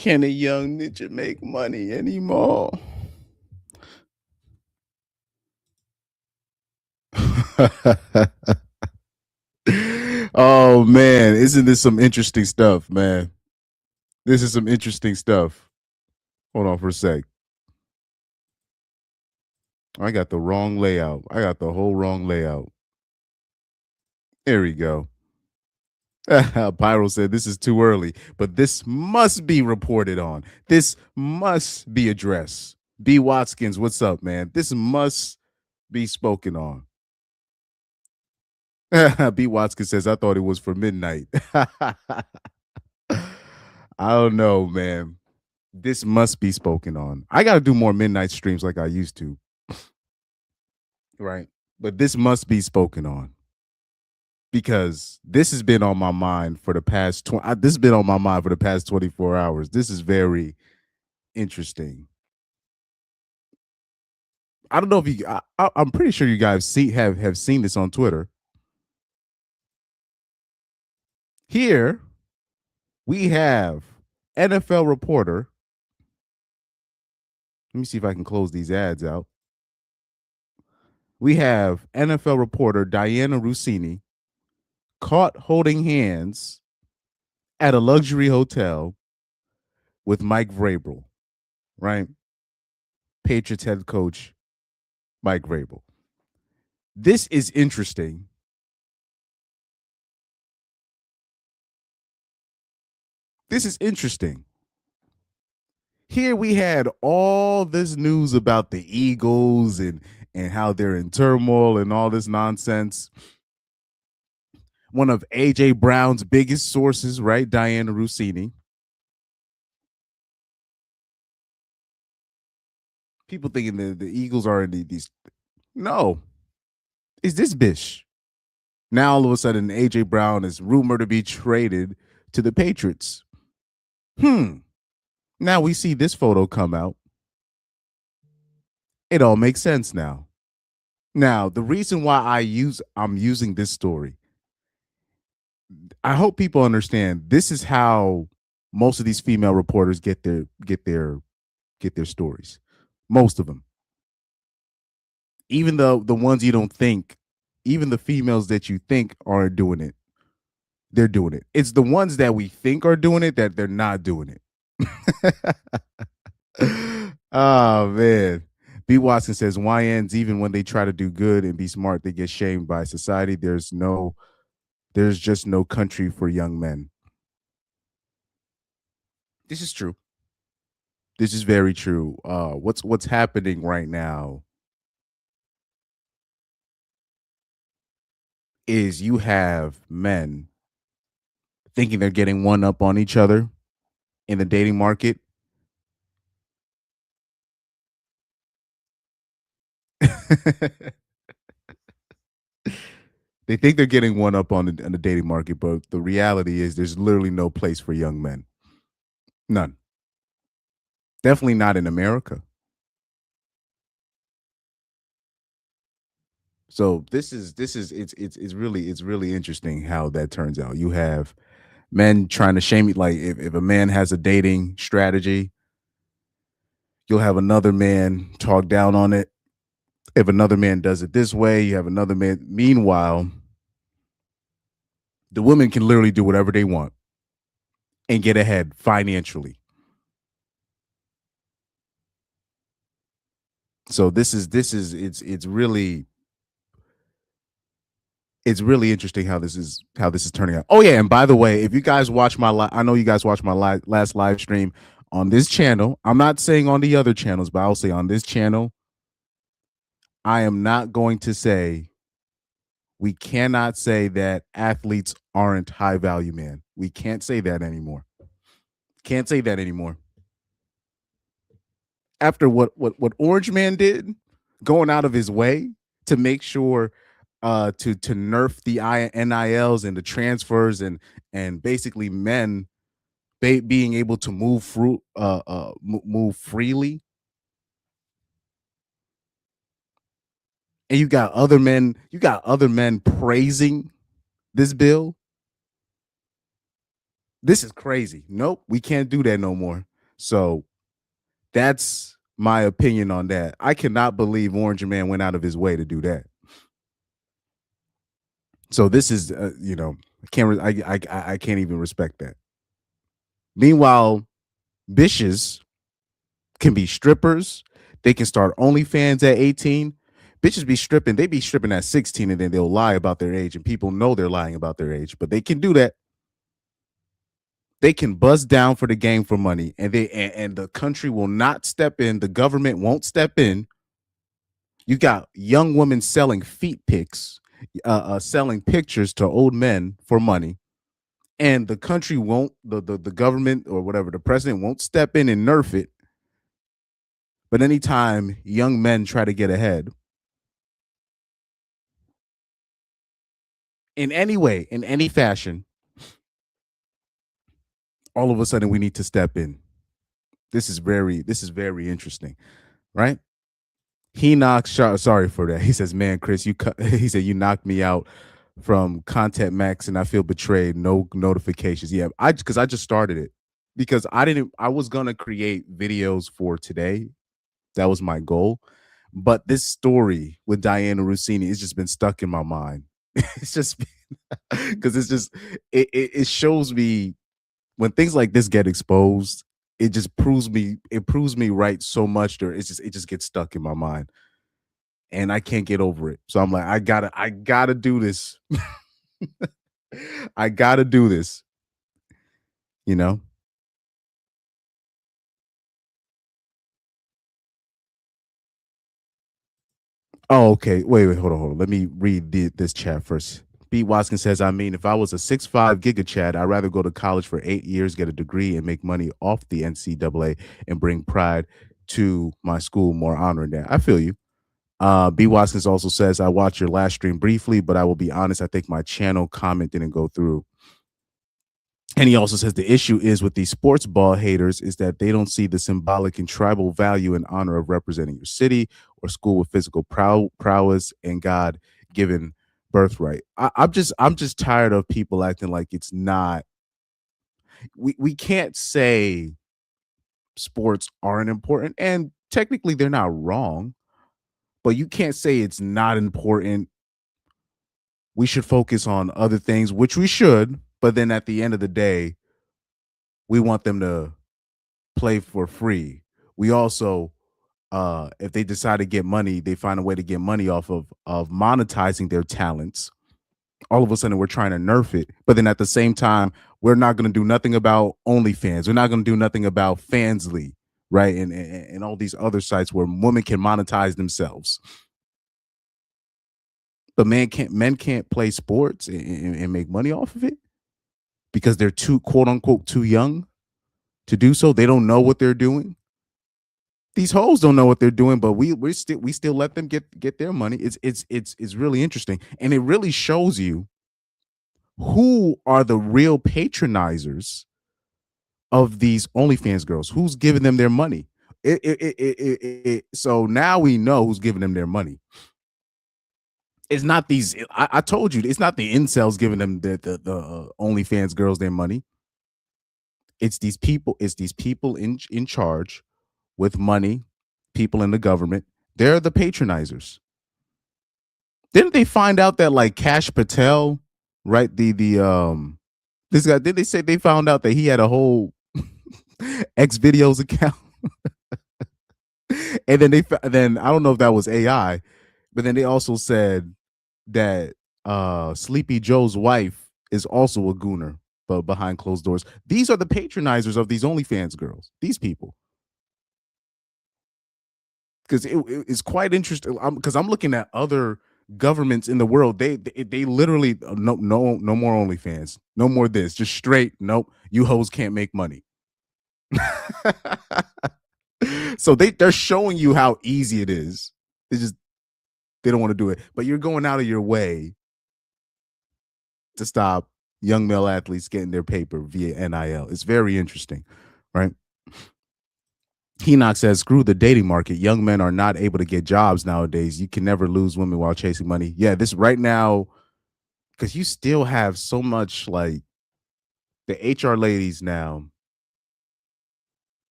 Can a young ninja make money anymore? Oh man, isn't this some interesting stuff, man? This is some interesting stuff. Hold on for a sec. I got the wrong layout. I got the whole wrong layout. There we go. Pyro said this is too early, but this must be reported on. This must be addressed. B. Watkins, what's up, man? This must be spoken on. B. Watkins says, I thought it was for midnight. I don't know, man. This must be spoken on. I got to do more midnight streams like I used to. Right. But this must be spoken on because this has been on my mind for the past this has been on my mind for the past 24 hours. This is very interesting. I don't know if you I'm pretty sure you guys have seen this on Twitter. Here we have NFL reporter. Let me see if I can close these ads out. We have NFL reporter Dianna Russini caught holding hands at a luxury hotel with Mike Vrabel, right? Patriots head coach Mike Vrabel. This is interesting. This is interesting. Here we had all this news about the Eagles and how they're in turmoil and all this nonsense. One of AJ Brown's biggest sources, right? Dianna Russini. People thinking the Eagles are in these. No. Is this bish? Now all of a sudden AJ Brown is rumored to be traded to the Patriots. Now we see this photo come out. It all makes sense now. Now, the reason why I'm using this story, I hope people understand this is how most of these female reporters get their stories. Most of them. Even the ones you don't think, even the females that you think are doing it, they're doing it. It's the ones that we think are doing it that they're not doing it. Oh man. B. Watson says YNs, even when they try to do good and be smart, they get shamed by society. There's just no country for young men. This is true. This is very true. What's happening right now is you have men thinking they're getting one up on each other in the dating market. They think they're getting one up on the dating market, but the reality is there's literally no place for young men. None. Definitely not in America. So it's really interesting how that turns out. You have men trying to shame you. Like if a man has a dating strategy, you'll have another man talk down on it. If another man does it this way, you have another man. Meanwhile, the women can literally do whatever they want and get ahead financially. So it's really interesting how this is turning out. Oh yeah, and by the way, if you guys watch I know you guys watched my last live stream on this channel. I'm not saying on the other channels, but I'll say on this channel, I am not going to say we cannot say that athletes aren't high value men. We can't say that anymore. Can't say that anymore. After what Orange Man did, going out of his way to make sure to nerf the NILs and the transfers and basically men being able to move freely. And you got other men praising this bill. This is crazy. Nope, we can't do that no more. So that's my opinion on that. I cannot believe Orange Man went out of his way to do that. So this is, I can't, I can't even respect that. Meanwhile, bitches can be strippers. They can start OnlyFans at 18. Bitches be stripping. They be stripping at 16, and then they'll lie about their age, and people know they're lying about their age, but they can do that. They can buzz down for the game for money, and and the country will not step in. The government won't step in. You got young women selling feet pics, selling pictures to old men for money, and the country won't. The government or whatever, the president won't step in and nerf it. But anytime young men try to get ahead in any way, in any fashion, all of a sudden we need to step in. This is very interesting, right? He knocks. Sorry for that. He says, "Man, Chris, He said you knocked me out from Content Max, and I feel betrayed. No notifications. Yeah, because I just started it because I didn't. I was gonna create videos for today. That was my goal. But this story with Dianna Russini has just been stuck in my mind. It's just because it's just it shows me when things like this get exposed. It proves me right so much. There, it just gets stuck in my mind, and I can't get over it. So I'm like, I gotta do this. I gotta do this. You know. Oh, okay. Wait, hold on. Let me read this chat first. B. Watkins says, I mean, if I was a 6'5" giga Chad, I'd rather go to college for 8 years, get a degree, and make money off the NCAA and bring pride to my school, more honoring that. I feel you. B. Watkins also says, I watched your last stream briefly, but I will be honest, I think my channel comment didn't go through. And he also says the issue is with these sports ball haters is that they don't see the symbolic and tribal value and honor of representing your city or school with physical prowess and God given birthright. I'm just tired of people acting like it's not. We can't say sports aren't important, and technically they're not wrong, but you can't say it's not important. We should focus on other things, which we should, but then at the end of the day, we want them to play for free. We also, if they decide to get money, they find a way to get money off of monetizing their talents. All of a sudden, we're trying to nerf it, but then at the same time, we're not going to do nothing about OnlyFans. We're not going to do nothing about Fansly, right? And all these other sites where women can monetize themselves. But men can't play sports and make money off of it because they're too quote unquote too young to do so. They don't know what they're doing. These hoes don't know what they're doing, but we still let them get their money. It's really interesting, and it really shows you who are the real patronizers of these OnlyFans girls. Who's giving them their money? So now we know who's giving them their money. It's not these. I told you, it's not the incels giving them the OnlyFans girls their money. It's these people. It's these people in charge with money, people in the government. They're the patronizers. Didn't they find out that like Cash Patel, right? The this guy, did they say they found out that he had a whole X videos account? And then I don't know if that was AI, but then they also said that Sleepy Joe's wife is also a gooner, but behind closed doors. These are the patronizers of these OnlyFans girls. These people. Because it's quite interesting. Because I'm looking at other governments in the world. They literally no more OnlyFans, no more this, just straight. Nope, you hoes can't make money. So they're showing you how easy it is. They don't want to do it, but you're going out of your way to stop young male athletes getting their paper via NIL. It's very interesting, right? Enoch says, screw the dating market. Young men are not able to get jobs nowadays. You can never lose women while chasing money. Yeah, this right now, because you still have so much like the HR ladies now.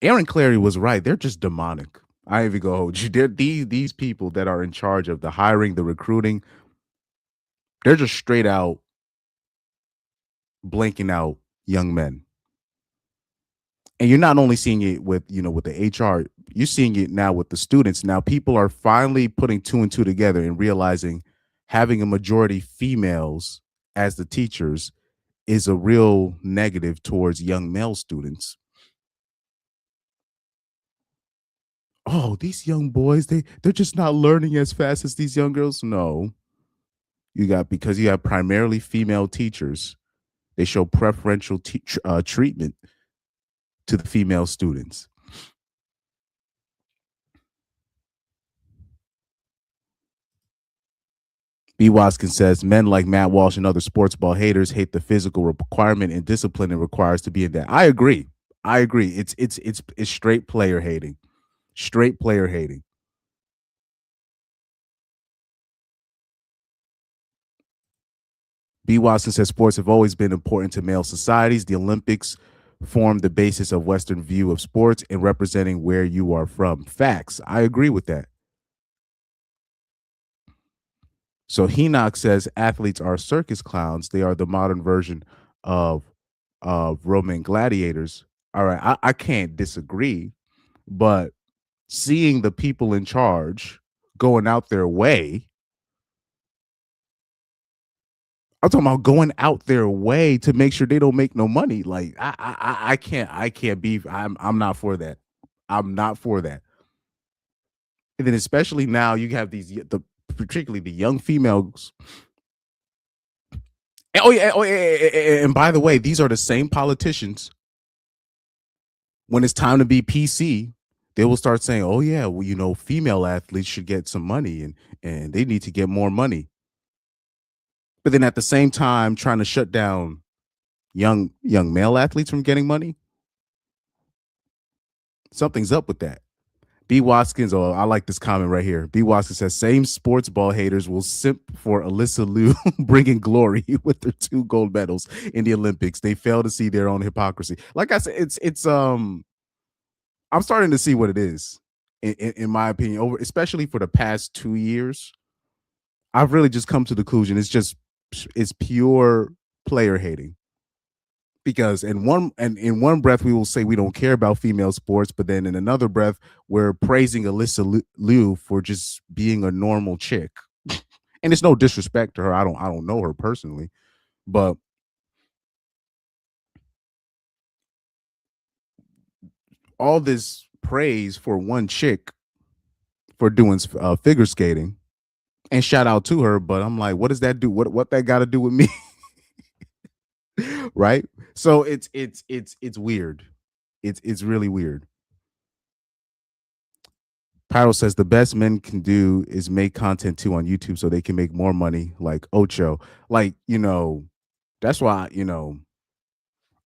Aaron Clary was right. They're just demonic. I even go hold you. These people that are in charge of the hiring, the recruiting, they're just straight out blanking out young men. And you're not only seeing it with, with the HR, you're seeing it now with the students. Now people are finally putting two and two together and realizing having a majority females as the teachers is a real negative towards young male students. Oh, these young boys, they're just not learning as fast as these young girls. No. Because you have primarily female teachers, they show preferential treatment to the female students. B. Watkins says men like Matt Walsh and other sports ball haters hate the physical requirement and discipline it requires to be in that. I agree. It's straight player hating. Straight player hating. B. Watson says sports have always been important to male societies. The Olympics form the basis of Western view of sports and representing where you are from. Facts. I agree with that. So Henoch says athletes are circus clowns. They are the modern version of Roman gladiators. All right, I can't disagree, but seeing the people in charge going out their way, I'm talking about going out their way to make sure they don't make no money. Like I can't be. I'm not for that. I'm not for that. And then especially now you have particularly the young females. And by the way, these are the same politicians. When it's time to be PC, they will start saying, "Oh yeah, well, female athletes should get some money, and they need to get more money." But then at the same time, trying to shut down young male athletes from getting money. Something's up with that. B. Watkins, oh, I like this comment right here. B. Watkins says, same sports ball haters will simp for Alyssa Liu bringing glory with their 2 gold medals in the Olympics. They fail to see their own hypocrisy. Like I said, I'm starting to see what it is, in my opinion, especially for the past 2 years. I've really just come to the conclusion it's pure player hating. Because in one breath we will say we don't care about female sports, but then in another breath we're praising Alyssa Liu for just being a normal chick. And it's no disrespect to her. I don't know her personally, but all this praise for one chick for doing figure skating, and shout out to her. But I'm like, what does that do? What that got to do with me? Right? So it's weird. It's really weird. Pyro says the best men can do is make content too on YouTube so they can make more money, like Ocho. Like, that's why,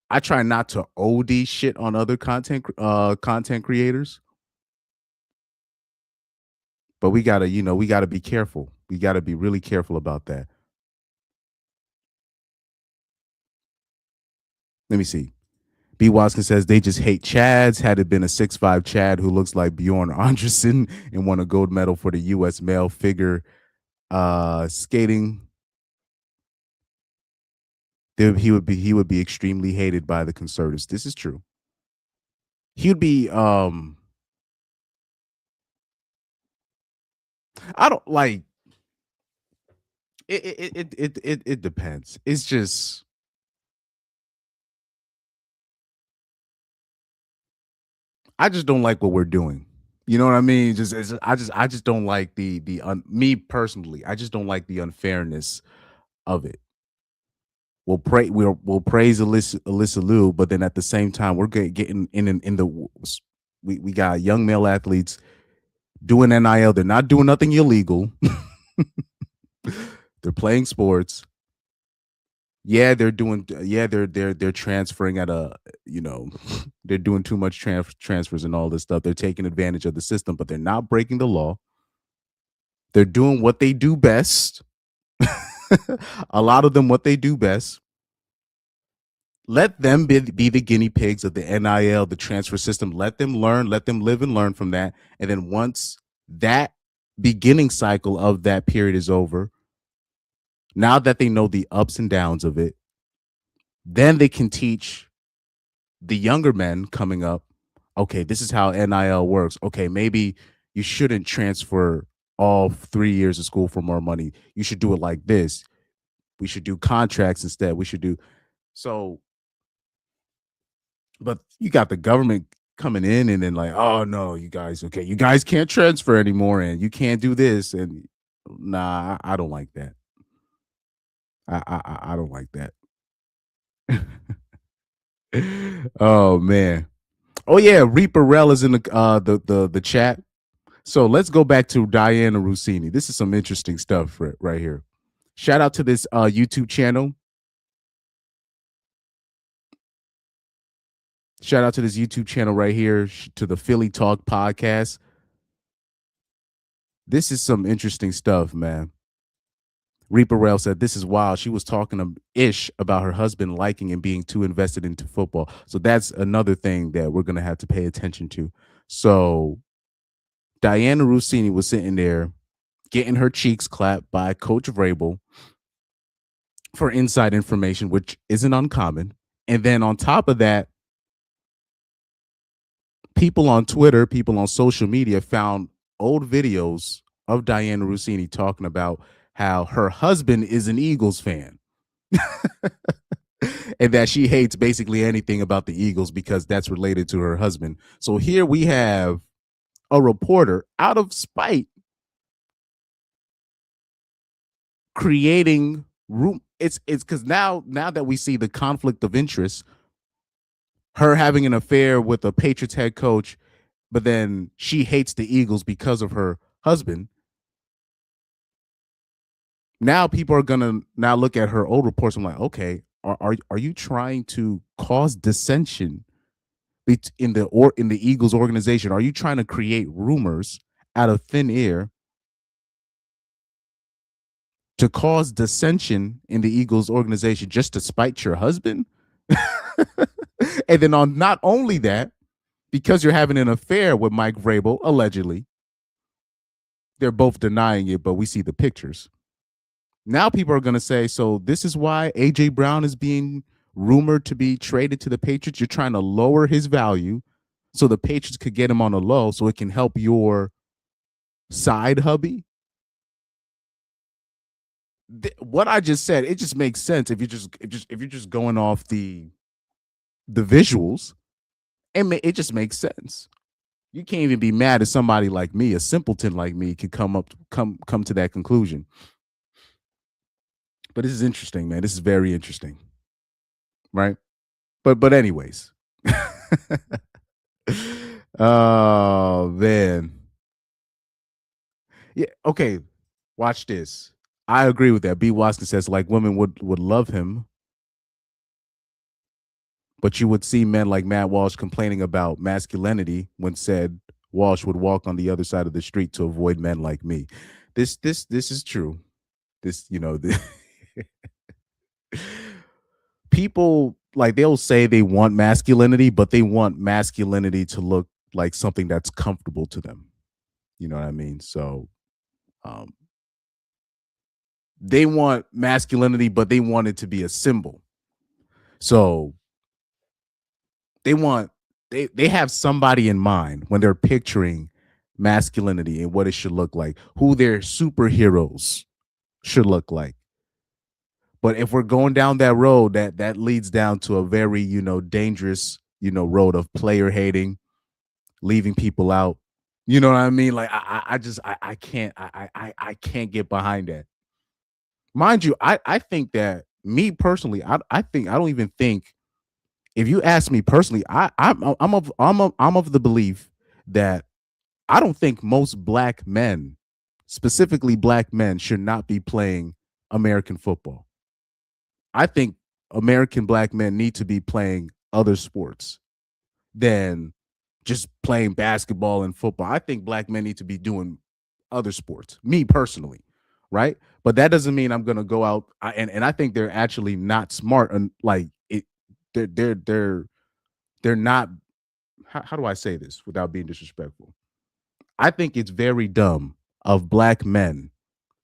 I try not to OD shit on other content creators. But we gotta be careful. We gotta be really careful about that. Let me see. B. Watson says they just hate Chads. Had it been a 6'5" Chad who looks like Bjorn Anderson and won a gold medal for the US male figure skating, he would be extremely hated by the conservatives. This is true. He would be I don't like it depends. It's just I just don't like what we're doing. You know what I mean? I just don't like me personally. I just don't like the unfairness of it. We'll praise Alyssa Liu, but then at the same time we're getting in the we got young male athletes doing NIL. They're not doing nothing illegal. They're playing sports. Yeah, they're transferring at a, they're doing too much transfers and all this stuff. They're taking advantage of the system, but they're not breaking the law. They're doing what they do best. A lot of them what they do best. Let them be the guinea pigs of the NIL, the transfer system. Let them learn, let them live and learn from that. And then once that beginning cycle of that period is over, now that they know the ups and downs of it, then they can teach the younger men coming up, okay, this is how NIL works. Okay, maybe you shouldn't transfer all 3 years of school for more money. You should do it like this. We should do contracts instead. We should do so. But you got the government coming in and then like, oh no, you guys, okay, you guys can't transfer anymore and you can't do this. And nah, I don't like that. I don't like that. Oh man. Oh yeah, Reaper Rel is in the chat. So let's go back to Dianna Russini. This is some interesting stuff right here. Shout out to this YouTube channel. Shout out to this YouTube channel right here, to the Philly Talk podcast. This is some interesting stuff, man. Reaper Rail said, this is wild. She was talking ish about her husband liking and being too invested into football. So that's another thing that we're going to have to pay attention to. So Dianna Russini was sitting there getting her cheeks clapped by Coach Vrabel for inside information, which isn't uncommon. And then on top of that, people on Twitter, people on social media found old videos of Dianna Russini talking about how her husband is an Eagles fan. And that she hates basically anything about the Eagles because that's related to her husband. So here we have a reporter out of spite creating room. It's because now that we see the conflict of interest, her having an affair with a Patriots head coach, but then she hates the Eagles because of her husband. Now people are gonna now look at her old reports. I'm like, okay, are you trying to cause dissension in the Eagles organization? Are you trying to create rumors out of thin air to cause dissension in the Eagles organization just to spite your husband? And then on not only that, because you're having an affair with Mike Vrabel, allegedly, they're both denying it, but we see the pictures. Now people are going to say, so this is why A.J. Brown is being rumored to be traded to the Patriots. You're trying to lower his value so the Patriots could get him on a low so it can help your side hubby. What I just said, it just makes sense if you're just going off the visuals. It just makes sense. You can't even be mad at somebody like me, a simpleton like me, can come to that conclusion. But this is interesting, man. This is very interesting, right? But anyways, oh man, yeah. Okay, watch this. I agree with that. B. Watson says like women would love him, but you would see men like Matt Walsh complaining about masculinity when said Walsh would walk on the other side of the street to avoid men like me. This is true. This, people like they'll say they want masculinity, but they want masculinity to look like something that's comfortable to them. You know what I mean? So um, they want masculinity, but they want it to be a symbol. So they have somebody in mind when they're picturing masculinity and what it should look like, who their superheroes should look like. But if we're going down that road, that leads down to a very, dangerous, road of player hating, leaving people out. You know what I mean? Like I can't get behind that. Mind you, I think that me personally, I think I don't even think, if you ask me personally, I'm of the belief that I don't think most black men, specifically black men, should not be playing American football. I think American black men need to be playing other sports than just playing basketball and football. I think black men need to be doing other sports, me personally, right? But that doesn't mean I'm going to go out and I think they're actually not smart and like they're not. How do I say this without being disrespectful? I think it's very dumb of black men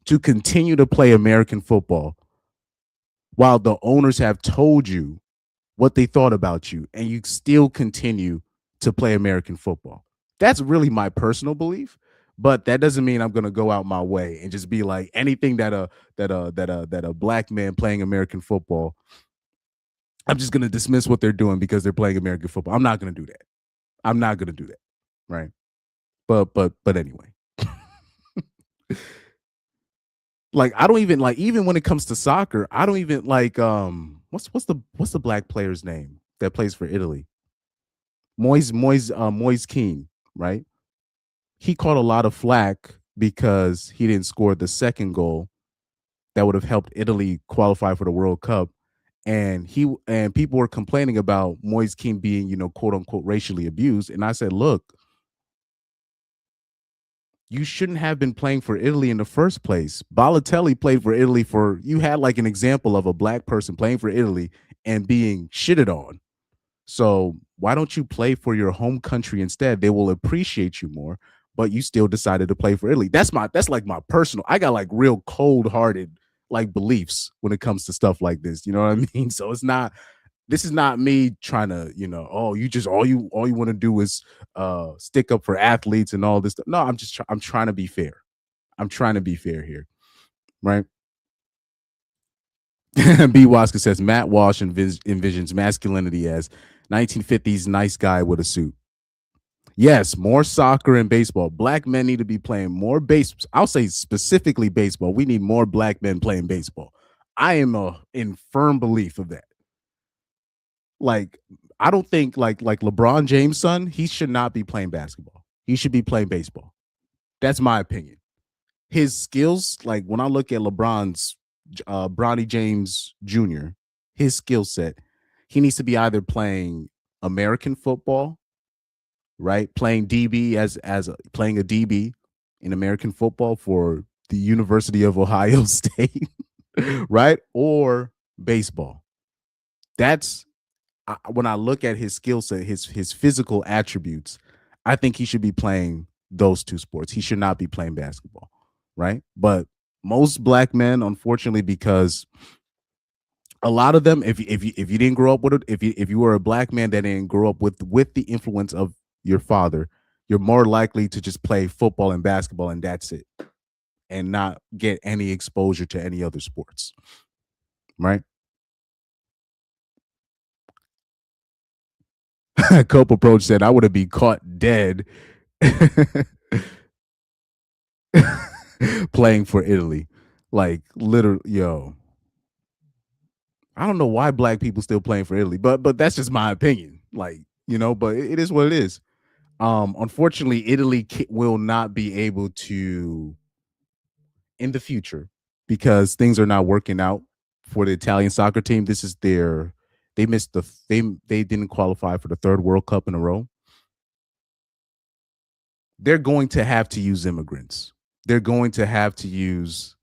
to continue to play American football while the owners have told you what they thought about you and you still continue to play American football. That's really my personal belief, but that doesn't mean I'm going to go out my way and just be like anything that a black man playing American football, I'm just going to dismiss what they're doing because they're playing American football. I'm not going to do that. I'm not going to do that, right? But anyway. Like I don't even like even when it comes to soccer, I don't even like what's the black player's name that plays for Italy? Moise Keane, right? He caught a lot of flack because he didn't score the second goal that would have helped Italy qualify for the World Cup. And people were complaining about Moise Keane being, quote unquote, racially abused. And I said, look, you shouldn't have been playing for Italy in the first place. Balotelli played for Italy you had like an example of a black person playing for Italy and being shitted on. So why don't you play for your home country instead? They will appreciate you more, but you still decided to play for Italy. That's like my personal, I got like real cold-hearted like beliefs when it comes to stuff like this. You know what I mean? So this is not me trying to, oh, you just all you want to do is stick up for athletes and all this stuff. No, I'm trying to be fair. I'm trying to be fair here, right? B. Wasker says Matt Walsh envisions masculinity as 1950s nice guy with a suit. Yes, more soccer and baseball. Black men need to be playing more base. I'll say specifically baseball. We need more black men playing baseball. I am in firm belief of that. Like, I don't think like LeBron James' son, he should not be playing basketball. He should be playing baseball. That's my opinion. His skills, like when I look at LeBron's Bronny James Jr., his skill set, he needs to be either playing American football, right? Playing DB playing a DB in American football for the University of Ohio State, right? Or baseball. That's when I look at his skill set, his physical attributes, I think he should be playing those two sports. He should not be playing basketball, right? But most black men, unfortunately, because a lot of them, if you didn't grow up with it, if you were a black man that didn't grow up with the influence of your father, you're more likely to just play football and basketball and that's it, and not get any exposure to any other sports, right? Cope Approach said, I would have been caught dead playing for Italy. Like, literally, yo. I don't know why black people still playing for Italy, but that's just my opinion. Like, but it is what it is. Unfortunately, Italy will not be able to in the future because things are not working out for the Italian soccer team. This is they missed they didn't qualify for the third World Cup in a row. They're going to have to use immigrants. They're going to have to use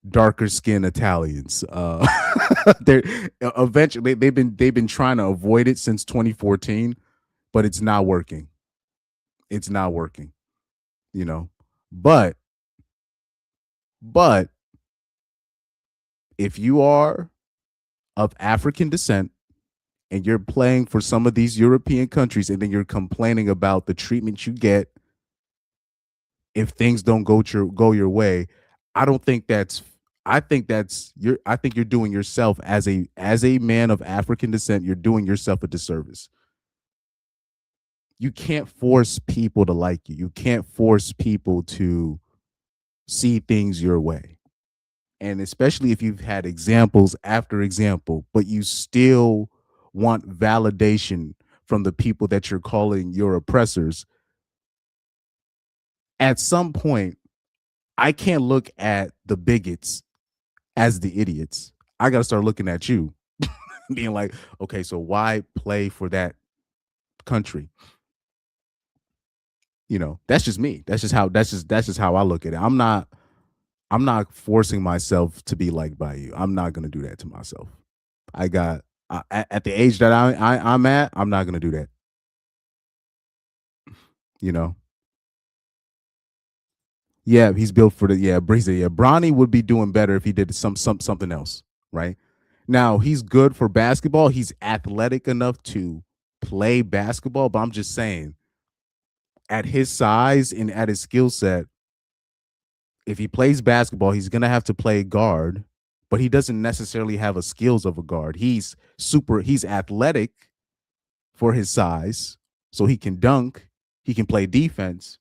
darker skinned Italians. They're eventually they've been trying to avoid it since 2014, but it's not working. It's not working, But if you are of African descent and you're playing for some of these European countries and then you're complaining about the treatment you get if things don't go your way, I don't think that's I think you're doing yourself as a man of African descent, you're doing yourself a disservice. You can't force people to like you. You can't force people to see things your way. And especially if you've had examples after example, but you still want validation from the people that you're calling your oppressors, at some point, I can't look at the bigots as the idiots. I got to start looking at you being like, okay, so why play for that country? That's just me. That's just how I look at it. I'm not forcing myself to be liked by you. I'm not going to do that to myself. I got At the age that I'm at, I'm not gonna do that. You know. Yeah, he's built for the Breezy. Yeah, Bronny would be doing better if he did something else, right? Now he's good for basketball. He's athletic enough to play basketball, but I'm just saying, at his size and at his skill set, if he plays basketball, he's gonna have to play guard, but he doesn't necessarily have the skills of a guard. He's athletic for his size, so he can dunk, he can play defense,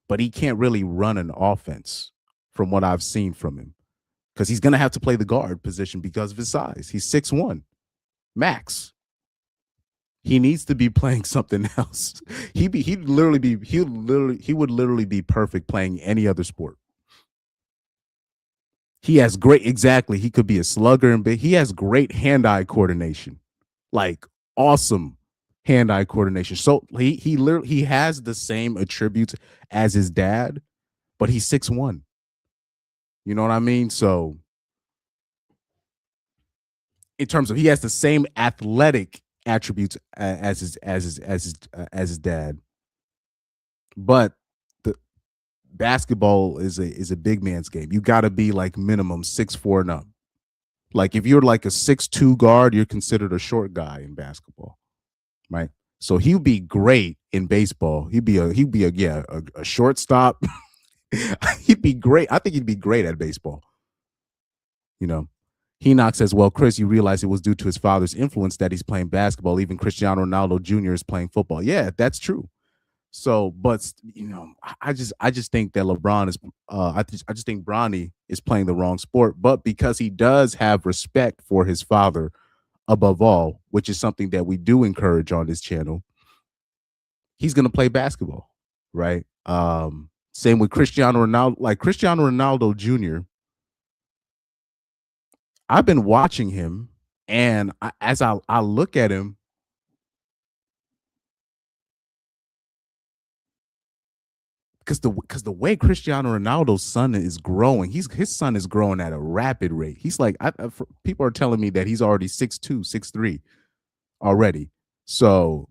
but he can't really run an offense from what I've seen from him. Because he's gonna have to play the guard position because of his size. He's 6'1", max. He needs to be playing something else. He would literally be perfect playing any other sport. He has great exactly. He could be a slugger and big. He has great hand-eye coordination, like awesome hand-eye coordination. So he has the same attributes as his dad, but he's 6'1". You know what I mean? So in terms of he has the same athletic attributes as his dad, but the basketball is a big man's game. You got to be like minimum 6'4" and up. Like if you're like a 6'2" guard, you're considered a short guy in basketball, right? So he'd be great in baseball. He'd be a shortstop. He'd be great. I think he'd be great at baseball. You know, Henoch says, well, Chris, you realize it was due to his father's influence that he's playing basketball. Even Cristiano Ronaldo Jr. is playing football. Yeah, that's true. So, but I just think that LeBron is, I just think Bronny is playing the wrong sport. But because he does have respect for his father above all, which is something that we do encourage on this channel, he's going to play basketball, right? Same with Cristiano Ronaldo. Like Cristiano Ronaldo Jr., I've been watching him, and as I look at him, because the way Cristiano Ronaldo's son is growing, his son is growing at a rapid rate. He's like, people are telling me that he's already 6'2", 6'3" already. So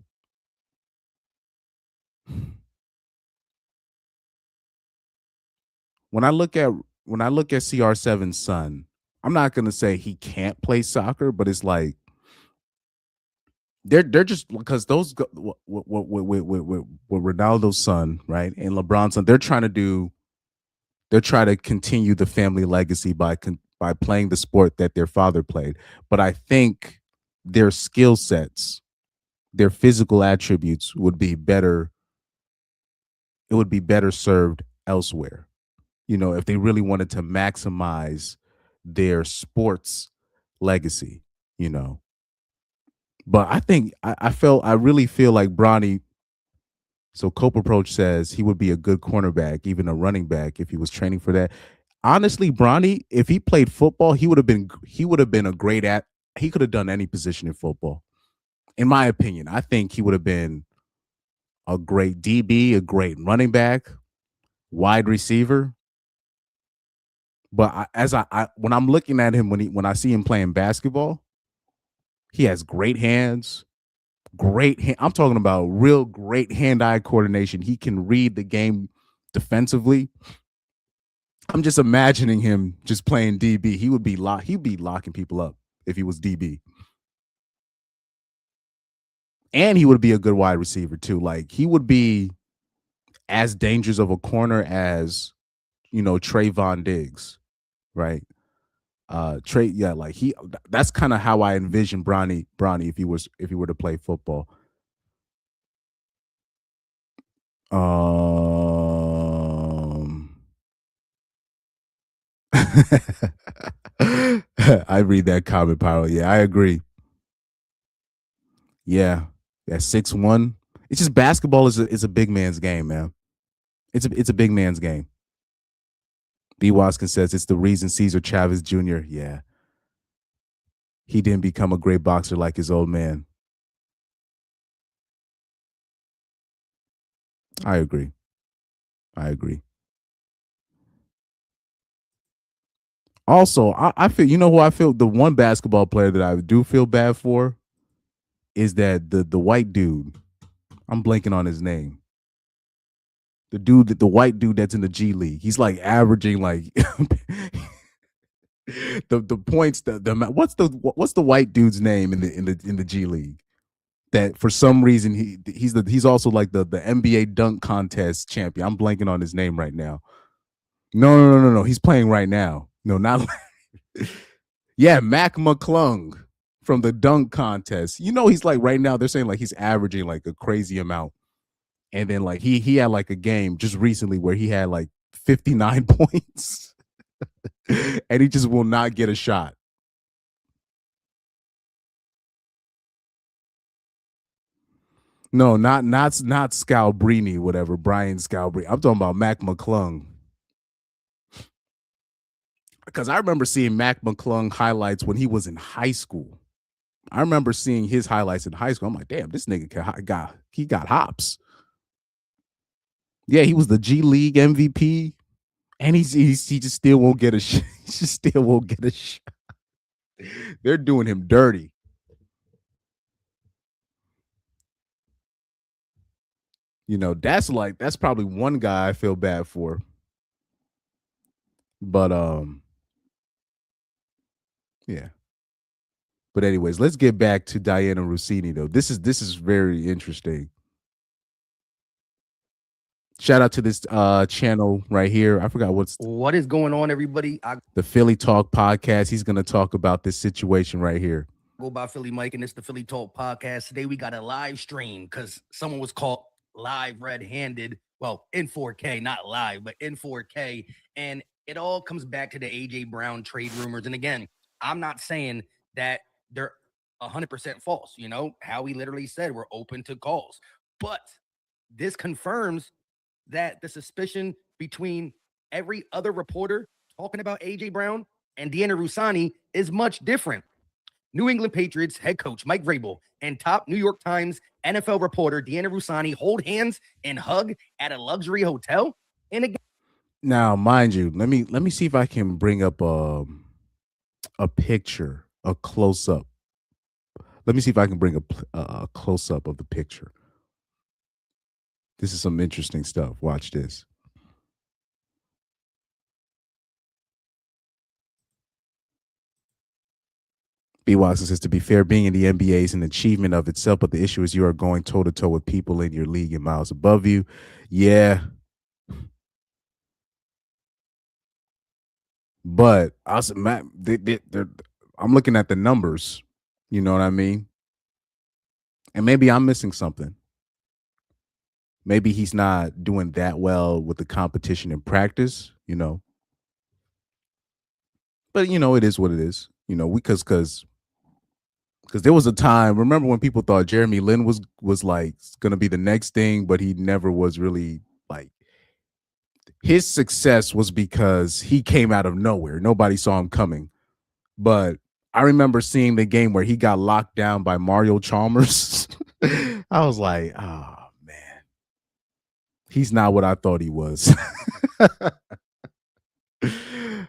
when I look at CR7's son, I'm not gonna say he can't play soccer, but it's like they're just because those with Ronaldo's son, right, and LeBron's son, they're trying to continue the family legacy by playing the sport that their father played. But I think their skill sets, their physical attributes would be better. It would be better served elsewhere. If they really wanted to maximize their sports legacy. You know, but I think I really feel like Bronny. So Cope Approach says he would be a good cornerback, even a running back, if he was training for that. Honestly, Bronny, if he played football, he would have been a great he could have done any position in football. In my opinion, I think he would have been a great DB, a great running back, wide receiver. But when I'm looking at him when I see him playing basketball, he has great hands, I'm talking about real great hand-eye coordination. He can read the game defensively. I'm just imagining him just playing DB. He'd be locking people up if he was DB. And he would be a good wide receiver too. Like he would be as dangerous of a corner as, Trayvon Diggs, right? Like that's kind of how I envision Bronny if he were to play football. Um I read that comment, Pyro. Yeah, I agree. Yeah. Yeah, 6'1". It's just basketball is a big man's game, man. It's a big man's game. B. Waskin says it's the reason Cesar Chavez Jr. Yeah. He didn't become a great boxer like his old man. I agree. I agree. Also, I feel who I feel the one basketball player that I do feel bad for is that the white dude, I'm blanking on his name. The white dude that's in the G League, he's like averaging like the points. What's the white dude's name in the G League? That for some reason he's also like the NBA dunk contest champion. I'm blanking on his name right now. No. He's playing right now. No, not yeah, Mac McClung from the dunk contest. He's like right now. They're saying like he's averaging like a crazy amount, and then like he had like a game just recently where he had like 59 points, and he just will not get a shot. No, not Scalabrini, whatever, Brian Scalabrini. I'm talking about Mac McClung. Because I remember seeing Mac McClung highlights when he was in high school. I remember seeing his highlights in high school. I'm like, damn, this nigga got hops. Yeah, he was the G League MVP, and he just still won't get a he just still won't get a shot. They're doing him dirty. That's probably one guy I feel bad for. But yeah. But anyways, let's get back to Dianna Russini though. This is very interesting. Shout out to this channel right here. I forgot what is going on, everybody. The Philly Talk podcast. He's going to talk about this situation right here. Go by Philly Mike, and it's the Philly Talk podcast. Today we got a live stream because someone was caught live red-handed. Well, in 4K, not live, but in 4K. And it all comes back to the AJ Brown trade rumors. And again, I'm not saying that they're 100% false. How he literally said we're open to calls. But this confirms that the suspicion between every other reporter talking about AJ Brown and Dianna Russini is much different. New England Patriots head coach Mike Vrabel and top New York Times NFL reporter Dianna Russini hold hands and hug at a luxury hotel. And again, now, mind you, let me see if I can bring up a picture, a close up. Let me see if I can bring a close up of the picture. This is some interesting stuff. Watch this. B. Watson says, to be fair, being in the NBA is an achievement of itself, but the issue is you are going toe to toe with people in your league and miles above you. Yeah. But I'm looking at the numbers. You know what I mean? And maybe I'm missing something. Maybe he's not doing that well with the competition in practice, But it is what it is, because there was a time. Remember when people thought Jeremy Lin was like going to be the next thing, but he never was really like. His success was because he came out of nowhere. Nobody saw him coming. But I remember seeing the game where he got locked down by Mario Chalmers. I was like, oh man, he's not what I thought he was.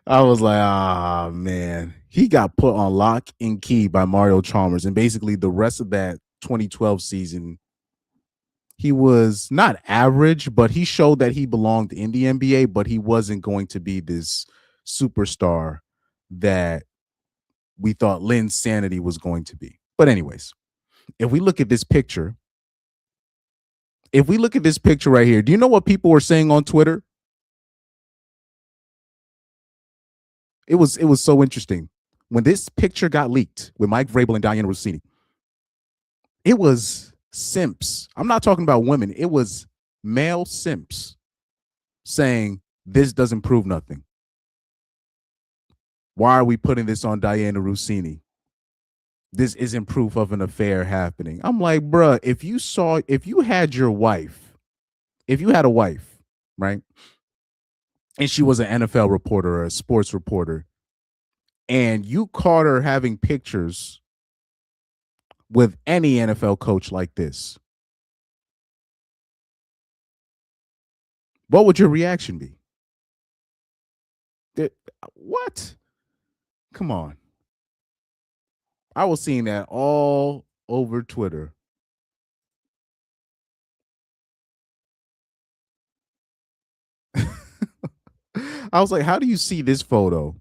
I was like, ah, man. He got put on lock and key by Mario Chalmers. And basically the rest of that 2012 season, he was not average, but he showed that he belonged in the NBA, but he wasn't going to be this superstar that we thought Lynn's sanity was going to be. But anyways, if we look at this picture right here, do you know what people were saying on Twitter? It was so interesting. When this picture got leaked with Mike Vrabel and Dianna Russini, it was simps. I'm not talking about women. It was male simps saying this doesn't prove nothing. Why are we putting this on Dianna Russini? This isn't proof of an affair happening. I'm like, bruh, if you had a wife, right? And she was an NFL reporter or a sports reporter, and you caught her having pictures with any NFL coach like this, what would your reaction be? What? Come on. I was seeing that all over Twitter. I was like, how do you see this photo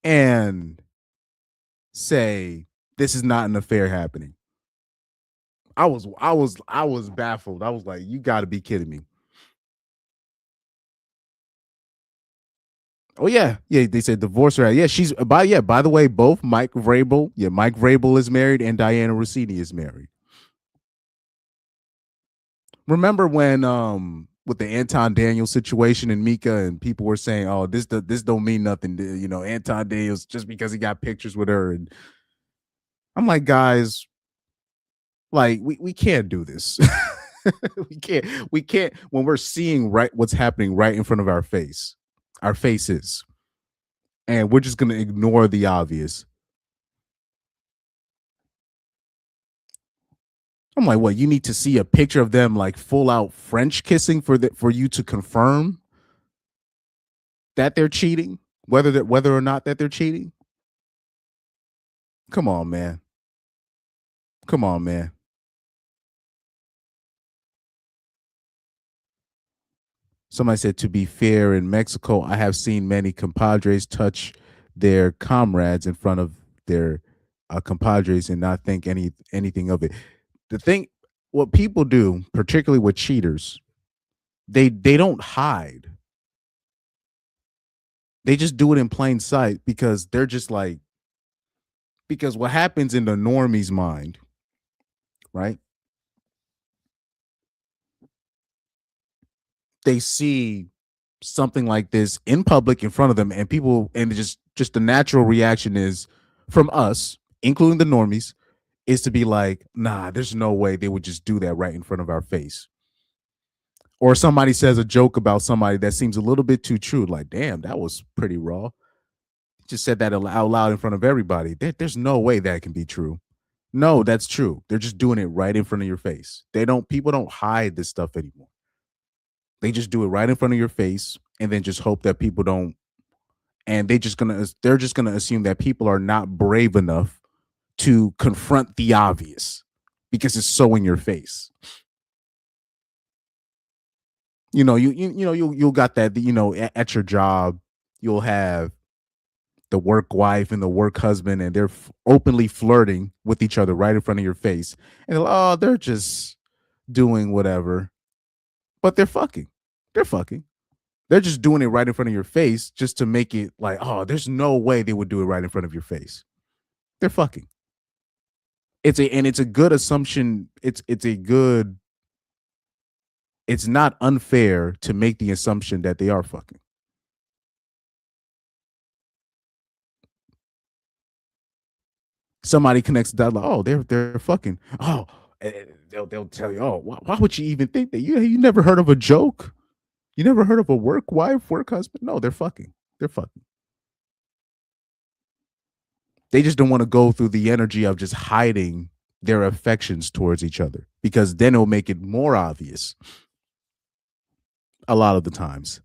and say this is not an affair happening? I was baffled. I was like, you got to be kidding me. Oh yeah, yeah. They said divorce her. Yeah, she's by yeah. By the way, both Mike Vrabel is married, and Dianna Russini is married. Remember when with the Anton Daniels situation and Mika and people were saying, "Oh, this don't mean nothing." Anton Daniels just because he got pictures with her, and I'm like, guys, like we can't do this. we can't when we're seeing right what's happening right in front of our faces, and we're just gonna ignore the obvious. I'm like, what? You need to see a picture of them like full out French kissing for you to confirm that they're cheating, whether or not that they're cheating. Come on, man. Come on, man. Somebody said, to be fair, in Mexico, I have seen many compadres touch their comrades in front of their compadres and not think anything of it. The thing, what people do, particularly with cheaters, they don't hide. They just do it in plain sight because they're just like, because what happens in the normie's mind, right? They see something like this in public in front of them, and people, and just the natural reaction is from us, including the normies, is to be like, nah, there's no way they would just do that right in front of our face. Or somebody says a joke about somebody that seems a little bit too true, like, damn, that was pretty raw. Just said that out loud in front of everybody. There's no way that can be true. No, that's true. They're just doing it right in front of your face. People don't hide this stuff anymore. They just do it right in front of your face and then just hope that people don't, and they're just gonna assume that people are not brave enough to confront the obvious because it's so in your face. You'll got that, at your job, you'll have the work wife and the work husband, and they're openly flirting with each other right in front of your face. And they're just doing whatever, but they're fucking. They're fucking. They're just doing it right in front of your face just to make it like, oh, there's no way they would do it right in front of your face. They're fucking. It's a good assumption. It's not unfair to make the assumption that they are fucking. Somebody connects that, like, oh, they're fucking. Oh, they'll tell you, oh, why would you even think that? You never heard of a joke? You never heard of a work wife, work husband? No, they're fucking. They're fucking. They just don't want to go through the energy of just hiding their affections towards each other, because then it'll make it more obvious a lot of the times.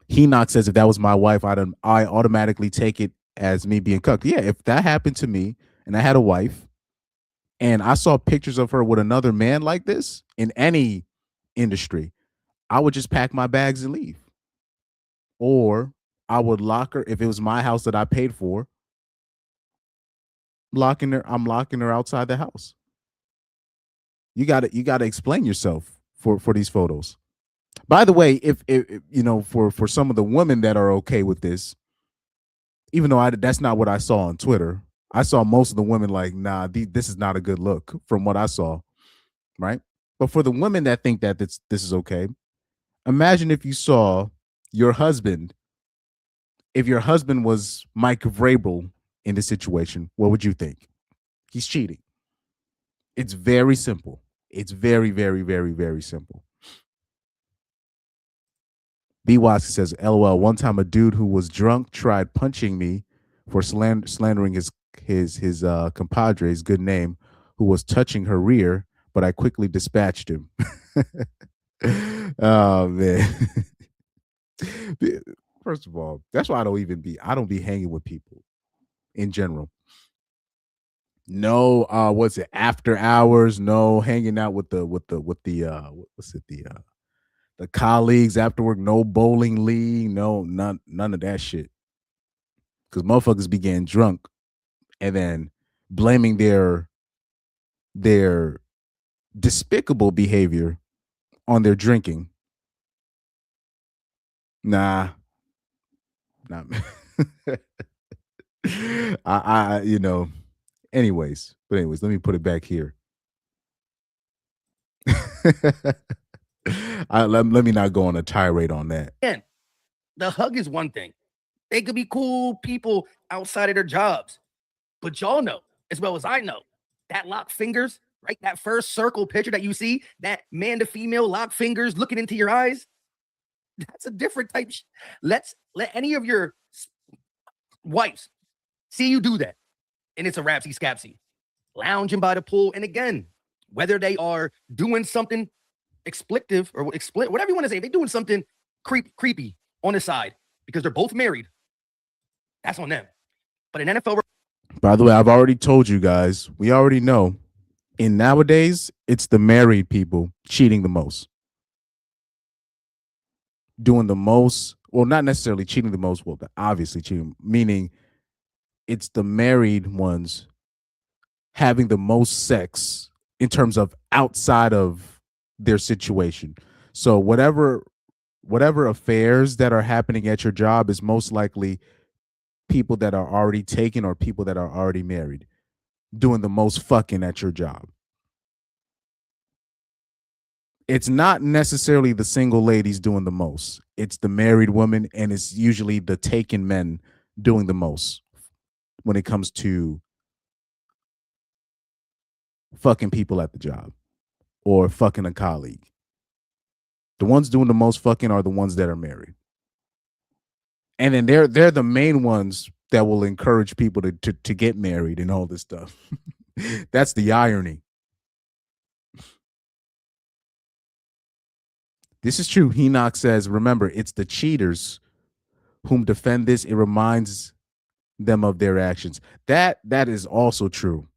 Henoch says, if that was my wife, I automatically take it as me being cucked. Yeah, if that happened to me and I had a wife and I saw pictures of her with another man like this in any industry, I would just pack my bags and leave. Or I would lock her, if it was my house that I paid for, I'm locking her outside the house. You gotta explain yourself for these photos. By the way, if for some of the women that are okay with this, even though that's not what I saw on Twitter, I saw most of the women like, nah, this is not a good look from what I saw, right? But for the women that think that this is okay, imagine if you saw your husband, if your husband was Mike Vrabel in this situation, what would you think? He's cheating. It's very simple. It's very, very, very, very simple. B. Watson says, LOL, one time a dude who was drunk tried punching me for slandering his compadre's good name, who was touching her rear, but I quickly dispatched him. Oh man. First of all, that's why I don't be hanging with people in general. No, what's it? After hours, no hanging out with the what's it? The colleagues after work, no bowling league, no none of that shit. Cause motherfuckers be getting drunk and then blaming their despicable behavior on their drinking. Nah, not I you know, anyways, let me put it back here. Let me not go on a tirade on that. Again, the hug is one thing. They could be cool people outside of their jobs, but y'all know as well as I know that lock fingers, right? That first circle picture that you see, that man to female lock fingers looking into your eyes, that's a different type. Let's let any of your wives see you do that, and it's a rapsy scapsy lounging by the pool. And again, whether they are doing something explicit or whatever you want to say, they're doing something creepy on the side because they're both married. That's on them. But in NFL, By the way, I've already told you guys, we already know. And nowadays, it's the married people cheating the most. Doing the most, well, not necessarily cheating the most, well, obviously cheating, meaning it's the married ones having the most sex in terms of outside of their situation. So whatever affairs that are happening at your job is most likely people that are already taken or people that are already married doing the most fucking at your job. It's not necessarily the single ladies doing the most. It's the married women, and it's usually the taken men doing the most when it comes to fucking people at the job or fucking a colleague. The ones doing the most fucking are the ones that are married. And then they're the main ones that will encourage people to get married and all this stuff. That's the irony. This is true. Henoch says, remember, it's the cheaters whom defend this. It reminds them of their actions. That is also true.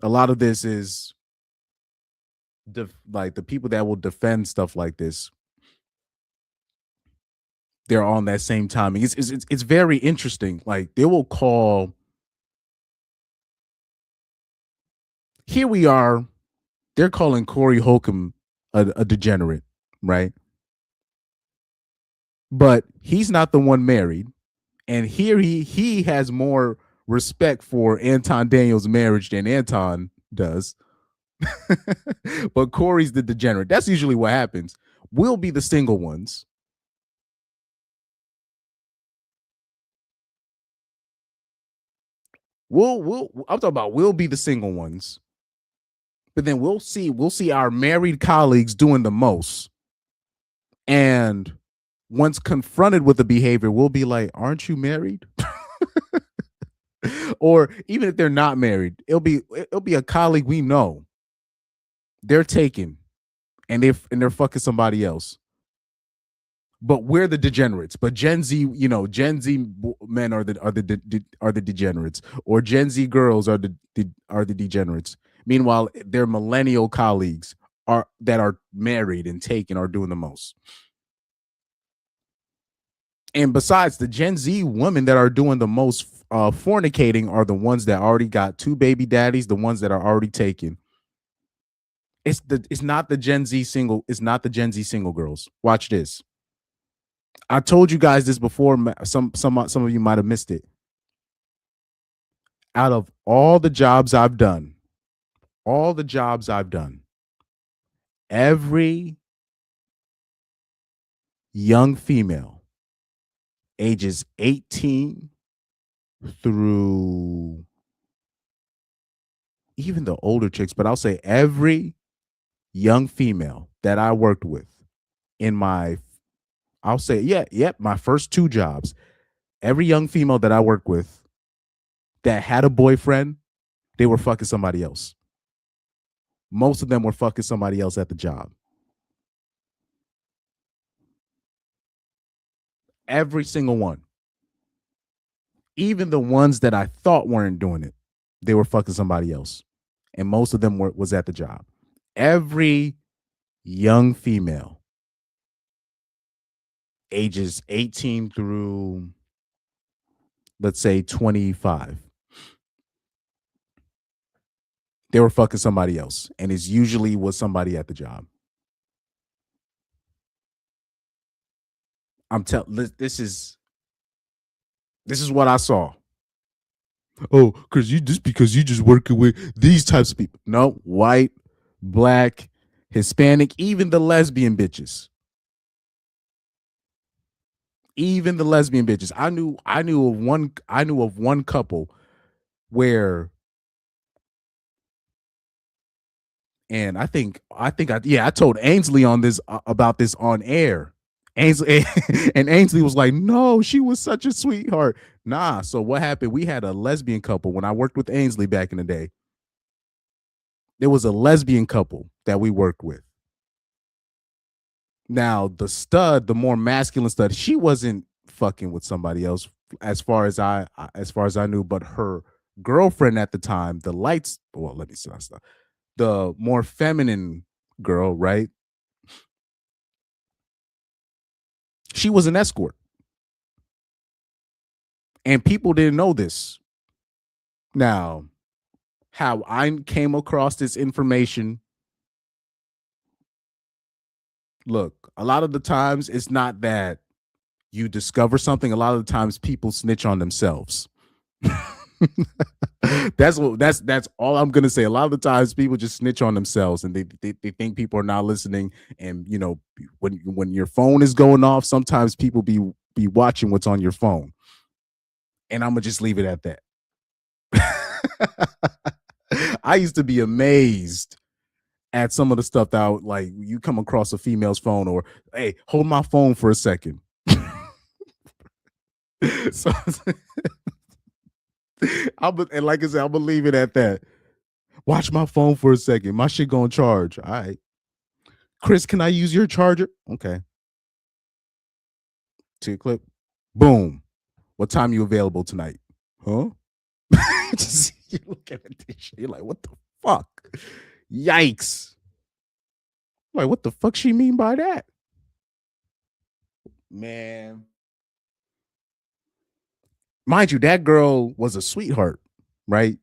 A lot of this is like the people that will defend stuff like this. They're on that same timing. It's very interesting. Like they will call. Here we are. They're calling Corey Holcomb a degenerate, right? But he's not the one married, and here he has more respect for Anton Daniels' marriage than Anton does. But Corey's the degenerate. That's usually what happens. We'll be the single ones. I'm talking about we'll be the single ones. But then we'll see our married colleagues doing the most. And once confronted with the behavior, we'll be like, aren't you married? Or even if they're not married, it'll be a colleague we know. They're taken and they're fucking somebody else. But we're the degenerates. But Gen Z, Gen Z men are the degenerates, or Gen Z girls are the degenerates. Meanwhile, their millennial colleagues that are married and taken are doing the most. And besides, the Gen Z women that are doing the most fornicating are the ones that already got two baby daddies, the ones that are already taken. It's not the Gen Z single. It's not the Gen Z single girls. Watch this. I told you guys this before. Some of you might have missed it. Out of all the jobs I've done, every young female ages 18 through even the older chicks, but I'll say every young female that I worked with in my, I'll say, my first two jobs, every young female that I worked with that had a boyfriend, they were fucking somebody else. Most of them were fucking somebody else at the job. Every single one. Even the ones that I thought weren't doing it, they were fucking somebody else, and most of them was at the job. Every young female, ages 18 through, let's say, 25, they were fucking somebody else, and it's usually was somebody at the job. I'm telling this is what I saw. Oh, because you just working with these types of people. No, white, black, Hispanic, even the lesbian bitches. Even the lesbian bitches. I knew of one couple where, and I told Ainsley on this about this on air. Ainsley and Ainsley was like, "No, she was such a sweetheart." Nah. So what happened? We had a lesbian couple when I worked with Ainsley back in the day. There was a lesbian couple that we worked with. Now the stud, the more masculine stud, she wasn't fucking with somebody else as far as I knew, but her girlfriend at the time, the lights, well, let me see that stuff. The more feminine girl, right? She was an escort. And people didn't know this. Now, how I came across this information, look, a lot of the times it's not that you discover something, a lot of the times people snitch on themselves. That's all I'm gonna say. A lot of the times people just snitch on themselves and they think people are not listening. And when your phone is going off, sometimes people be watching what's on your phone. And I'm gonna just leave it at that. I used to be amazed at some of the stuff that like you come across a female's phone, or hey, hold my phone for a second. So and like I said, I'm gonna leave it at that. Watch my phone for a second. My shit gonna charge. All right. Chris, can I use your charger? Okay. To clip. Boom. What time you available tonight? Huh? Just, you look at this shit. You're like, what the fuck? Yikes. Like, what the fuck she mean by that? Man. Mind you, that girl was a sweetheart, right?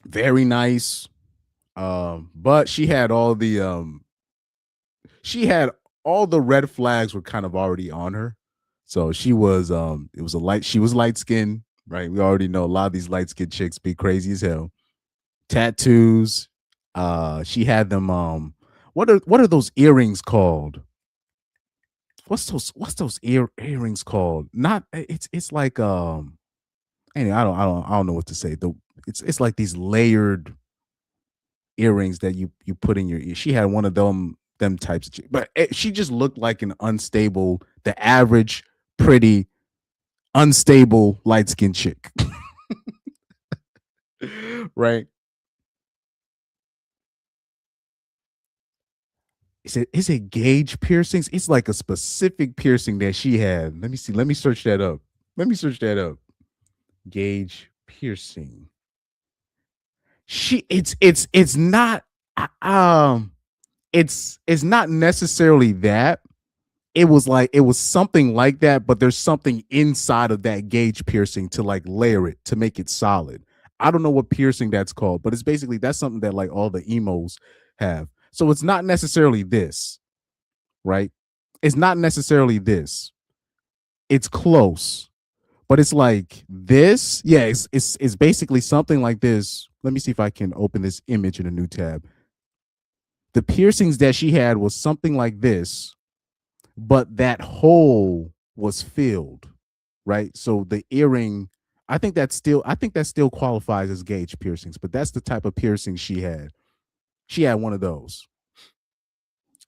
Very nice. But she had all the red flags were kind of already on her. So she was light skinned, right? We already know a lot of these light skinned chicks be crazy as hell. Tattoos. She had them what are those earrings called? What's those earrings called? Not it's like anyway, I don't know what to say. It's like these layered earrings that you put in your ear. She had one of them types of chick, but she just looked like an unstable, the average pretty unstable light skinned chick. Right? Is it gauge piercings? It's like a specific piercing that she had. Let me see. Let me search that up. Gauge piercing. It's not it's not necessarily that. It was something like that, but there's something inside of that gauge piercing to like layer it to make it solid. I don't know what piercing that's called, but it's basically that's something that like all the emos have. So it's not necessarily this, right? It's not necessarily this. It's close, but it's like this. Yeah, it's basically something like this. Let me see if I can open this image in a new tab. The piercings that she had was something like this, but that hole was filled, right? So the earring, I think that still qualifies as gauge piercings, but that's the type of piercing she had. She had one of those.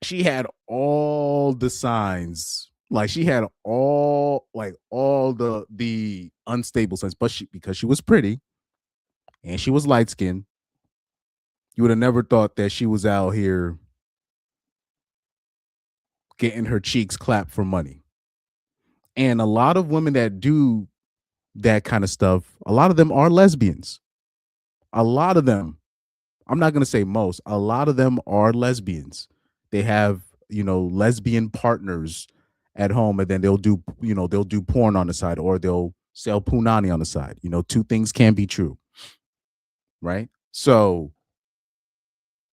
She had all the signs. Like she had all the unstable signs, but because she was pretty and she was light skinned, you would have never thought that she was out here getting her cheeks clapped for money. And a lot of women that do that kind of stuff, a lot of them are lesbians. A lot of them. I'm not going to say most. A lot of them are lesbians. They have, lesbian partners at home, and then they'll do porn on the side, or they'll sell punani on the side. Two things can be true, right? So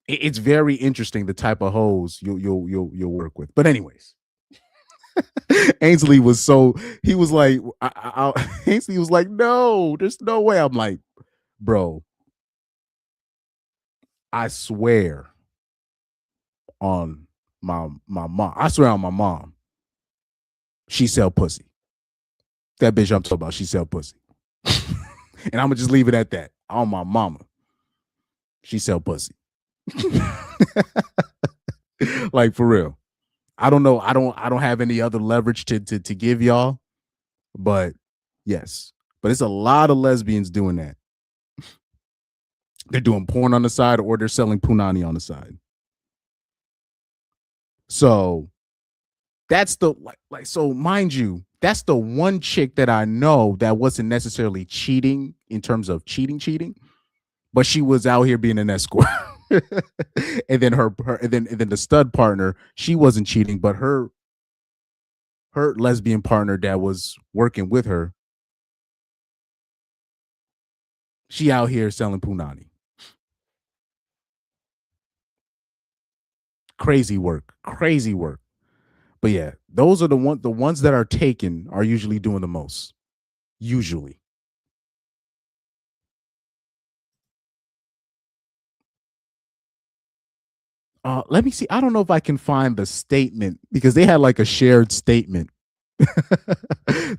it's very interesting the type of hoes you'll work with. But anyways, Ainsley was he was like, Ainsley was like, no, there's no way. I'm like, bro, I swear on my mom. I swear on my mom. She sell pussy. That bitch I'm talking about, she sell pussy. And I'm gonna just leave it at that. On my mama. She sell pussy. Like, for real. I don't know. I don't have any other leverage to give y'all, but yes. But it's a lot of lesbians doing that. They're doing porn on the side, or they're selling punani on the side. So that's the so mind you, that's the one chick that I know that wasn't necessarily cheating in terms of cheating, but she was out here being an escort. And then and then the stud partner, she wasn't cheating, but her lesbian partner that was working with her, she out here selling punani. Crazy work. But yeah, those are the ones that are taken are usually doing the most. Usually. Let me see. I don't know if I can find the statement, because they had like a shared statement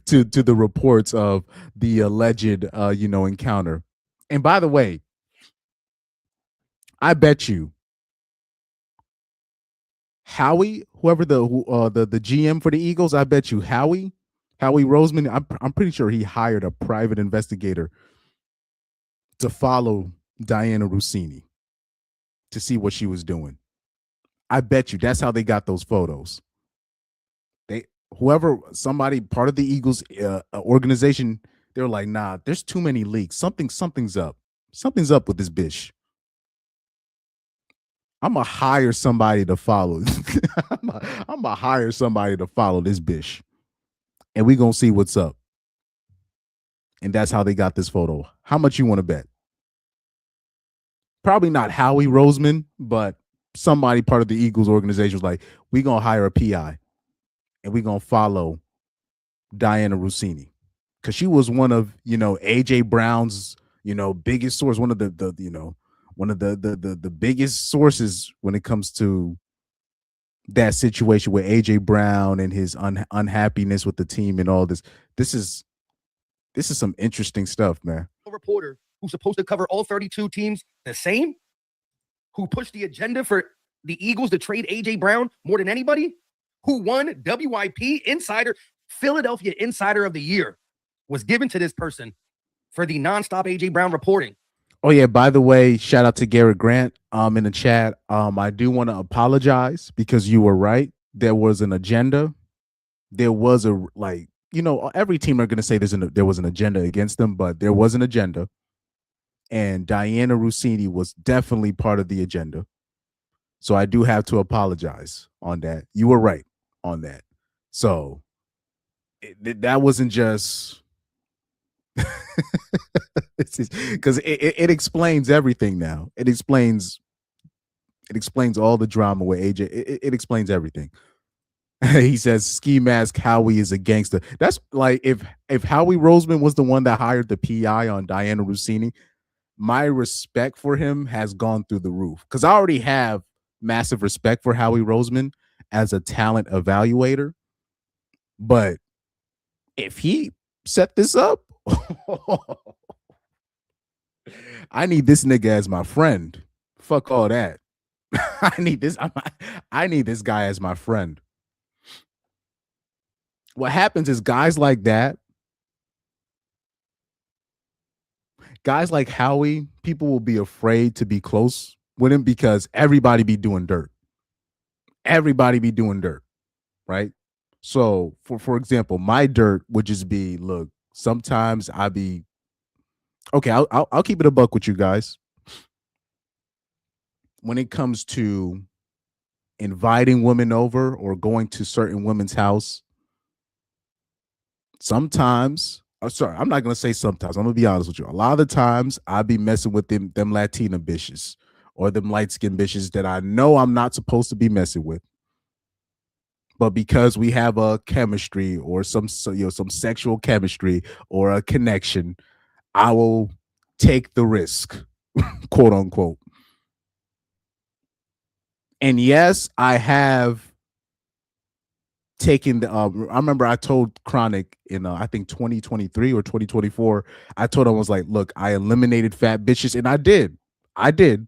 to the reports of the alleged encounter. And by the way, I bet you Howie, whoever the GM for the Eagles, I bet you Howie Roseman, I'm pretty sure he hired a private investigator to follow Dianna Russini to see what she was doing. I bet you that's how they got those photos. Somebody part of the Eagles organization, they're like, nah, there's too many leaks. Something's up. Something's up with this bitch. I'm gonna hire somebody to follow. I'm gonna hire somebody to follow this bitch, and we gonna see what's up. And that's how they got this photo. How much you want to bet? Probably not Howie Roseman, but somebody part of the Eagles organization was like, we gonna hire a PI, and we gonna follow Dianna Russini, because she was one of AJ Brown's biggest source, one of the biggest sources when it comes to that situation with AJ Brown and his unhappiness with the team and all this. This is some interesting stuff, man. A reporter who's supposed to cover all 32 teams the same, who pushed the agenda for the Eagles to trade AJ Brown more than anybody, who won WIP Insider, Philadelphia Insider of the Year, was given to this person for the nonstop AJ Brown reporting. Oh yeah, by the way, shout out to Garrett Grant in the chat. I do want to apologize, because you were right. There was an agenda. There was every team are going to say there was an agenda against them, but there was an agenda. And Dianna Russini was definitely part of the agenda. So I do have to apologize on that. You were right on that. So that wasn't just because it explains everything now. It explains all the drama with AJ. It explains everything. He says ski mask Howie is a gangster. That's like if Howie Roseman was the one that hired the PI on Dianna Russini, my respect for him has gone through the roof, because I already have massive respect for Howie Roseman as a talent evaluator. But if he set this up, I need this nigga as my friend. Fuck all that. I need this guy as my friend. What happens is guys like that, guys like Howie, people will be afraid to be close with him, because everybody be doing dirt. Everybody be doing dirt, right? So for example, my dirt would just be, look, Sometimes I be okay. I'll keep it a buck with you guys. When it comes to inviting women over or going to certain women's house, sometimes sorry, I'm not gonna say sometimes. I'm gonna be honest with you. A lot of the times I be messing with them Latina bitches or them light skinned bitches that I know I'm not supposed to be messing with. But because we have a chemistry or some sexual chemistry or a connection, I will take the risk, quote unquote. And yes, I have taken the I remember I told Chronic in I think 2023 or 2024, I told him, I was like, look, I eliminated fat bitches, and I did. I did.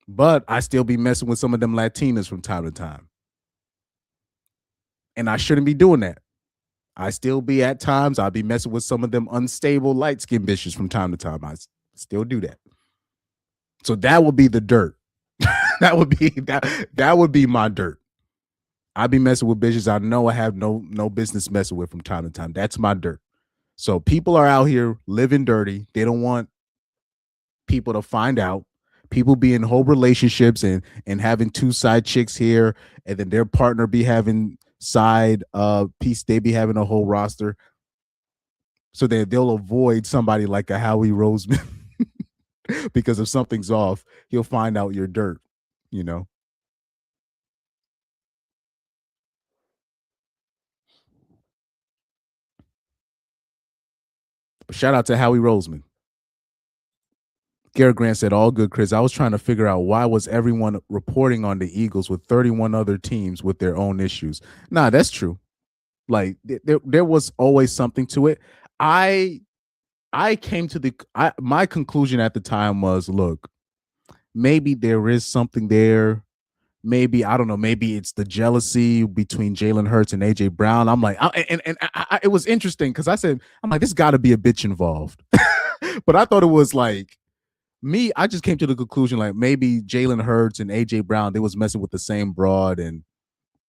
But I still be messing with some of them Latinas from time to time. And I shouldn't be doing that. I still be at times, I'll be messing with some of them unstable light skinned bitches from time to time. Still do that. So that would be the dirt. that would be my dirt. I be messing with bitches I know I have no business messing with from time to time. That's my dirt. So people are out here living dirty. They don't want people to find out. People be in whole relationships and having two side chicks here, and then their partner be having side piece. They be having a whole roster, so they'll avoid somebody like a Howie Roseman because if something's off, he'll find out your dirt. You know. But shout out to Howie Roseman. Garrett Grant said, "All good, Chris. I was trying to figure out why was everyone reporting on the Eagles with 31 other teams with their own issues." Nah, that's true. Like there was always something to it. I I came to my conclusion at the time was, look, maybe there is something there. Maybe I don't know. Maybe it's the jealousy between Jalen Hurts and AJ Brown. I'm like, it was interesting because I said, I'm like, there's got to be a bitch involved, but I thought it was like me. I just came to the conclusion like maybe Jalen Hurts and AJ Brown they was messing with the same broad and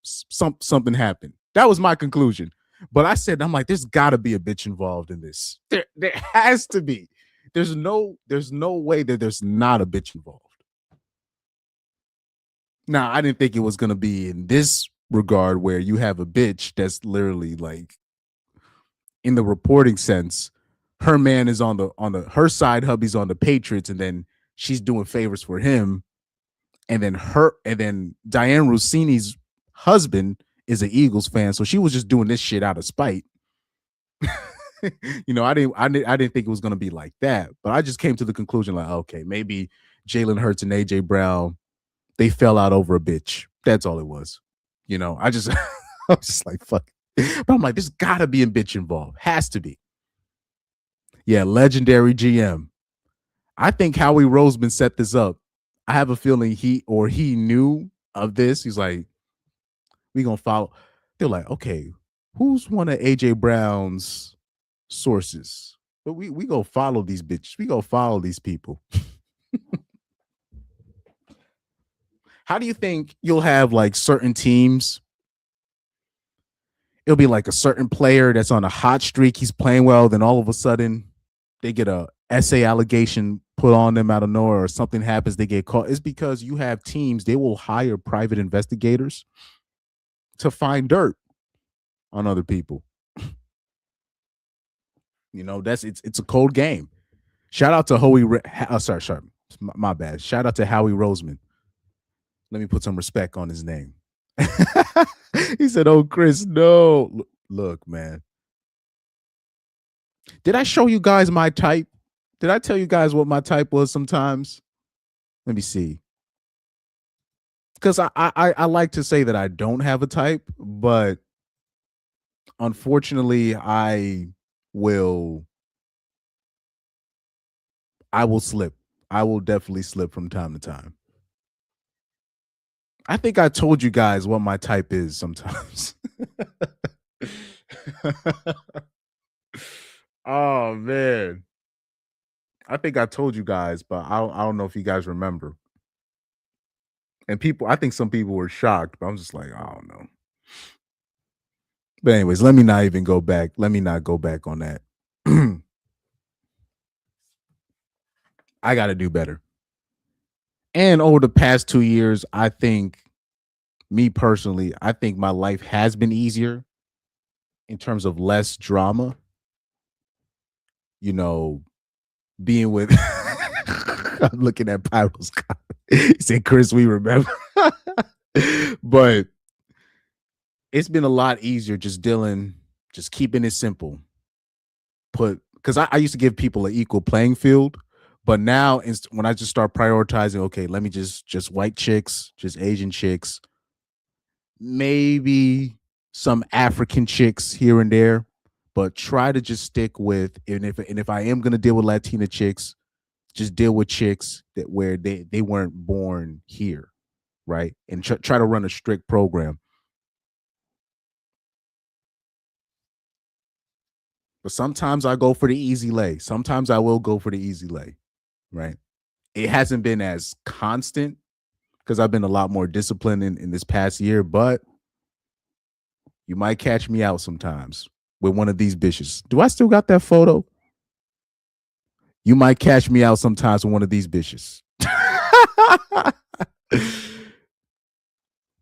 something happened. That was my conclusion. But I said, I'm like, there's got to be a bitch involved in this. There has to be. There's no way that there's not a bitch involved. Now, I didn't think it was gonna be in this regard where you have a bitch that's literally like in the reporting sense, her man is on the her side hubby's on the Patriots, and then she's doing favors for him, and then Dianna Russini's husband is an Eagles fan, so she was just doing this shit out of spite. I didn't think it was gonna be like that, but I just came to the conclusion like, okay, maybe Jalen Hurts and AJ Brown they fell out over a bitch. That's all it was. I just I was just like fuck. But I'm like, there's gotta be a bitch involved. Has to be. Yeah, legendary GM. I think Howie Roseman set this up. I have a feeling he knew of this. He's like, we gonna follow. They're like, okay, who's one of AJ Brown's sources? But we go follow these bitches. We go follow these people. How do you think you'll have like certain teams? It'll be like a certain player that's on a hot streak. He's playing well. Then all of a sudden, they get a SA allegation put on them out of nowhere, or something happens. They get caught. It's because you have teams. They will hire private investigators to find dirt on other people. It's a cold game. Shout out to Howie. Sorry, my bad. Shout out to Howie Roseman. Let me put some respect on his name. He said, "Oh, Chris, no. Look, man. Did I show you guys my type? Did I tell you guys what my type was sometimes? Let me see. Because I like to say that I don't have a type, but unfortunately, will I will slip. I will definitely slip from time to time. I think I told you guys what my type is sometimes. Oh man. I think I told you guys, but I don't know if you guys remember. And I think some people were shocked, but I'm just like, I don't know. But anyways, let me not even go back. Let me not go back on that. I got to do better. And over the past 2 years, I think, me personally, I think my life has been easier in terms of less drama. You know, being with. I'm looking at Pyro's comment. He said, "Chris, we remember." But it's been a lot easier just dealing, just keeping it simple. Because I used to give people an equal playing field, but now when I just start prioritizing, okay, let me just white chicks, just Asian chicks, maybe some African chicks here and there, but try to just stick with, and if I am gonna deal with Latina chicks, just deal with chicks that where they weren't born here, right? And try to run a strict program. But sometimes I go for the easy lay. Sometimes I will go for the easy lay, right? It hasn't been as constant because I've been a lot more disciplined in this past year, but you might catch me out sometimes with one of these bitches. Do I still got that photo? You might catch me out sometimes with one of these bitches.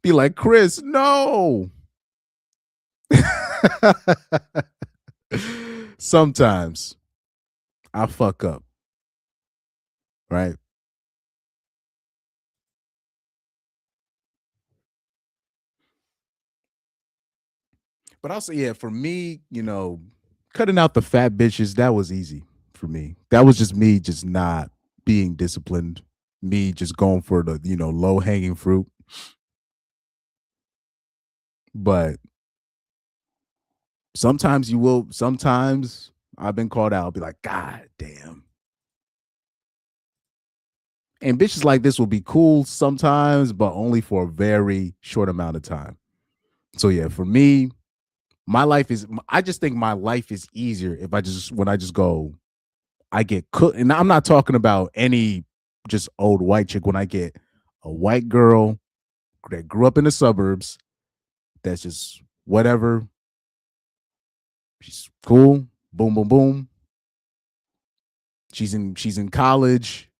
Be like, Chris, no. Sometimes I fuck up, right? But I'll say, yeah, for me, cutting out the fat bitches, that was easy for me. That was just me just not being disciplined, me just going for the, low hanging fruit. But sometimes I've been called out, I'll be like, God damn. And bitches like this will be cool sometimes, but only for a very short amount of time. So yeah, for me, I just think my life is easier if when I just go, I get cooked. And I'm not talking about any just old white chick. When I get a white girl that grew up in the suburbs, that's just whatever. She's cool. Boom, boom, boom. She's in college.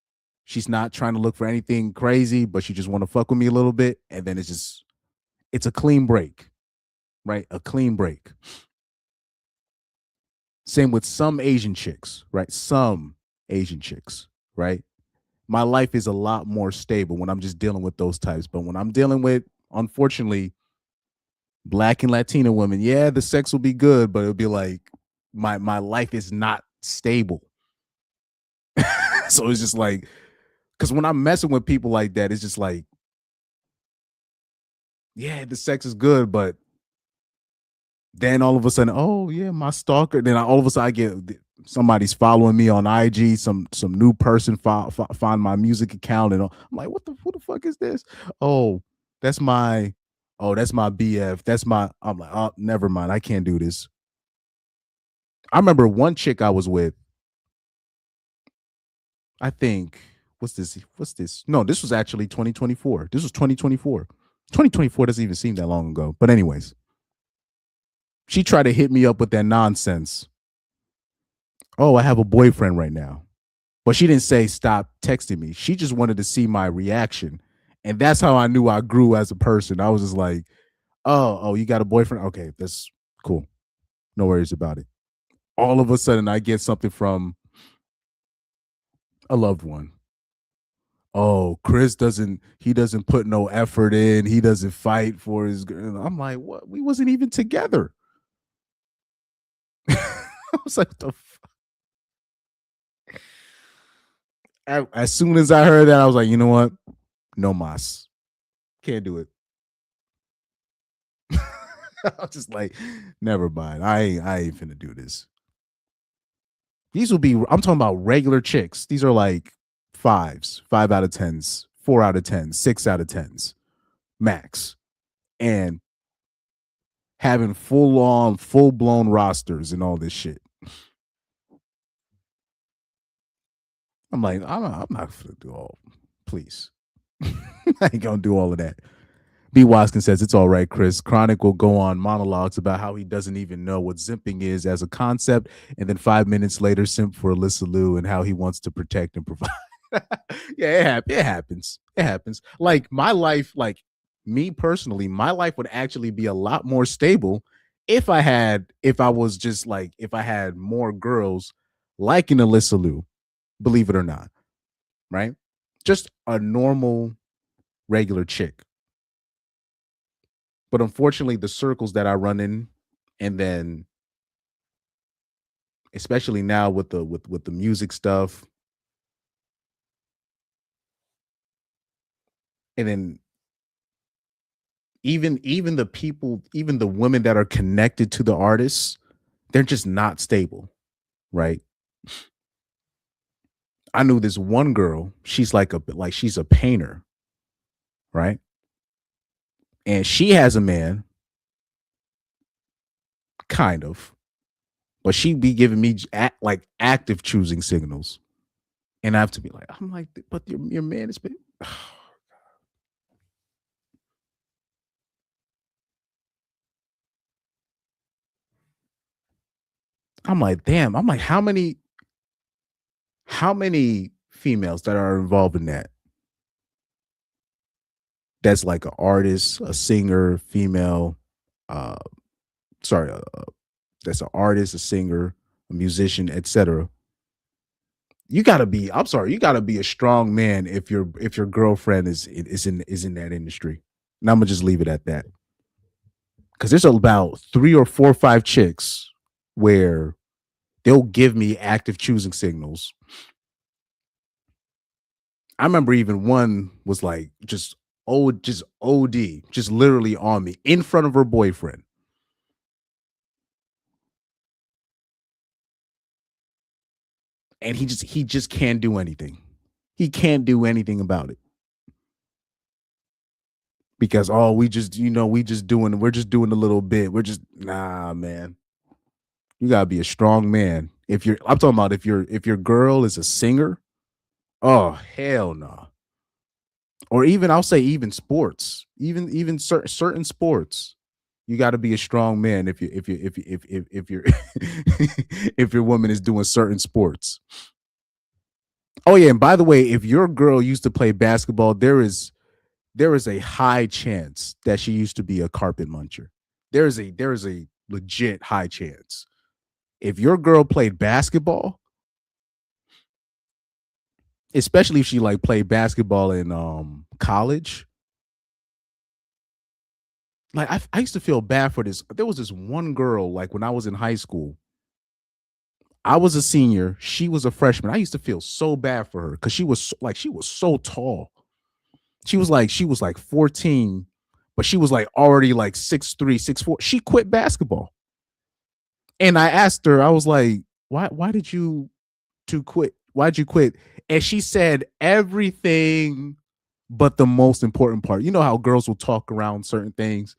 She's not trying to look for anything crazy, but she just want to fuck with me a little bit. And then it's a clean break, right? A clean break. Same with some Asian chicks, right? Some Asian chicks, right? My life is a lot more stable when I'm just dealing with those types. But when I'm dealing with, unfortunately, Black and Latina women, yeah, the sex will be good, but it'll be like my life is not stable. So it's just like, because when I'm messing with people like that, it's just like, yeah, the sex is good, but then all of a sudden, oh yeah, my stalker. Then all of a sudden, I get somebody's following me on IG. Some new person find my music account, and I'm like, who the fuck is this? Oh, that's my, that's my BF. That's my. I'm like, oh, never mind. I can't do this. I remember one chick I was with. I think what's this? What's this? No, this was actually 2024. This was 2024. 2024 doesn't even seem that long ago. But anyways, she tried to hit me up with that nonsense. Oh, I have a boyfriend right now. But she didn't say stop texting me. She just wanted to see my reaction. And that's how I knew I grew as a person. I was just like, oh, you got a boyfriend? Okay, that's cool. No worries about it. All of a sudden, I get something from a loved one. Oh, Chris he doesn't put no effort in. He doesn't fight for his girl. I'm like, what? We wasn't even together. I was like, the as soon as I heard that, I was like, you know what? No mas. Can't do it. I was just like, never mind. I ain't finna do this. These will be, I'm talking about regular chicks. These are like fives, 5 out of 10s, 4 out of 10s, 6 out of 10s, max. And having full blown rosters and all this shit. I'm like, I'm not gonna do all, please. I ain't gonna do all of that. B. Watkins says it's all right, Chris. Chronic will go on monologues about how he doesn't even know what zimping is as a concept, and then 5 minutes later, simp for Alyssa Liu and how he wants to protect and provide. Yeah, it happens. It happens. Like my life, like me personally, my life would actually be a lot more stable if I was just like, if I had more girls liking Alyssa Liu, believe it or not, right? Just a normal, regular chick. But unfortunately, the circles that I run in, and then especially now with the music stuff, and then even the people, even the women that are connected to the artists, they're just not stable, right? I knew this one girl, she's like she's a painter, right? And she has a man, kind of, but she be giving me like active choosing signals. And I have to be like, I'm like, but your man is been. I'm like, damn. I'm like, how many females that are involved in that? That's like an artist, a singer, female. Uh, sorry, that's an artist, a singer, a musician, etc. You gotta be. I'm sorry, you gotta be a strong man if your girlfriend is in that industry. And I'm gonna just leave it at that because there's about 3 or 4 or 5 chicks where they'll give me active choosing signals. I remember even one was like just OD, just literally on me in front of her boyfriend. And he just can't do anything. He can't do anything about it. Because we just, we're just doing a little bit. We're just nah, man. You gotta be a strong man. I'm talking about if your girl is a singer, oh hell no. Or even I'll say even sports, even certain sports, you got to be a strong man if you're if your woman is doing certain sports. Oh yeah, and by the way, if your girl used to play basketball, there is a high chance that she used to be a carpet muncher. There is a legit high chance. If your girl played basketball, especially if she like played basketball in college, like I used to feel bad for this. There was this one girl, like when I was in high school. I was a senior, she was a freshman. I used to feel so bad for her because she was so tall. She was like 14, but she was like already like 6'3", 6'4". She quit basketball. And I asked her, I was like, why did you to quit? Why'd you quit? And she said everything but the most important part. You know how girls will talk around certain things.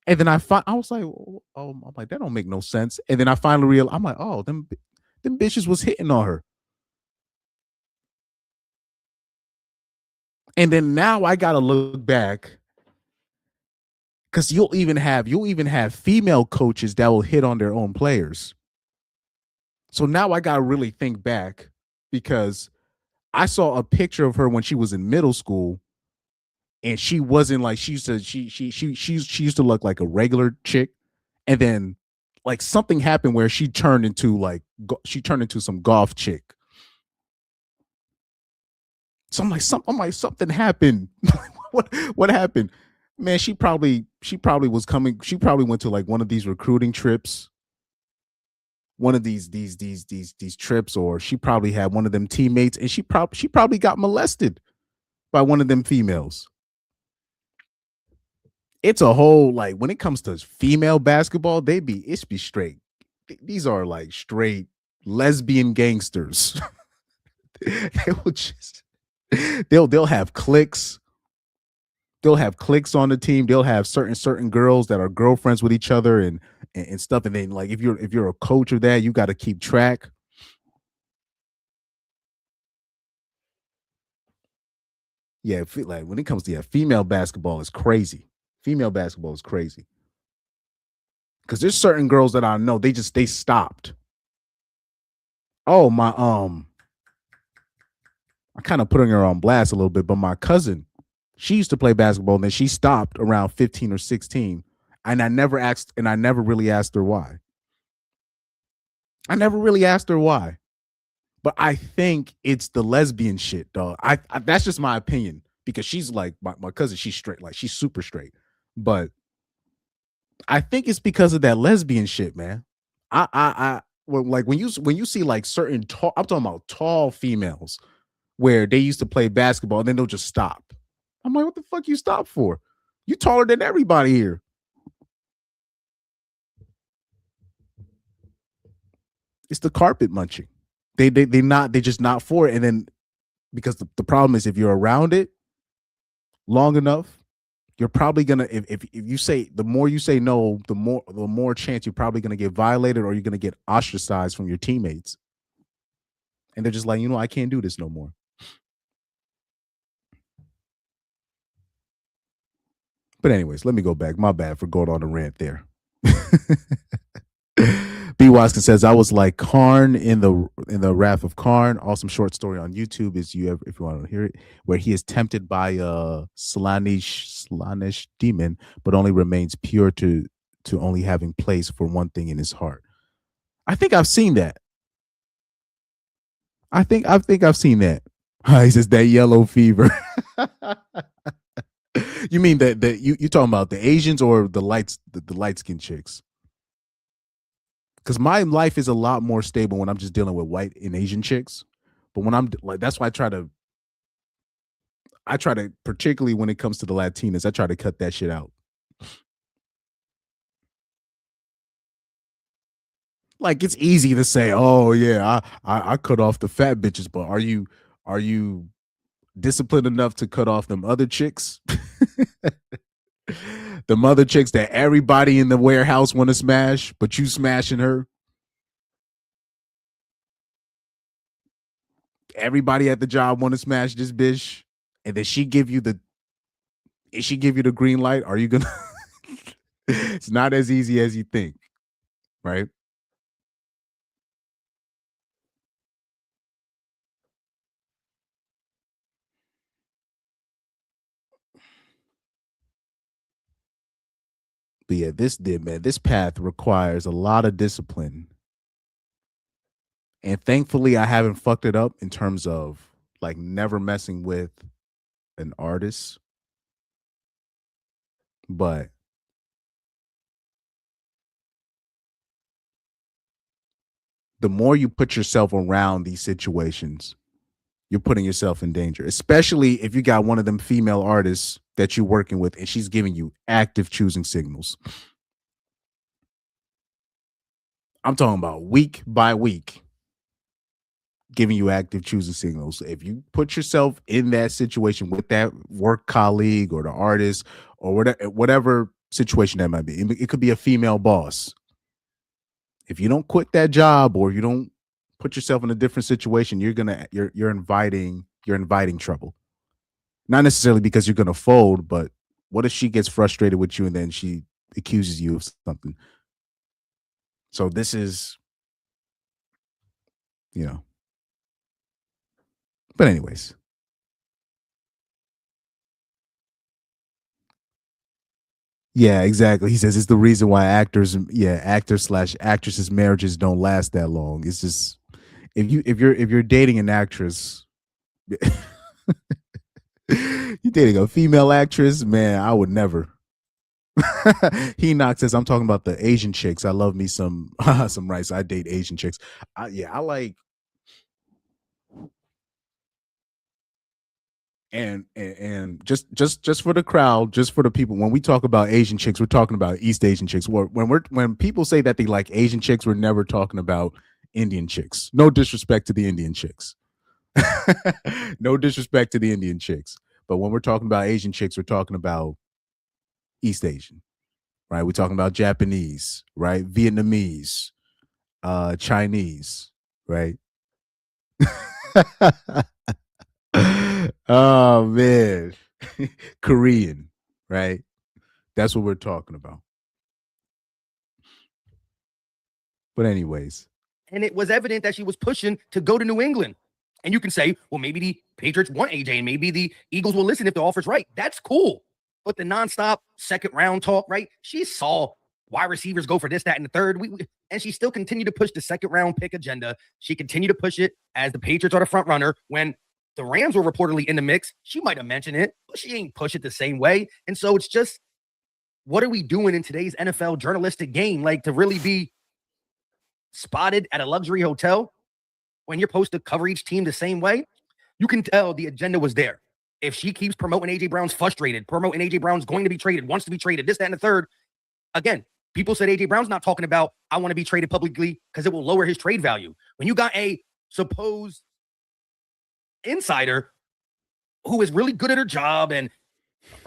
And then I was like, I'm like, that don't make no sense. And then I finally realized, I'm like, oh, them bitches was hitting on her. And then now I gotta look back because you'll even have female coaches that will hit on their own players. So now I gotta really think back because I saw a picture of her when she was in middle school, and she wasn't like she used to she used to look like a regular chick, and then like something happened where she turned into some golf chick. So I'm like something happened. what happened? Man, she probably was coming. She probably went to like one of these recruiting trips, one of these trips, or she probably had one of them teammates, and she probably got molested by one of them females. It's a whole like when it comes to female basketball, it's be straight. These are like straight lesbian gangsters. they will just they'll have cliques. They'll have cliques on the team. They'll have certain girls that are girlfriends with each other and stuff. And then like if you're a coach of that, you got to keep track. Yeah, like when it comes to female basketball, is crazy. Female basketball is crazy. Because there's certain girls that I know, they stopped. Oh, I kind of putting her on blast a little bit, but my cousin, she used to play basketball and then she stopped around 15 or 16. And I never really asked her why. I never really asked her why. But I think it's the lesbian shit, dog. I that's just my opinion because she's like my cousin, she's straight, like she's super straight. But I think it's because of that lesbian shit, man. Like when you see like certain tall, I'm talking about tall females where they used to play basketball and then they'll just stop. I'm like, what the fuck you stop for? You taller than everybody here. It's the carpet munching. They just not for it. And then because the problem is if you're around it long enough, you're probably gonna if you say the more you say no, the more chance you're probably gonna get violated or you're gonna get ostracized from your teammates. And they're just like, I can't do this no more. But anyways, let me go back. My bad for going on a rant there. B. Watson says I was like Karn in the Wrath of Karn. Awesome short story on YouTube. If you want to hear it, where he is tempted by a Slaanesh demon, but only remains pure to only having place for one thing in his heart. I think I've seen that. I think I've seen that. He says that yellow fever. You mean that you talking about the Asians or the light skinned chicks? Because my life is a lot more stable when I'm just dealing with white and Asian chicks. But when I'm like, that's why I try to, particularly when it comes to the Latinas, I try to cut that shit out. Like it's easy to say, oh yeah, I cut off the fat bitches, but are you disciplined enough to cut off them other chicks? The other chicks that everybody in the warehouse want to smash, but you smashing her. Everybody at the job want to smash this bitch, and then she give you the green light. Are you gonna? It's not as easy as you think, right? But yeah, this path requires a lot of discipline. And thankfully I haven't fucked it up in terms of like never messing with an artist. But the more you put yourself around these situations, you're putting yourself in danger, especially if you got one of them female artists that you're working with and she's giving you active choosing signals. I'm talking about week by week giving you active choosing signals. If you put yourself in that situation with that work colleague or the artist or whatever situation that might be, it could be a female boss. If you don't quit that job or you don't put yourself in a different situation, you're inviting trouble. Not necessarily because you're gonna fold, but what if she gets frustrated with you and then she accuses you of something? So this is, you know. But anyways, yeah, exactly. He says it's the reason why actors/actresses marriages don't last that long. It's just if you're dating an actress, you're dating a female actress, man, I would never. He knocks says I'm talking about the Asian chicks. I love me some some rice. I date Asian chicks. I like and just for the crowd, just for the people. When we talk about Asian chicks, we're talking about East Asian chicks. When people say that they like Asian chicks, we're never talking about Indian chicks. No disrespect to the Indian chicks. No disrespect to the Indian chicks. But when we're talking about Asian chicks, we're talking about East Asian, right? We're talking about Japanese, right? Vietnamese, Chinese, right? Oh man. Korean, right? That's what we're talking about. But anyways, And it was evident that she was pushing to go to New England. And you can say, well, maybe the Patriots want AJ and maybe the Eagles will listen if the offer's right. That's cool. But the nonstop second round talk, right? She saw wide receivers go for this, that, and the third. And she still continued to push the second round pick agenda. She continued to push it as the Patriots are the front runner. When the Rams were reportedly in the mix, she might have mentioned it, but she ain't push it the same way. And so it's just, what are we doing in today's NFL journalistic game? Like, to really be spotted at a luxury hotel when you're supposed to cover each team the same way, you can tell the agenda was there. If she keeps promoting AJ Brown's frustrated, promoting AJ Brown's going to be traded, wants to be traded, this, that, and the third, again, people said AJ Brown's not talking about, I want to be traded publicly because it will lower his trade value. When you got a supposed insider who is really good at her job and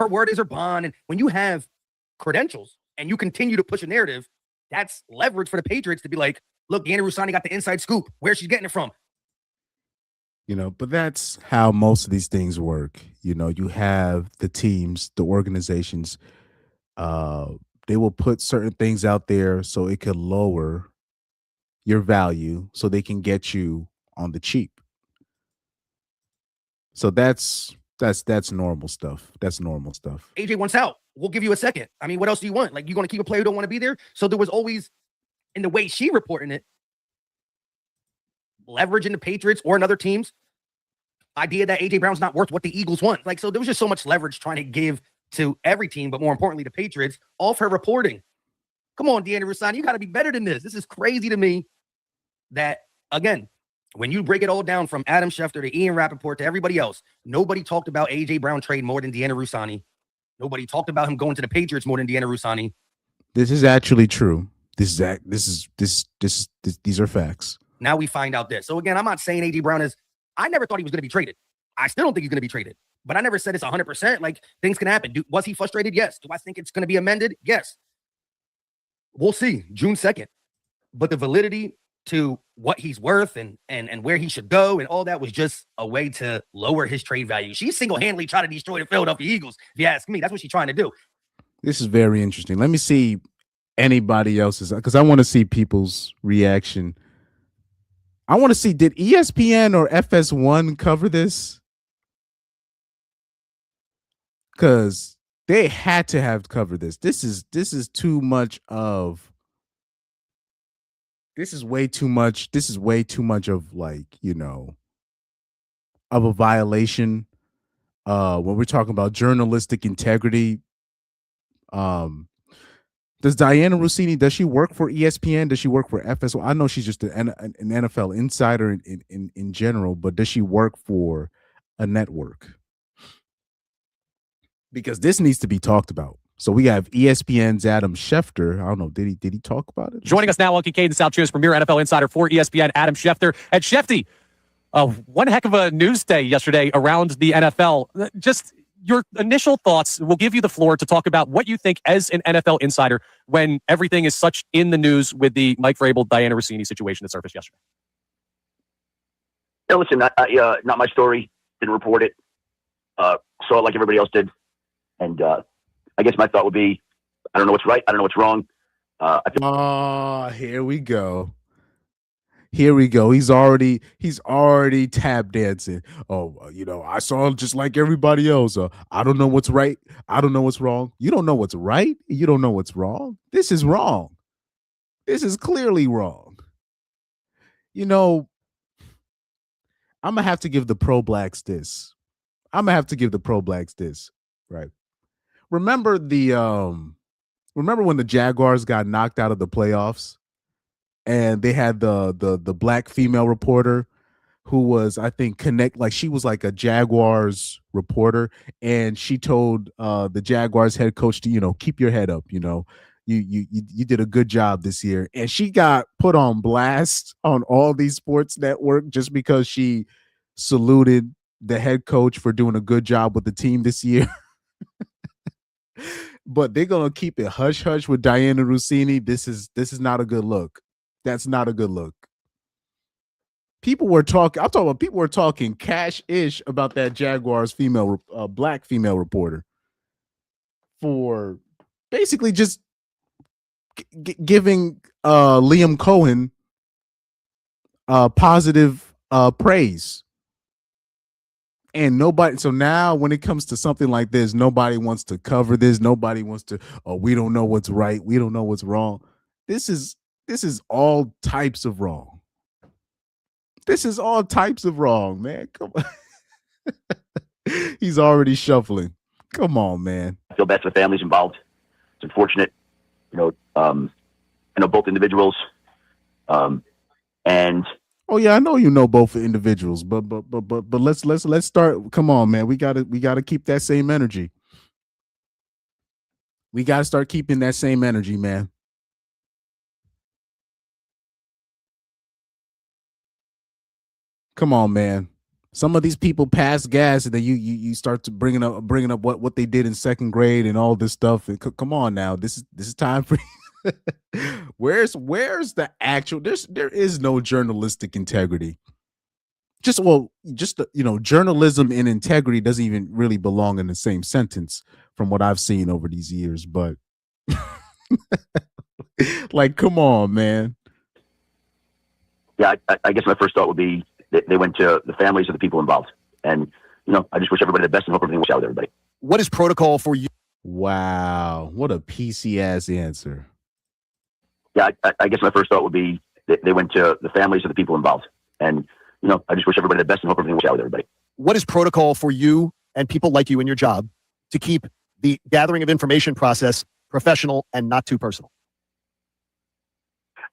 her word is her bond, and when you have credentials and you continue to push a narrative, that's leverage for the Patriots to be like, look, Dianna Russini got the inside scoop. Where's she getting it from? But that's how most of these things work. You have the teams, the organizations, they will put certain things out there so it could lower your value so they can get you on the cheap. So that's normal stuff. That's normal stuff. AJ wants out. We'll give you a second. I mean, what else do you want? Like, you going to keep a player who don't want to be there? So there was always, in the way she reporting it, leveraging the Patriots or another team's idea that AJ Brown's not worth what the Eagles want. Like, so there was just so much leverage trying to give to every team, but more importantly, the Patriots, off her reporting. Come on, Dianna Russini, you got to be better than this. This is crazy to me that, again, when you break it all down from Adam Schefter to Ian Rappaport to everybody else, nobody talked about AJ Brown trade more than Dianna Russini. Nobody talked about him going to the Patriots more than Dianna Russini. This is actually true. These are facts. Now we find out this. So again, I'm not saying AJ Brown is, I never thought he was going to be traded. I still don't think he's going to be traded, but I never said it's 100%. Like, things can happen. Was he frustrated? Yes. Do I think it's going to be amended? Yes. We'll see June 2nd, but the validity to what he's worth and where he should go and all that was just a way to lower his trade value. She's single-handedly trying to destroy the Philadelphia Eagles. If you ask me, that's what she's trying to do. This is very interesting. Let me see anybody else's, because I want to see people's reaction. I want to see, did ESPN or FS1 cover this? Because they had to have covered this. This is too much of. This is way too much. This is way too much of, like, of a violation. When we're talking about journalistic integrity, does Dianna Russini, does she work for ESPN? Does she work for FS1? I know she's just an NFL insider in general, but does she work for a network? Because this needs to be talked about. So we have ESPN's Adam Schefter. I don't know. Did he talk about it? Joining us now on Kincaid and South Cheers, premier NFL insider for ESPN, Adam Schefter. And Shefty, one heck of a news day yesterday around the NFL. Just your initial thoughts. We'll give you the floor to talk about what you think as an NFL insider when everything is such in the news with the Mike Vrabel, Dianna Russini situation that surfaced yesterday. Yeah, listen, not my story. Didn't report it. Saw it like everybody else did. And I guess my thought would be, I don't know what's right. I don't know what's wrong. Here we go. Here we go. He's already tap dancing. Oh, I saw him just like everybody else. I don't know what's right. I don't know what's wrong. You don't know what's right. You don't know what's wrong. This is wrong. This is clearly wrong. I'm gonna have to give the pro blacks this. Right. Remember when the Jaguars got knocked out of the playoffs and they had the black female reporter who was, I think, she was like a Jaguars reporter, and she told the Jaguars head coach to, keep your head up, you did a good job this year. And she got put on blast on all these sports network just because she saluted the head coach for doing a good job with the team this year. But they're gonna keep it hush hush with Dianna Russini. This is not a good look. That's not a good look. People were talking cash-ish about that Jaguars black female reporter for basically just giving Liam Cohen positive praise. And nobody, so now when it comes to something like this, nobody wants to cover this. Nobody wants to, oh, we don't know what's right. We don't know what's wrong. This is all types of wrong. This is all types of wrong, man. Come on. He's already shuffling. Come on, man. I feel bad for the families involved. It's unfortunate. I know both individuals. And oh yeah, I know you know both individuals, but let's start. Come on, man. We gotta keep that same energy. We gotta start keeping that same energy, man. Come on, man. Some of these people pass gas, and then you start to bringing up what they did in second grade and all this stuff. And come on now, this is time for. Where's the actual? There is no journalistic integrity. Journalism and integrity doesn't even really belong in the same sentence from what I've seen over these years. But like, come on, man. Yeah, I guess my first thought would be they went to the families of the people involved. And, I just wish everybody the best and hope everything works out with everybody. What is protocol for you? Wow. What a PC ass answer. Yeah, I guess my first thought would be they went to the families of the people involved. And, I just wish everybody the best and hope everything works out with everybody. What is protocol for you and people like you in your job to keep the gathering of information process professional and not too personal?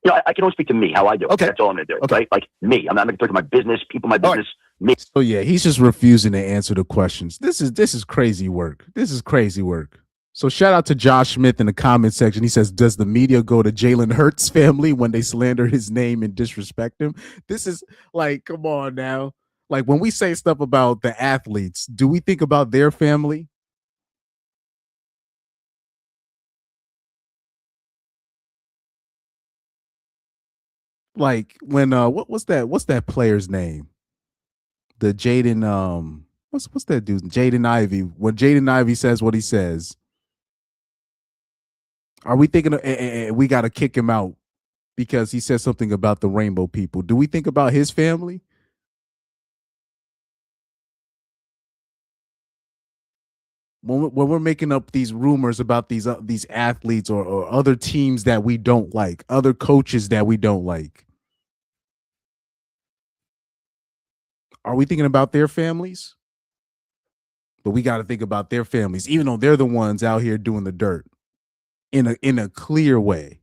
I can only speak to me, how I do it. Okay. That's all I'm going to do. Okay. Right? Like me. I'm not going to talk to my business, people, my business, me. So yeah, he's just refusing to answer the questions. This is crazy work. This is crazy work. So shout out to Josh Smith in the comment section. He says, does the media go to Jalen Hurts' family when they slander his name and disrespect him? This is like, come on now. Like when we say stuff about the athletes, do we think about their family? Like when what's that player's name? The Jaden what's that dude? Jaden Ivey. When Jaden Ivey says what he says, are we thinking we got to kick him out because he said something about the rainbow people? Do we think about his family? When we're making up these rumors about these athletes or other teams that we don't like, other coaches that we don't like, are we thinking about their families? But we got to think about their families, even though they're the ones out here doing the dirt in a clear way.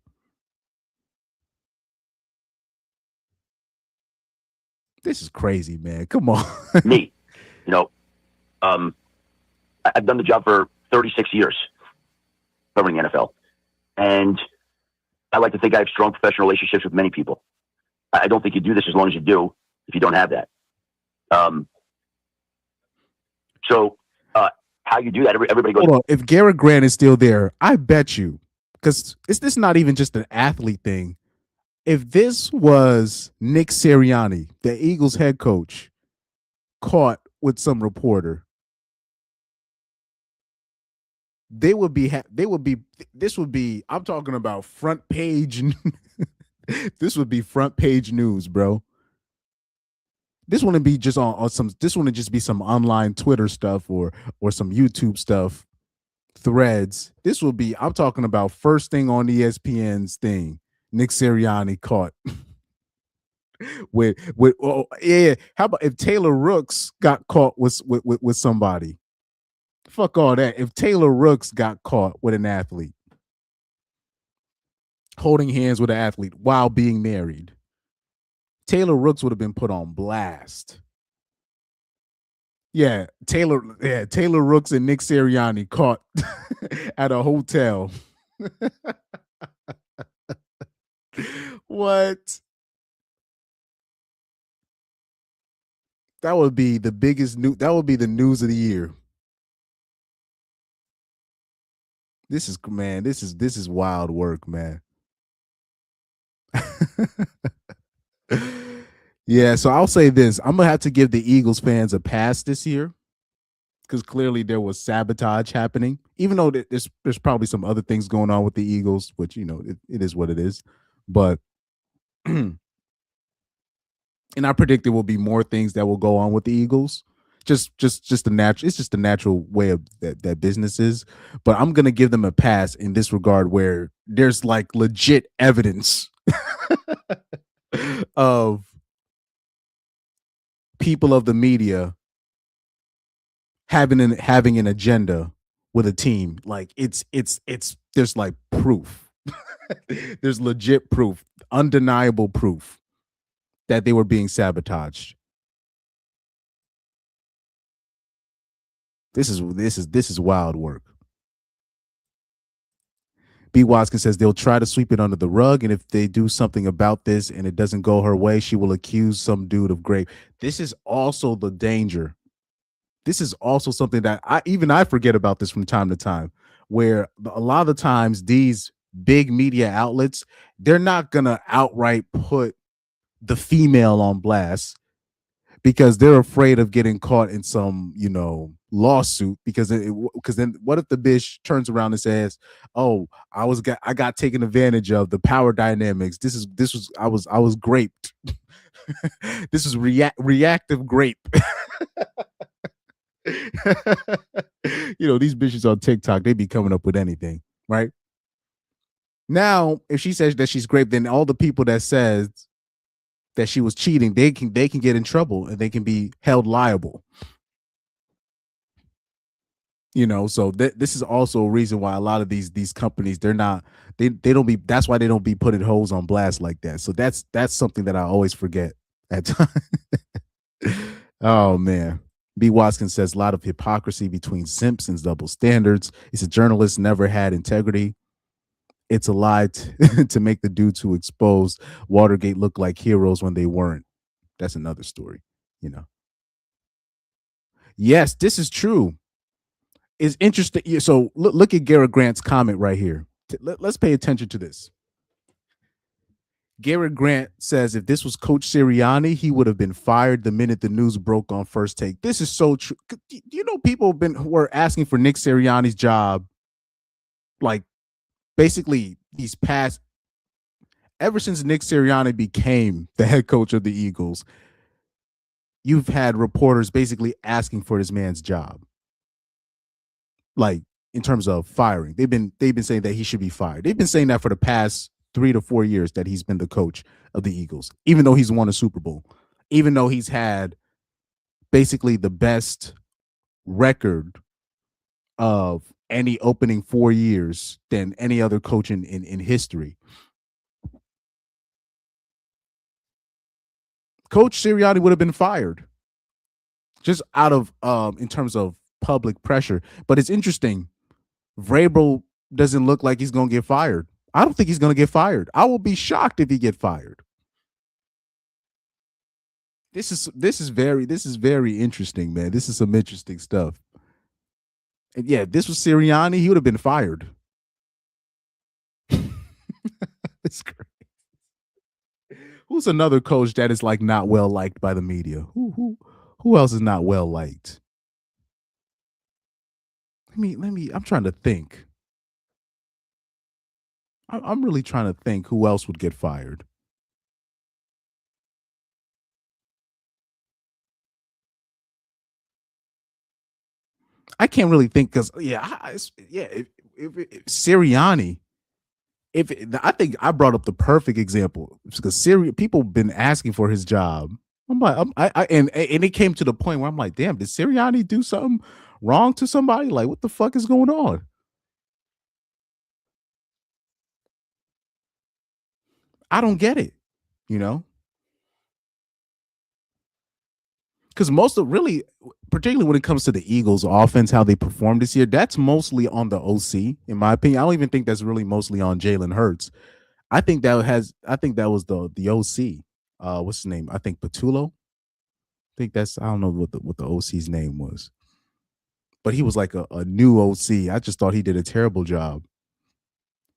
This is crazy, man. Come on. Me. I've done the job for 36 years covering the NFL. And I like to think I have strong professional relationships with many people. I don't think you do this as long as you do if you don't have that. So how you do that, everybody goes. Hold on. If Garrett Grant is still there, I bet you, because is this not even just an athlete thing? If this was Nick Sirianni, the Eagles head coach, caught with some reporter, this would be, I'm talking about front page. This would be front page news, bro. This wouldn't be just this wouldn't just be some online Twitter stuff or some YouTube stuff, threads. This will be, I'm talking about first thing on ESPN's thing. Nick Sirianni caught with oh yeah. How about if Taylor Rooks got caught with somebody? Fuck all that. If Taylor Rooks got caught with an athlete, holding hands with an athlete while being married, Taylor Rooks would have been put on blast. Yeah, Taylor Rooks and Nick Sirianni caught at a hotel. What? That would be the biggest news. That would be the news of the year. This is wild work, man. Yeah, so I'll say this. I'm going to have to give the Eagles fans a pass this year because clearly there was sabotage happening. Even though there's probably some other things going on with the Eagles, which it is what it is. But and I predict there will be more things that will go on with the Eagles. Just the natural. It's just the natural way of that business is. But I'm gonna give them a pass in this regard, where there's like legit evidence of people of the media having an agenda with a team. Like it's there's like proof. There's legit proof, undeniable proof that they were being sabotaged. This is wild work. B. Watkins says they'll try to sweep it under the rug, and if they do something about this and it doesn't go her way, she will accuse some dude of rape. This is also the danger. This is also something that I forget about this from time to time, where a lot of the times these big media outlets, they're not gonna outright put the female on blast because they're afraid of getting caught in some, lawsuit. Because then what if the bitch turns around and says, "Oh, I got taken advantage of, the power dynamics. I was graped. This is reactive grape." These bitches on TikTok, they be coming up with anything, right? Now, if she says that she's graped, then all the people that says that she was cheating, they can get in trouble and they can be held liable. So this is also a reason why a lot of these companies, that's why they don't be putting hoes on blast like that. So that's something that I always forget at times. Oh man. B. Watkins says a lot of hypocrisy between Simpsons, double standards. It's a journalist never had integrity. It's a lie to make the dudes who exposed Watergate look like heroes when they weren't. That's another story, Yes, this is true. It's interesting. So look at Garrett Grant's comment right here. Let's pay attention to this. Garrett Grant says if this was Coach Sirianni, he would have been fired the minute the news broke on First Take. This is so true. People were asking for Nick Sirianni's job, like basically ever since Nick Sirianni became the head coach of the Eagles, you've had reporters basically asking for this man's job. Like in terms of firing, they've been saying that he should be fired. They've been saying that for the past 3 to 4 years that he's been the coach of the Eagles, even though he's won a Super Bowl, even though he's had basically the best record of any opening 4 years than any other coach in history. Coach Sirianni would have been fired just out of in terms of public pressure. But it's interesting. Vrabel doesn't look like he's going to get fired. I don't think he's going to get fired. I will be shocked if he get fired. This is very interesting, man. This is some interesting stuff. And yeah, if this was Sirianni, he would have been fired. It's crazy. Who's another coach that is like not well liked by the media? Who else is not well liked? Let me. I'm trying to think. I'm really trying to think who else would get fired. I can't really think because if Sirianni, I think I brought up the perfect example because people have been asking for his job. I'm like, and it came to the point where I'm like, damn, did Sirianni do something wrong to somebody? Like, what the fuck is going on? I don't get it, because particularly when it comes to the Eagles offense, how they performed this year, that's mostly on the OC, in my opinion. I don't even think that's really mostly on Jalen Hurts. I think that was the OC. What's his name? I think Patullo. I don't know what the OC's name was, but he was like a new OC. I just thought he did a terrible job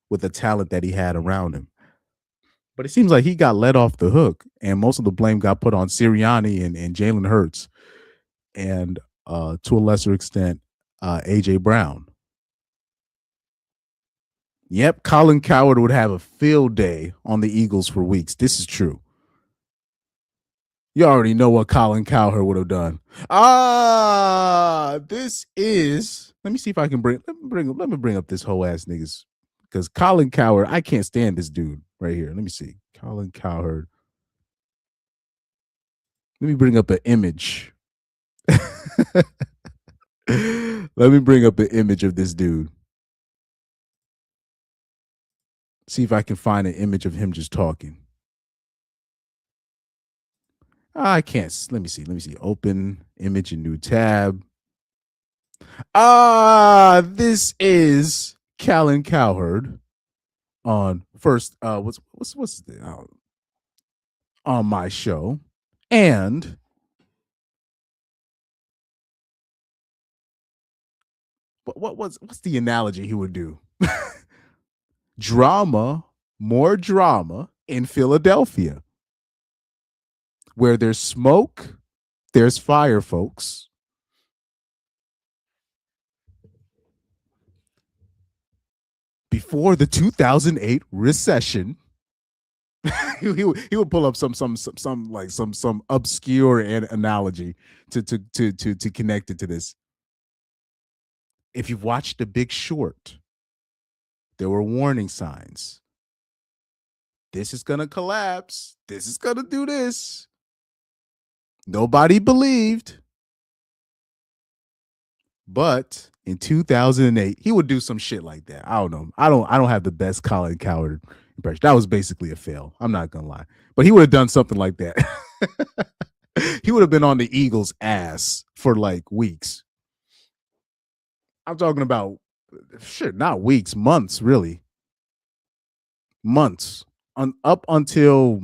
with the talent that he had around him. But it seems like he got let off the hook, and most of the blame got put on Sirianni and Jalen Hurts. And to a lesser extent, AJ Brown. Yep, Colin Cowherd would have a field day on the Eagles for weeks. This is true. You already know what Colin Cowherd would have done. This is. Let me see if I can let me bring up this whole ass niggas, because Colin Cowherd, I can't stand this dude right here. Let me see. Colin Cowherd. Let me bring up an image. Let me bring up an image of this dude. See if I can find an image of him just talking. I can't. Let me see. Open image in new tab. This is Colin Cowherd on first. What's the, on my show, and what's the analogy he would do? More drama in Philadelphia. Where there's smoke, there's fire, folks. Before the 2008 recession, he would pull up some obscure analogy to connect it to this. If you've watched The Big Short, there were warning signs. This is gonna collapse. This is gonna do this. Nobody believed. But in 2008, he would do some shit like that. I don't know. I don't have the best Colin Cowherd impression. That was basically a fail. I'm not gonna lie. But he would have done something like that. He would have been on the Eagles' ass for like weeks. I'm talking about shit, not weeks, months, really. Months. Up until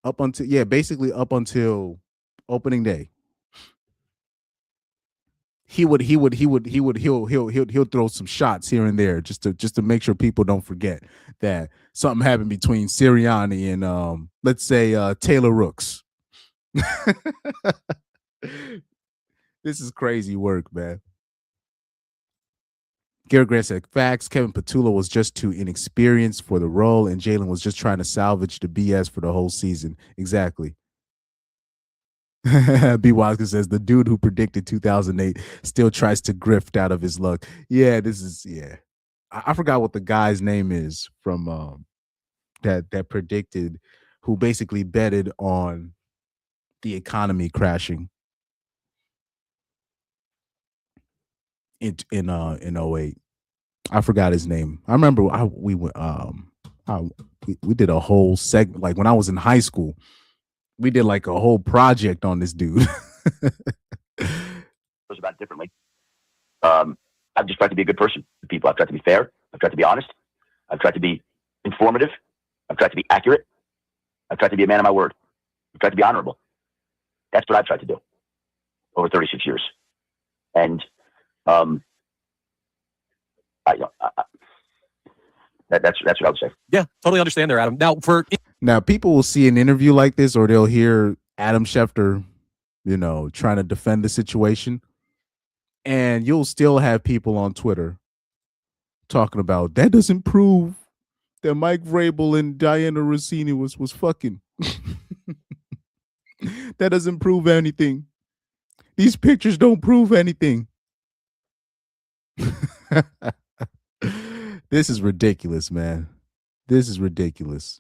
basically up until opening day. He'll throw some shots here and there just to make sure people don't forget that something happened between Sirianni and let's say Taylor Rooks. This is crazy work, man. Garrett Grant said, facts, Kevin Petula was just too inexperienced for the role, and Jalen was just trying to salvage the BS for the whole season. Exactly. B. Watkins says, the dude who predicted 2008 still tries to grift out of his luck. Yeah, I forgot what the guy's name is from that predicted, who basically betted on the economy crashing in 08. I forgot his name. I remember we did a whole segment, like when I was in high school. We did like a whole project on this dude. Goes about it differently. I've just tried to be a good person to people. I've tried to be fair. I've tried to be honest. I've tried to be informative. I've tried to be accurate. I've tried to be a man of my word. I've tried to be honorable. That's what I've tried to do over 36 years. And that's what I would say. Yeah, totally understand there, Adam. Now people will see an interview like this, or they'll hear Adam Schefter, trying to defend the situation, and you'll still have people on Twitter talking about that doesn't prove that Mike Vrabel and Dianna Russini was fucking. That doesn't prove anything. These pictures don't prove anything. This is ridiculous, man. This is ridiculous.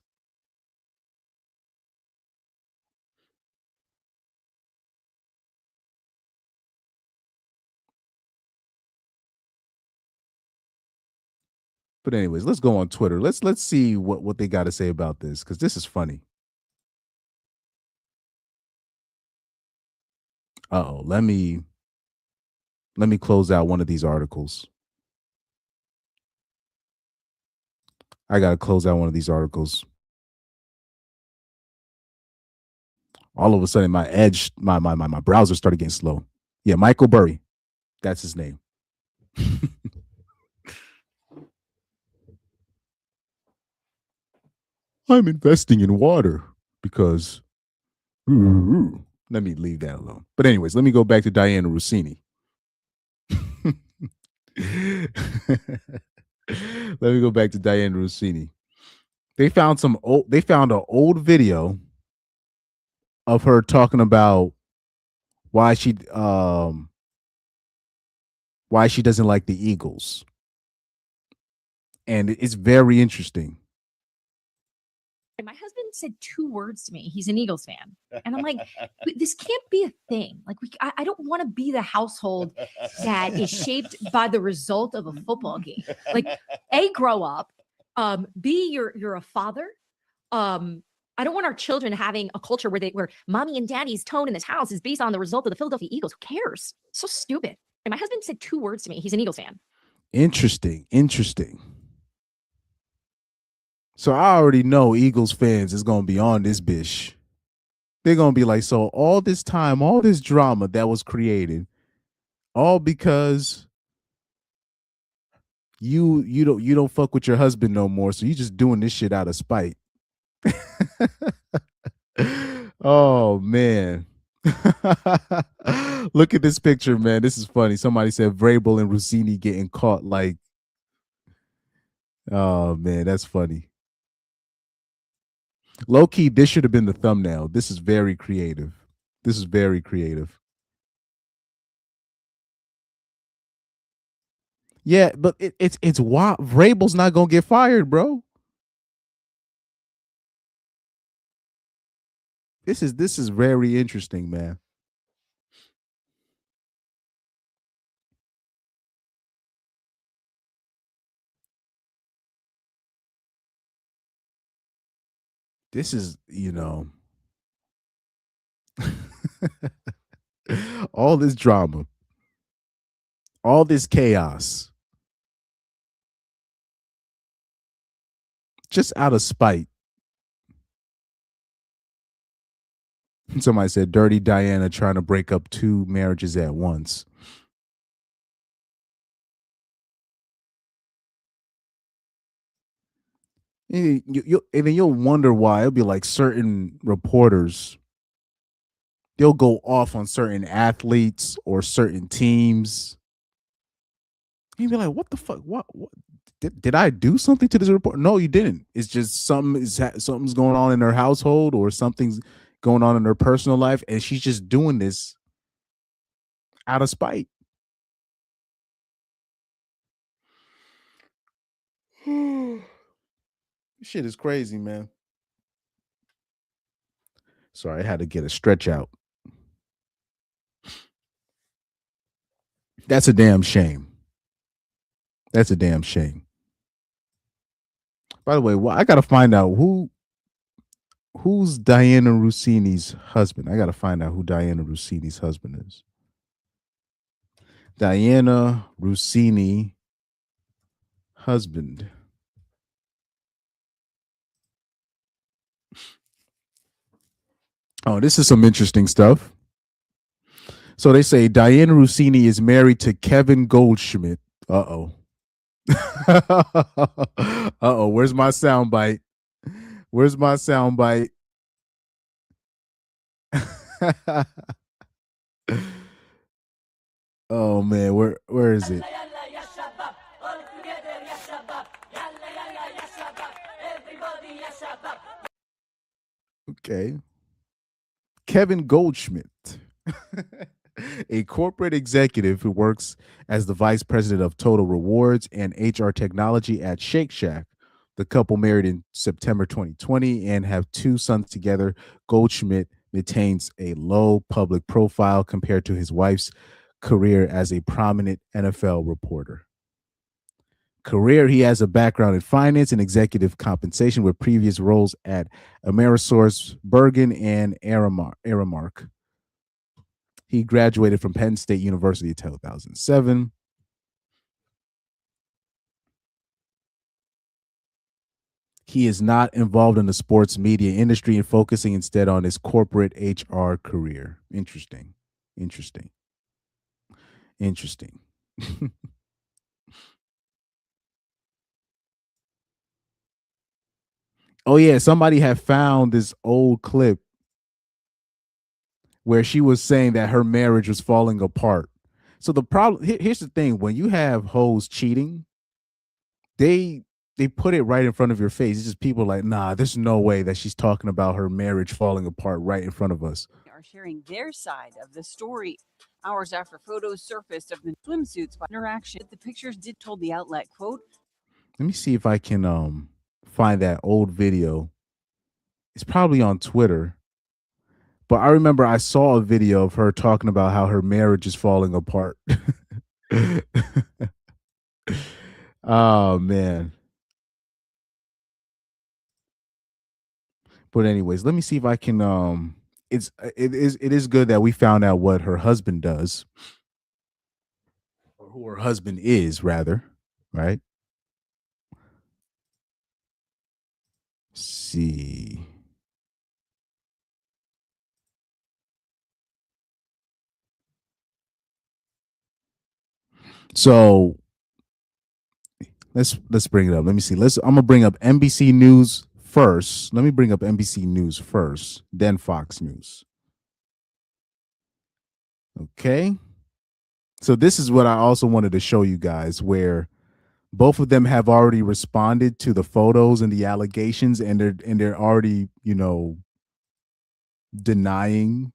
But anyways, let's go on Twitter. Let's see what they got to say about this, because this is funny. Uh-oh, let me close out one of these articles. I gotta close out one of these articles. All of a sudden, my browser started getting slow. Yeah, Michael Burry, that's his name. I'm investing in water because Let me leave that alone. But anyways, let me go back to Dianna Russini. Let me go back to Dianna Russini. They found an old video of her talking about why she doesn't like the Eagles. And it's very interesting. And my husband said 2 words to me. He's an Eagles fan. And I'm like, this can't be a thing. Like, I don't want to be the household that is shaped by the result of a football game. Like, A, grow up. B, you're a father. I don't want our children having a culture where mommy and daddy's tone in this house is based on the result of the Philadelphia Eagles. Who cares? So stupid. And my husband said 2 words to me. He's an Eagles fan. Interesting. So I already know Eagles fans is gonna be on this bish. They're gonna be like, so all this time, all this drama that was created, all because you don't fuck with your husband no more, so you just doing this shit out of spite. Oh man. Look at this picture, man. This is funny. Somebody said Vrabel and Russini getting caught. Like, oh man, that's funny. Low key, this should have been the thumbnail. This is very creative. Yeah, but it's wild. Vrabel's not gonna get fired, bro. This is very interesting, man. This is, all this drama, all this chaos, just out of spite. Somebody said Dirty Diana trying to break up 2 marriages at once. And then you'll wonder why. It'll be like certain reporters, they'll go off on certain athletes or certain teams. You'll be like, what the fuck? What did I do something to this report? No, you didn't. It's just something's going on in her household or something's going on in her personal life, and she's just doing this out of spite. Shit is crazy, man. Sorry, I had to get a stretch out. That's a damn shame. By the way, I gotta find out who's Dianna Russini's husband. I gotta find out who Dianna Russini's husband is. Dianna Russini husband. Oh, this is some interesting stuff. So they say Dianna Russini is married to Kevin Goldschmidt. Uh-oh. Uh-oh, where's my sound bite? Oh man, where is it? Okay. Kevin Goldschmidt, a corporate executive who works as the vice president of Total Rewards and HR technology at Shake Shack. The couple married in September 2020 and have 2 sons together. Goldschmidt maintains a low public profile compared to his wife's career as a prominent NFL reporter. He has a background in finance and executive compensation with previous roles at Amerisource, Bergen, and Aramark. He graduated from Penn State University in 2007. He is not involved in the sports media industry and focusing instead on his corporate HR career. Interesting. Oh yeah, somebody had found this old clip where she was saying that her marriage was falling apart. So the problem here's the thing: when you have hoes cheating, they put it right in front of your face. It's just people like, nah, there's no way that she's talking about her marriage falling apart right in front of us. Are sharing their side of the story. Hours after photos surfaced of the swimsuits by interaction, the pictures did told the outlet, quote, Let me see if I can find that old video. It's probably on Twitter. But I remember I saw a video of her talking about how her marriage is falling apart. Oh man. But anyways, let me see if I can it is good that we found out what her husband does, or who her husband is rather, right? Let's see. So let's bring it up. Let me see. I'm gonna bring up NBC News first. Let me bring up NBC News first, then Fox News. Okay. So this is what I also wanted to show you guys, where both of them have already responded to the photos and the allegations, and they're already, denying.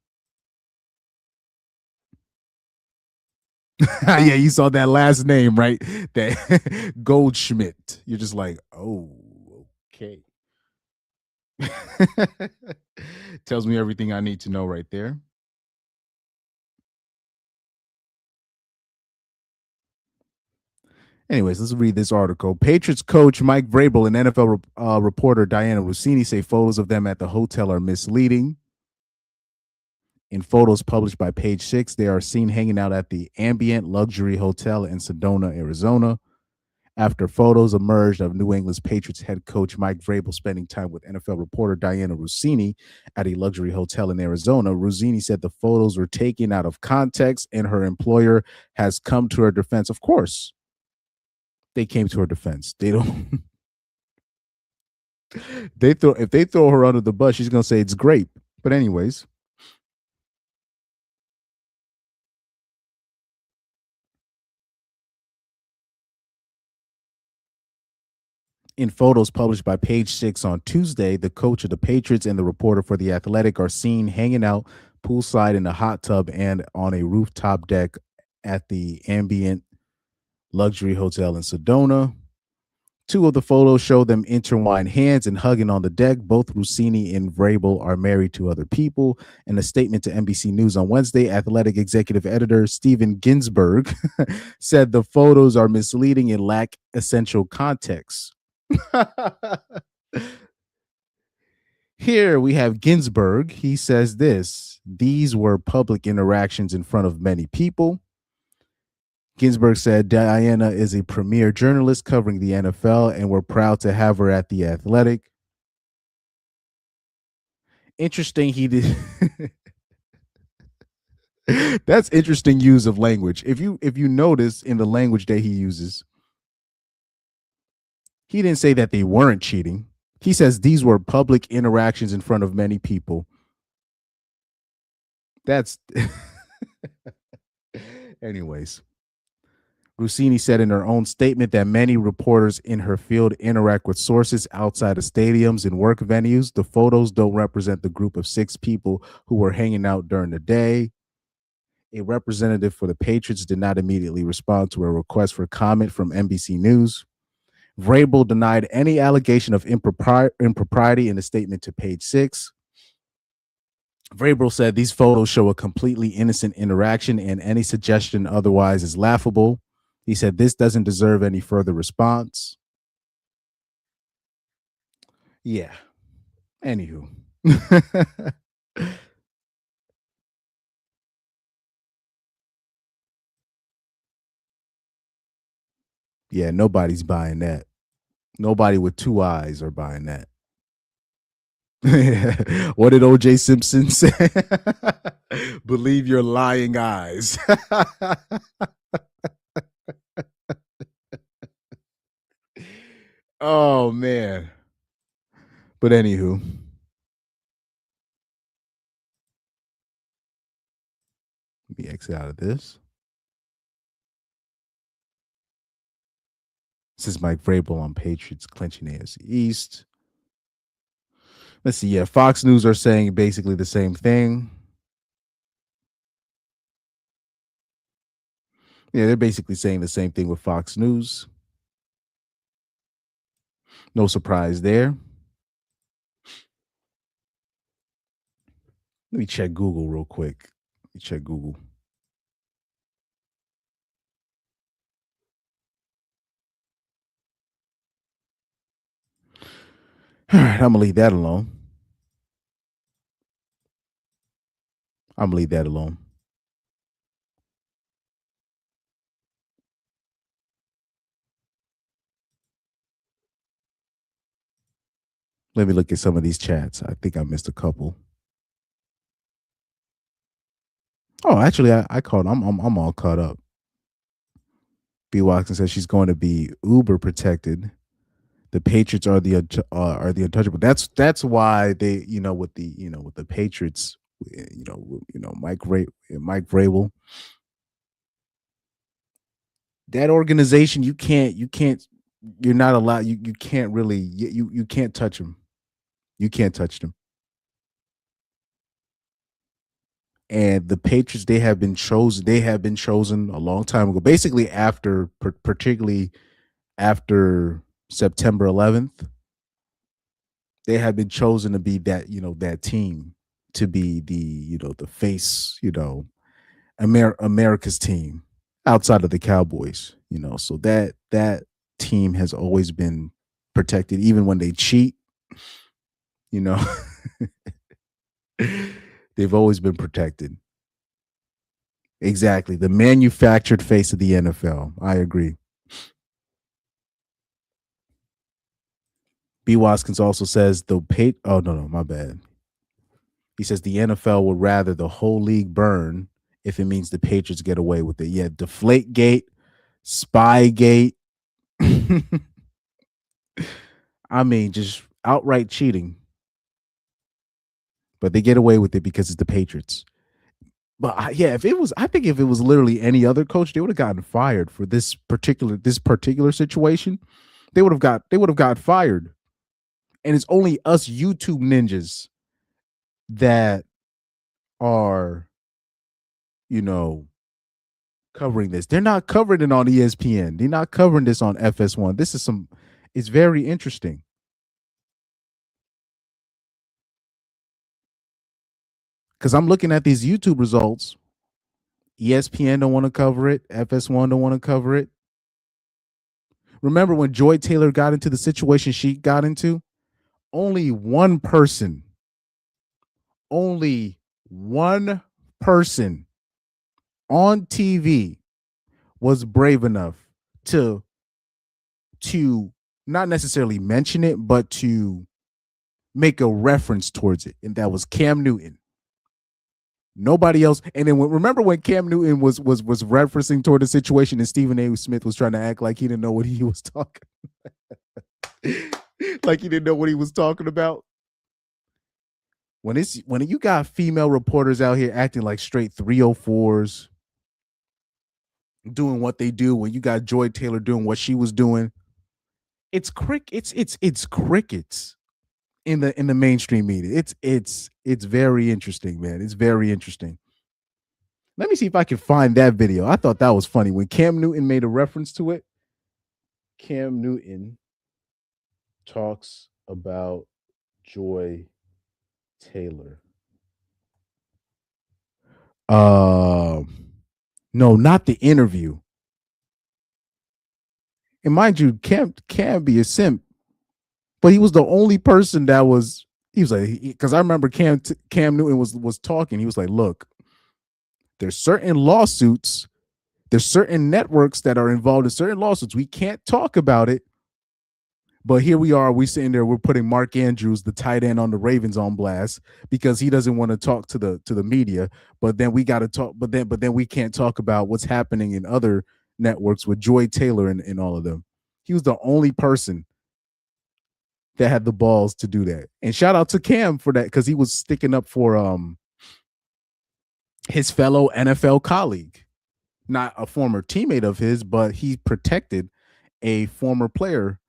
Yeah, you saw that last name, right? That Goldschmidt. You're just like, oh, okay. Tells me everything I need to know right there. Anyways, let's read this article. Patriots coach Mike Vrabel and NFL reporter Dianna Russini say photos of them at the hotel are misleading. In photos published by Page Six, they are seen hanging out at the Ambient Luxury Hotel in Sedona, Arizona. After photos emerged of New England's Patriots head coach Mike Vrabel spending time with NFL reporter Dianna Russini at a luxury hotel in Arizona, Russini said the photos were taken out of context and her employer has come to her defense. Of course, they came to her defense. They don't. If they throw her under the bus, she's gonna say it's great. But anyways. In photos published by Page Six on Tuesday, the coach of the Patriots and the reporter for The Athletic are seen hanging out poolside in a hot tub and on a rooftop deck at the Ambient Luxury Hotel in Sedona. Two of the photos show them intertwined hands and hugging on the deck. Both Russini and Vrabel are married to other people. In a statement to NBC News on Wednesday, Athletic executive editor Steven Ginsburg said the photos are misleading and lack essential context. Here we have Ginsburg. He says this: these were public interactions in front of many people. Ginsburg said Dianna is a premier journalist covering the NFL, and we're proud to have her at The Athletic. Interesting. He did. That's interesting use of language. If you notice in the language that he uses, he didn't say that they weren't cheating. He says these were public interactions in front of many people. That's anyways. Russini said in her own statement that many reporters in her field interact with sources outside of stadiums and work venues. The photos don't represent the group of 6 people who were hanging out during the day. A representative for the Patriots did not immediately respond to a request for comment from NBC News. Vrabel denied any allegation of impropriety in a statement to Page Six. Vrabel said these photos show a completely innocent interaction and any suggestion otherwise is laughable. He said this doesn't deserve any further response. Yeah. Anywho. Yeah, nobody's buying that. Nobody with 2 eyes are buying that. What did OJ Simpson say? Believe your lying eyes. Oh man. But anywho. Let me exit out of this. This is Mike Vrabel on Patriots clinching AFC East. Let's see. Yeah, Fox News are saying basically the same thing. Yeah, they're basically saying the same thing with Fox News. No surprise there. Let me check Google real quick. Let me check Google. All right, I'm going to leave that alone. I'm going to leave that alone. Let me look at some of these chats. I think I missed a couple. Oh, actually, I caught. I'm all caught up. B. Watson says she's going to be uber protected. The Patriots are the untouchable. That's why they, with the Patriots, Mike Vrabel. That organization, you're not allowed. You can't really. You can't touch them. You can't touch them. And the Patriots, they have been chosen a long time ago. Basically, particularly after September 11th, they have been chosen to be that team, to be the face, America's team outside of the Cowboys. So that team has always been protected, even when they cheat. They've always been protected. Exactly. The manufactured face of the NFL. I agree. B. Watkins also says oh, no, my bad. He says the NFL would rather the whole league burn if it means the Patriots get away with it. Yeah, Deflategate, Spygate. I mean, just outright cheating. But they get away with it because it's the Patriots. But I think if it was literally any other coach, they would have gotten fired for this particular situation. They would have got fired. And it's only us YouTube ninjas that are, covering this. They're not covering it on ESPN. They're not covering this on FS1. It's very interesting. Because I'm looking at these YouTube results. ESPN don't want to cover it. FS1 don't want to cover it. Remember when Joy Taylor got into the situation she got into? Only one person on TV was brave enough to not necessarily mention it, but to make a reference towards it, and that was Cam Newton. Nobody else. And then remember when Cam Newton was referencing toward the situation, and Stephen A. Smith was trying to act like he didn't know what he was talking like he didn't know what he was talking about. When you got female reporters out here acting like straight 304s, doing what they do, when you got Joy Taylor doing what she was doing, it's crickets in the mainstream media. It's very interesting, man. It's very interesting. Let me see if I can find that video. I thought that was funny when Cam Newton made a reference to it. Cam Newton talks about Joy Taylor. No, not the interview. And mind you, Cam be a simp, but he was the only person that was. He was like, because I remember Cam Newton was talking. He was like, "Look, there's certain lawsuits, there's certain networks that are involved in certain lawsuits. We can't talk about it, but here we are. We sitting there. We're putting Mark Andrews, the tight end, on the Ravens on blast because he doesn't want to talk to the media. But then we got to talk. But then we can't talk about what's happening in other networks with Joy Taylor and all of them. He was the only person that had the balls to do that. And shout out to Cam for that, because he was sticking up for his fellow NFL colleague, not a former teammate of his, but he protected a former player,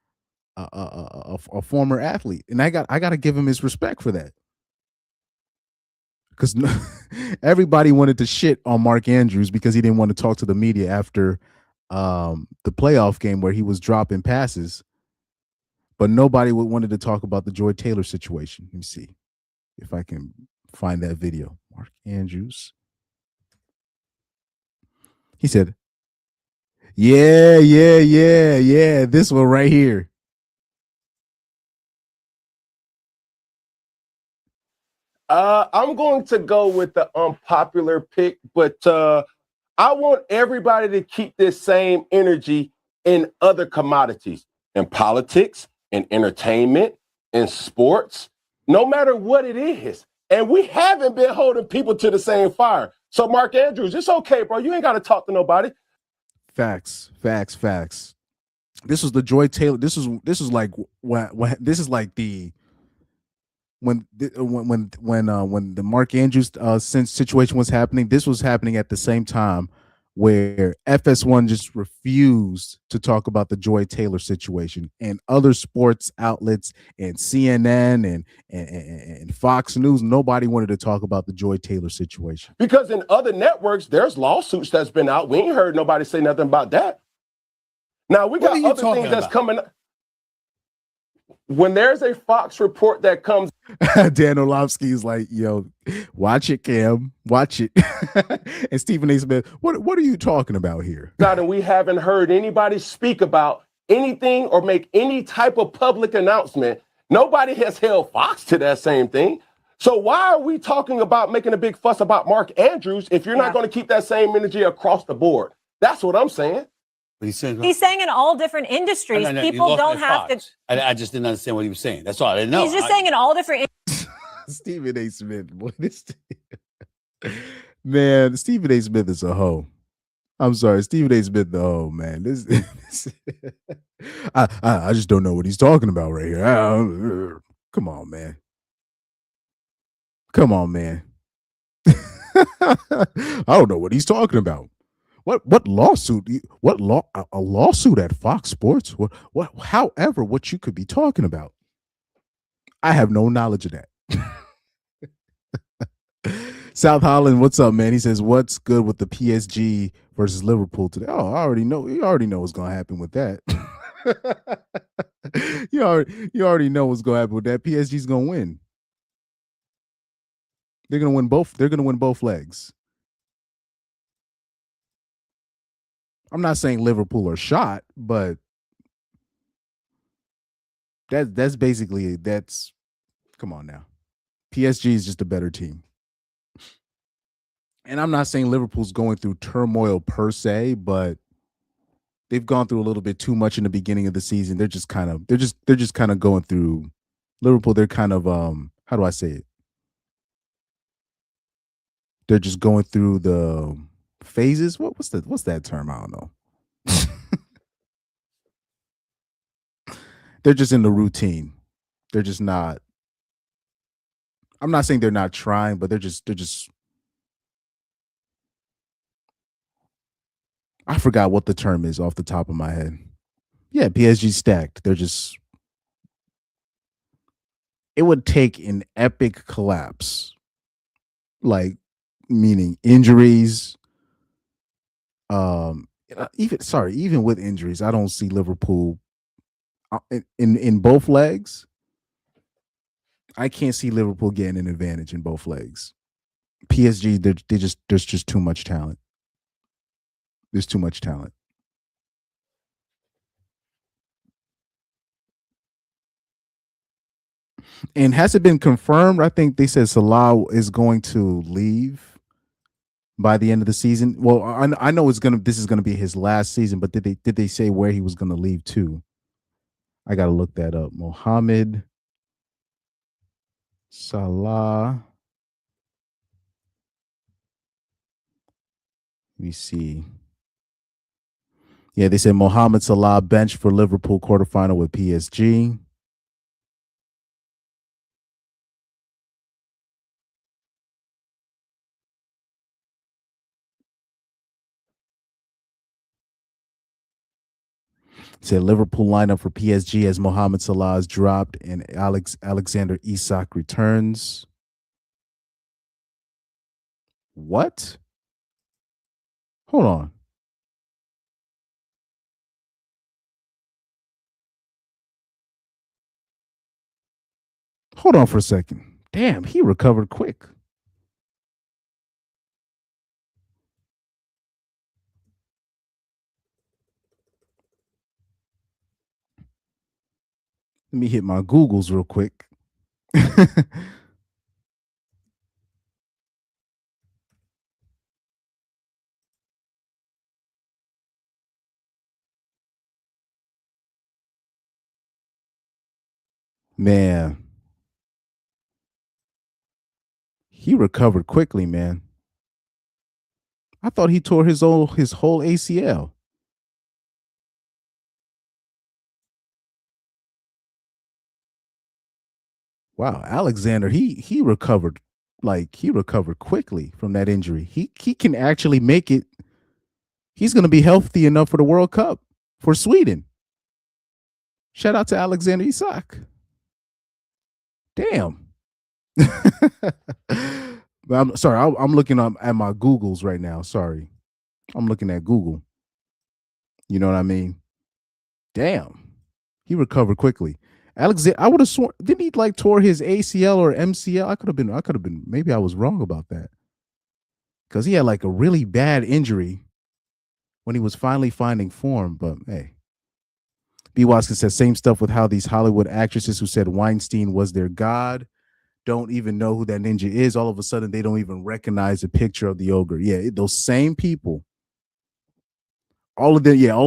a former athlete, and I got to give him his respect for that, because everybody wanted to shit on Mark Andrews because he didn't want to talk to the media after the playoff game where he was dropping passes, but nobody wanted to talk about the Joy Taylor situation. Let me see if I can find that video. Mark Andrews. He said, yeah. This one right here. I'm going to go with the unpopular pick, but I want everybody to keep this same energy in other commodities, in politics, in entertainment, in sports, no matter what it is. And we haven't been holding people to the same fire. So, Mark Andrews, it's okay, bro. You ain't got to talk to nobody. Facts. This was the Joy Taylor. This is like this is like the when the Mark Andrews situation was happening. This was happening at the same time where FS1 just refused to talk about the Joy Taylor situation, and other sports outlets and CNN and Fox News, nobody wanted to talk about the Joy Taylor situation. Because in other networks, there's lawsuits that's been out. We ain't heard nobody say nothing about that. Now, we got other things that's coming up. When there's a Fox report that comes, Dan Orlovsky is like, yo, watch it, Cam, watch it. And Stephen A. Smith, what are you talking about here? And we haven't heard anybody speak about anything or make any type of public announcement. Nobody has held Fox to that same thing. So why are we talking about making a big fuss about Mark Andrews if you're not going to keep that same energy across the board? That's what I'm saying. He's saying in all different industries, people don't have to. I just didn't understand what he was saying. That's all. I didn't know. He's just saying in all different. Stephen A. Smith, boy, man, Stephen A. Smith is a hoe. I'm sorry, Stephen A. Smith, the hoe, man. I just don't know what he's talking about right here. Come on, man. I don't know what he's talking about. What lawsuit? A lawsuit at Fox Sports? What? However, what you could be talking about? I have no knowledge of that. South Holland, what's up, man? He says, "What's good with the PSG versus Liverpool today?" Oh, I already know. You already know what's going to happen with that. you already know what's going to happen with that. PSG's going to win. They're going to win both. They're going to win both legs. I'm not saying Liverpool are shot, but that's basically come on now. PSG is just a better team. And I'm not saying Liverpool's going through turmoil per se, but they've gone through a little bit too much in the beginning of the season. They're just kind of going through Liverpool. They're kind of how do I say it? They're just going through the phases. What's that term? I don't know. They're just in the routine. They're just not. I'm not saying they're not trying, but they're just. I forgot what the term is off the top of my head. Yeah, PSG stacked. They're just. It would take an epic collapse, like meaning injuries. Even with injuries, I don't see Liverpool in both legs. I can't see Liverpool getting an advantage in both legs. PSG, there's just too much talent. There's too much talent. And has it been confirmed? I think they said Salah is going to leave by the end of the season. Well, I know this is gonna be his last season, but did they say where he was gonna leave to? I gotta look that up. Mohamed Salah. Let me see. Yeah, they said Mohamed Salah bench for Liverpool quarterfinal with PSG. Said Liverpool lineup for PSG as Mohamed Salah is dropped and Alexander Isak returns. What? Hold on. Hold on for a second. Damn, he recovered quick. Let me hit my Googles real quick. Man, he recovered quickly, man. I thought he tore his whole ACL. Wow, Alexander, he recovered quickly from that injury. He can actually make it. He's going to be healthy enough for the World Cup for Sweden. Shout out to Alexander Isak. Damn. I'm sorry. I'm looking up at my Googles right now. Sorry. I'm looking at Google. You know what I mean? Damn. He recovered quickly. Alexander, I would have sworn, didn't he like tore his ACL or MCL? I could have been, maybe I was wrong about that. Because he had like a really bad injury when he was finally finding form. But hey, B. Watkins says same stuff with how these Hollywood actresses who said Weinstein was their god don't even know who that ninja is. All of a sudden, they don't even recognize the picture of the ogre. Yeah, those same people. All of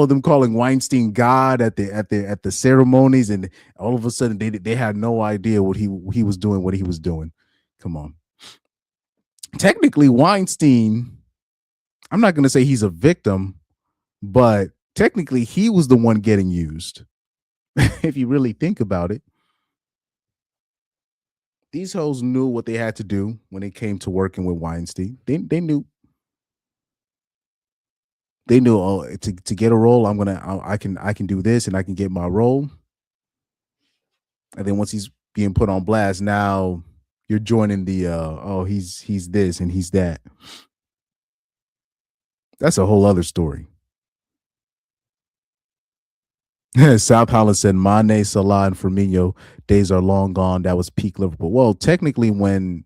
them calling Weinstein God at the ceremonies, and all of a sudden they had no idea what he was doing, what he was doing. Come on. Technically, Weinstein, I'm not going to say he's a victim, but technically he was the one getting used. If you really think about it. These hoes knew what they had to do when it came to working with Weinstein. They knew. They knew, oh, to get a role, I can do this and I can get my role. And then once he's being put on blast, now you're joining the he's this and he's that. That's a whole other story. South Holland said Mane, Salah, and Firmino days are long gone. That was peak Liverpool. Well, technically, when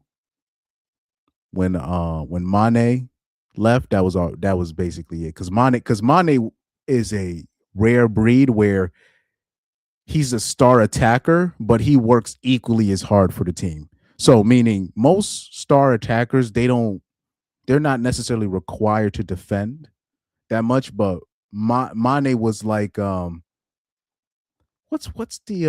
Mane left, that was basically it. Because Mane is a rare breed where he's a star attacker, but he works equally as hard for the team. So meaning most star attackers, they're not necessarily required to defend that much, but Mane was like what's the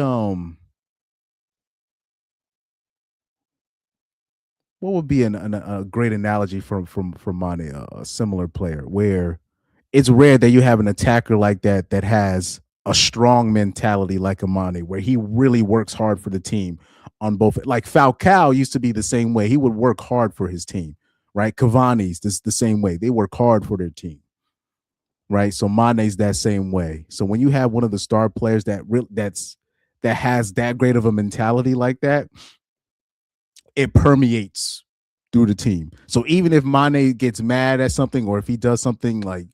what would be a great analogy from Mane, a similar player where it's rare that you have an attacker like that has a strong mentality like a Mane, where he really works hard for the team on both. Like Falcao used to be the same way. He would work hard for his team, right? Cavani's the same way. They work hard for their team, right? So Mane's that same way. So when you have one of the star players that has that great of a mentality like that, it permeates through the team. So even if Mane gets mad at something, or if he does something like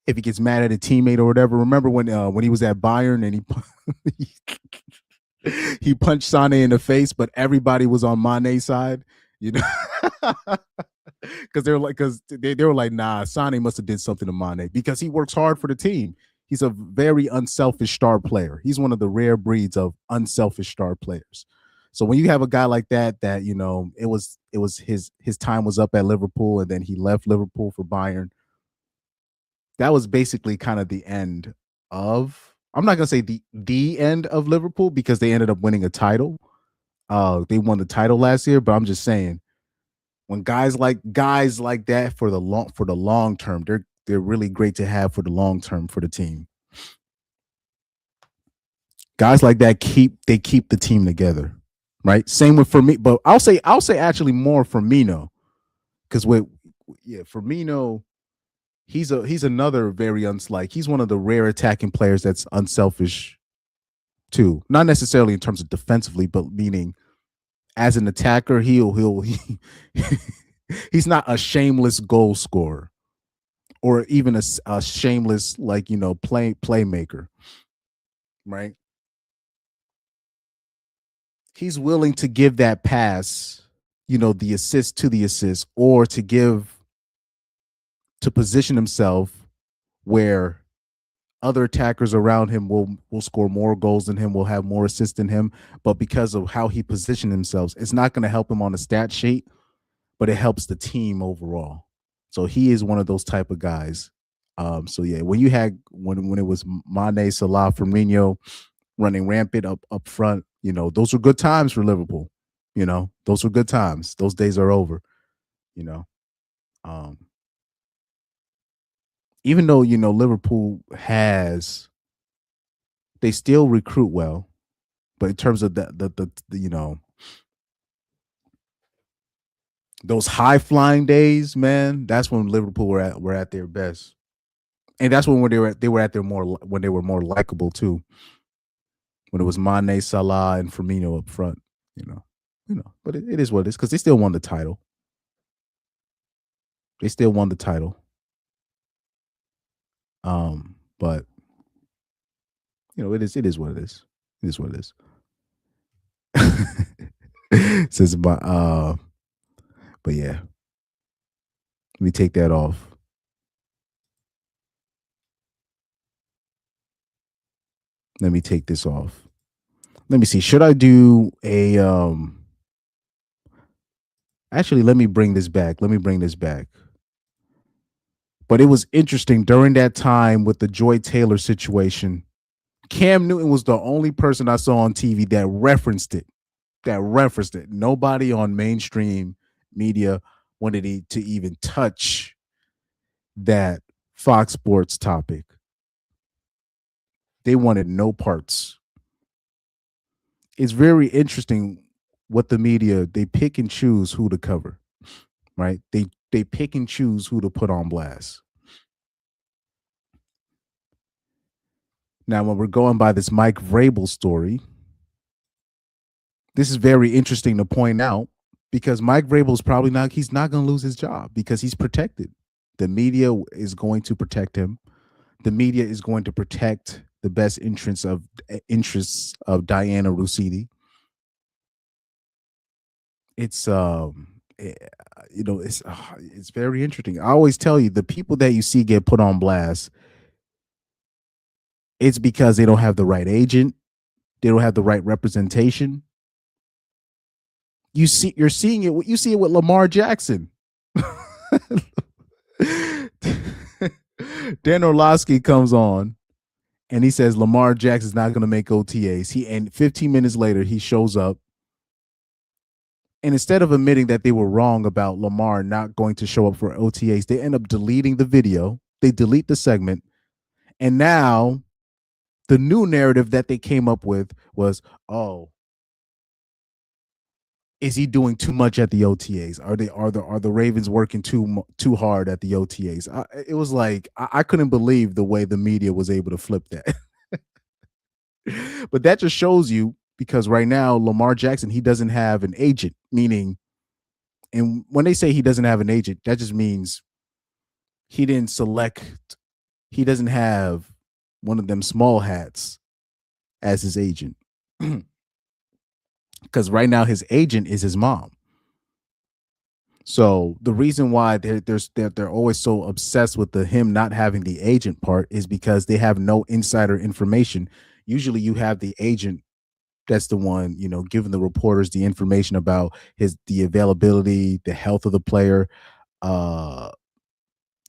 if he gets mad at a teammate or whatever, remember when he was at Bayern and he punched Sane in the face, but everybody was on Mane's side, you know, because they were like, nah, Sane must have did something to Mane because he works hard for the team. He's a very unselfish star player. He's one of the rare breeds of unselfish star players. So when you have a guy like that, you know, it was his time was up at Liverpool, and then he left Liverpool for Bayern. That was basically kind of the end of, I'm not gonna say the end of Liverpool, because they ended up winning a title. They won the title last year, but I'm just saying, when guys like that for the long term, they're really great to have for the long term for the team. Guys like that keep the team together, right? Same with Firmino, but I'll say actually more Firmino, because Firmino, he's another very he's one of the rare attacking players that's unselfish too. Not necessarily in terms of defensively, but meaning as an attacker, he's not a shameless goal scorer or even a shameless playmaker, right? He's willing to give that pass, the assist to the assist, or to position himself where other attackers around him will score more goals than him, will have more assists than him. But because of how he positioned himself, it's not going to help him on the stat sheet, but it helps the team overall. So he is one of those type of guys. So yeah, when it was Mane, Salah, Firmino running rampant up front, those were good times for Liverpool. Those were good times. Those days are over. Even though Liverpool they still recruit well, but in terms of the those high flying days, man, that's when Liverpool were at their best, and that's when they were at their when they were more likable too. When it was Mane, Salah, and Firmino up front, but it is what it is because they still won the title. They still won the title. But it is what it is. It is what it is. Says but yeah. Let me take that off. Let me take this off. Let me see. Should I do a actually let me bring this back. But it was interesting during that time with the Joy Taylor situation. Cam Newton was the only person I saw on TV that referenced it. Nobody on mainstream media wanted to even touch that Fox Sports topic. They wanted no parts. It's very interesting what the media, they pick and choose who to cover, right? They pick and choose who to put on blast. Now, when we're going by this Mike Vrabel story, this is very interesting to point out because Mike Vrabel is he's not going to lose his job because he's protected. The media is going to protect him. The media is going to protect the best interests of Dianna Russini. It's it's very interesting. I always tell you, the people that you see get put on blast, it's because they don't have the right agent, they don't have the right representation. You're seeing it. You see it with Lamar Jackson. Dan Orlovsky comes on and he says Lamar Jackson's not going to make OTAs. And 15 minutes later, he shows up. And instead of admitting that they were wrong about Lamar not going to show up for OTAs, they end up deleting the video. They delete the segment. And now the new narrative that they came up with was, oh, is he doing too much at the OTAs? Are the Ravens working too hard at the OTAs? It was like I couldn't believe the way the media was able to flip that. But that just shows you, because right now Lamar Jackson, he doesn't have an agent, meaning, and when they say he doesn't have an agent, that just means he doesn't have one of them small hats as his agent. Because right now his agent is his mom. So the reason why they're always so obsessed with him not having the agent part is because they have no insider information. Usually you have the agent that's the one, giving the reporters the information about the availability, the health of the player.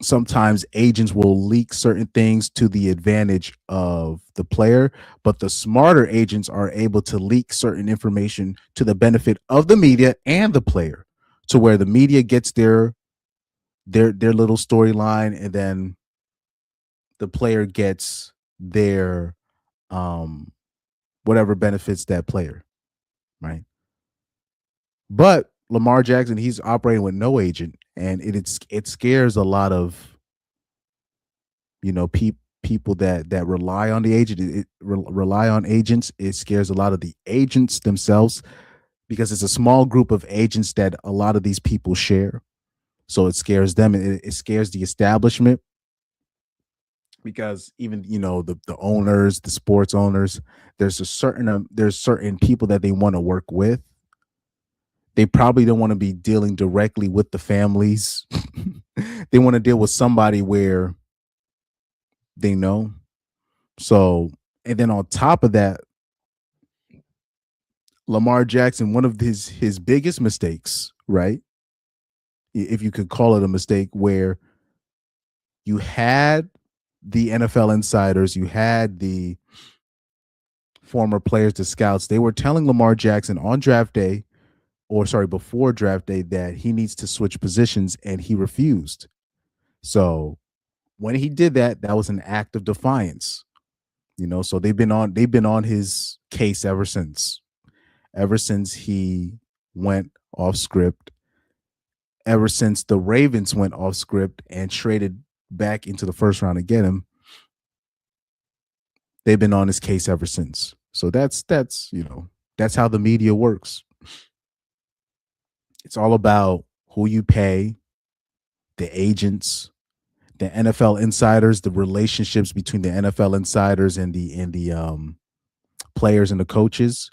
Sometimes agents will leak certain things to the advantage of the player, but the smarter agents are able to leak certain information to the benefit of the media and the player, to where the media gets their little storyline, and then the player gets their whatever benefits that player, right? But Lamar Jackson, he's operating with no agent, and it scares a lot of people that rely on the agent, rely on agents. It scares a lot of the agents themselves because it's a small group of agents that a lot of these people share. So it scares them. It scares the establishment because even the owners, the sports owners, there's certain people that they want to work with. They probably don't want to be dealing directly with the families. They want to deal with somebody where they know. So, and then on top of that, Lamar Jackson, one of his biggest mistakes, right? If you could call it a mistake, where you had the NFL insiders, you had the former players, the scouts, they were telling Lamar Jackson on draft day, or sorry, before draft day, that he needs to switch positions, and he refused. So when he did that, that was an act of defiance. So they've been on his case ever since he went off script, ever since the Ravens went off script and traded back into the first round to get him. They've been on his case ever since. So that's how the media works. It's all about who you pay, the agents, the NFL insiders, the relationships between the NFL insiders and the players and the coaches.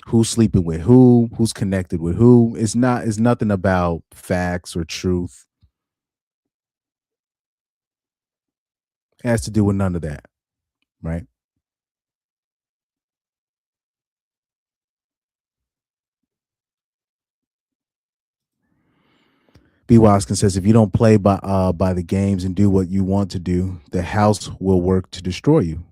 Who's sleeping with who? Who's connected with who? It's nothing about facts or truth. It has to do with none of that, right? B. Watkins says, if you don't play by the games and do what you want to do, the house will work to destroy you.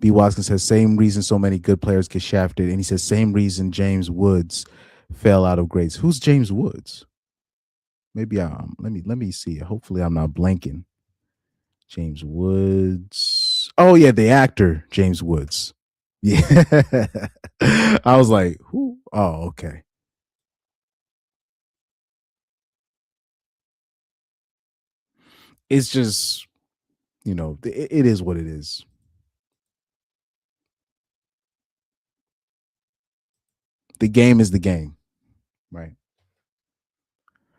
B. Watkins says, same reason so many good players get shafted, and he says same reason James Woods fell out of grades. Who's James Woods? Maybe let me see. Hopefully I'm not blanking. James Woods. Oh yeah, the actor James Woods. Yeah. I was like, who? Oh, okay. It's just, it is what it is. The game is the game, right?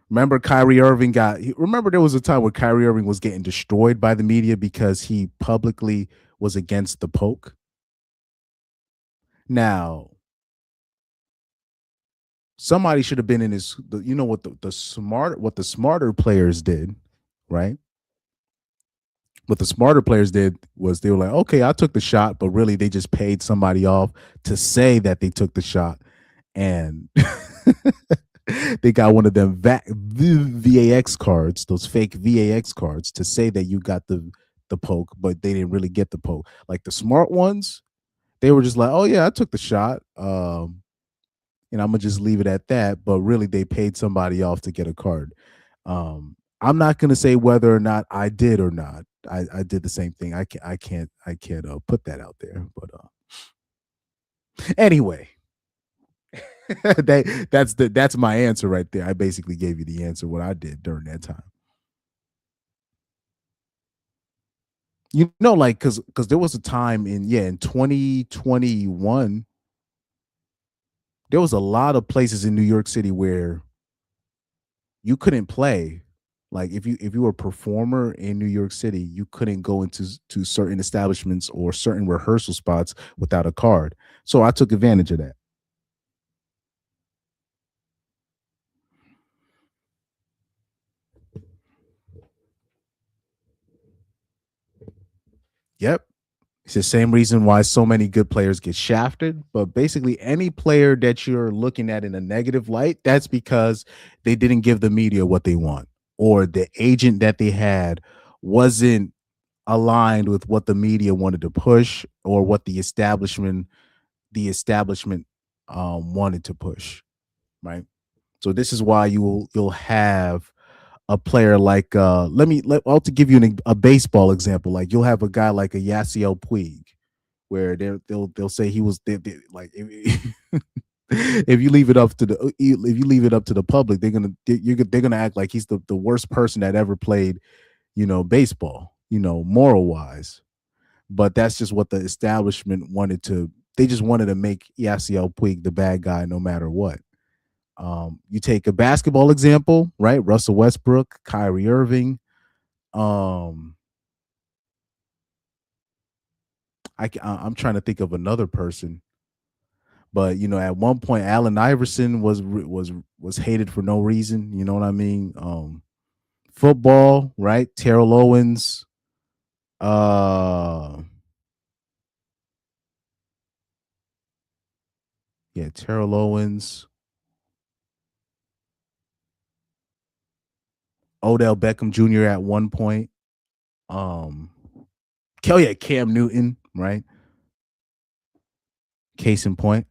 Remember remember there was a time where Kyrie Irving was getting destroyed by the media because he publicly was against the poke. Now, somebody should have been in his, what the smarter players did, right? What the smarter players did was they were like, okay, I took the shot, but really they just paid somebody off to say that they took the shot. And they got one of them VAX cards, those fake VAX cards, to say that you got the poke, but they didn't really get the poke. Like the smart ones, they were just like, oh yeah, I took the shot. And I'm gonna just leave it at that. But really they paid somebody off to get a card. I'm not gonna say whether or not I did or not. I did the same thing. I can't put that out there. But anyway. That's my answer right there. I basically gave you the answer what I did during that time. Like because there was a time in 2021, there was a lot of places in New York City where you couldn't play. Like if you were a performer in New York City, you couldn't go into certain establishments or certain rehearsal spots without a card. So I took advantage of that. Yep. It's the same reason why so many good players get shafted. But basically, any player that you're looking at in a negative light, that's because they didn't give the media what they want, or the agent that they had wasn't aligned with what the media wanted to push, or what the establishment wanted to push, right? So this is why you'll have a player like I'll to give you a baseball example. Like you'll have a guy like a Yasiel Puig, where they'll say he was like if you leave it up to the public, they're gonna act like he's the worst person that ever played, baseball, moral wise. But that's just what the establishment wanted to. They just wanted to make Yasiel Puig the bad guy no matter what. You take a basketball example, right? Russell Westbrook, Kyrie Irving. I'm trying to think of another person, but at one point, Allen Iverson was hated for no reason. You know what I mean? Football, right? Terrell Owens. Terrell Owens. Odell Beckham Jr. at one point. Cam Newton, right? Case in point.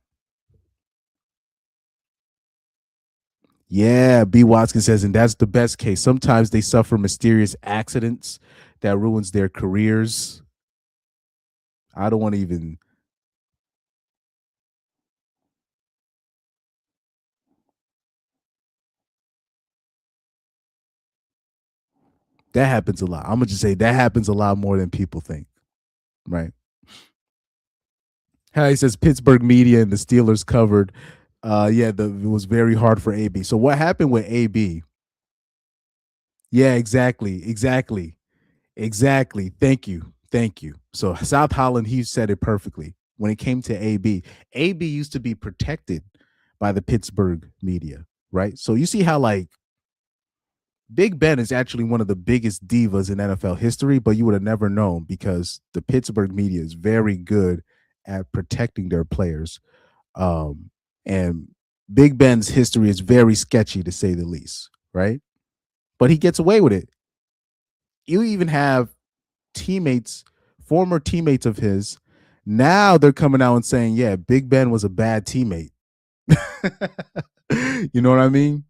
Yeah, B. Watkins says, and that's the best case. Sometimes they suffer mysterious accidents that ruins their careers. I don't want to even. That happens a lot. I'm gonna just say that happens a lot more than people think, right? He says Pittsburgh media and the Steelers covered. It was very hard for AB. So what happened with AB? Yeah, exactly. Thank you. So South Holland, he said it perfectly. When it came to AB used to be protected by the Pittsburgh media, right? So you see how Big Ben is actually one of the biggest divas in NFL history, but you would have never known because the Pittsburgh media is very good at protecting their players. And Big Ben's history is very sketchy, to say the least, right? But he gets away with it. You even have former teammates of his, now they're coming out and saying, yeah, Big Ben was a bad teammate. You know what I mean?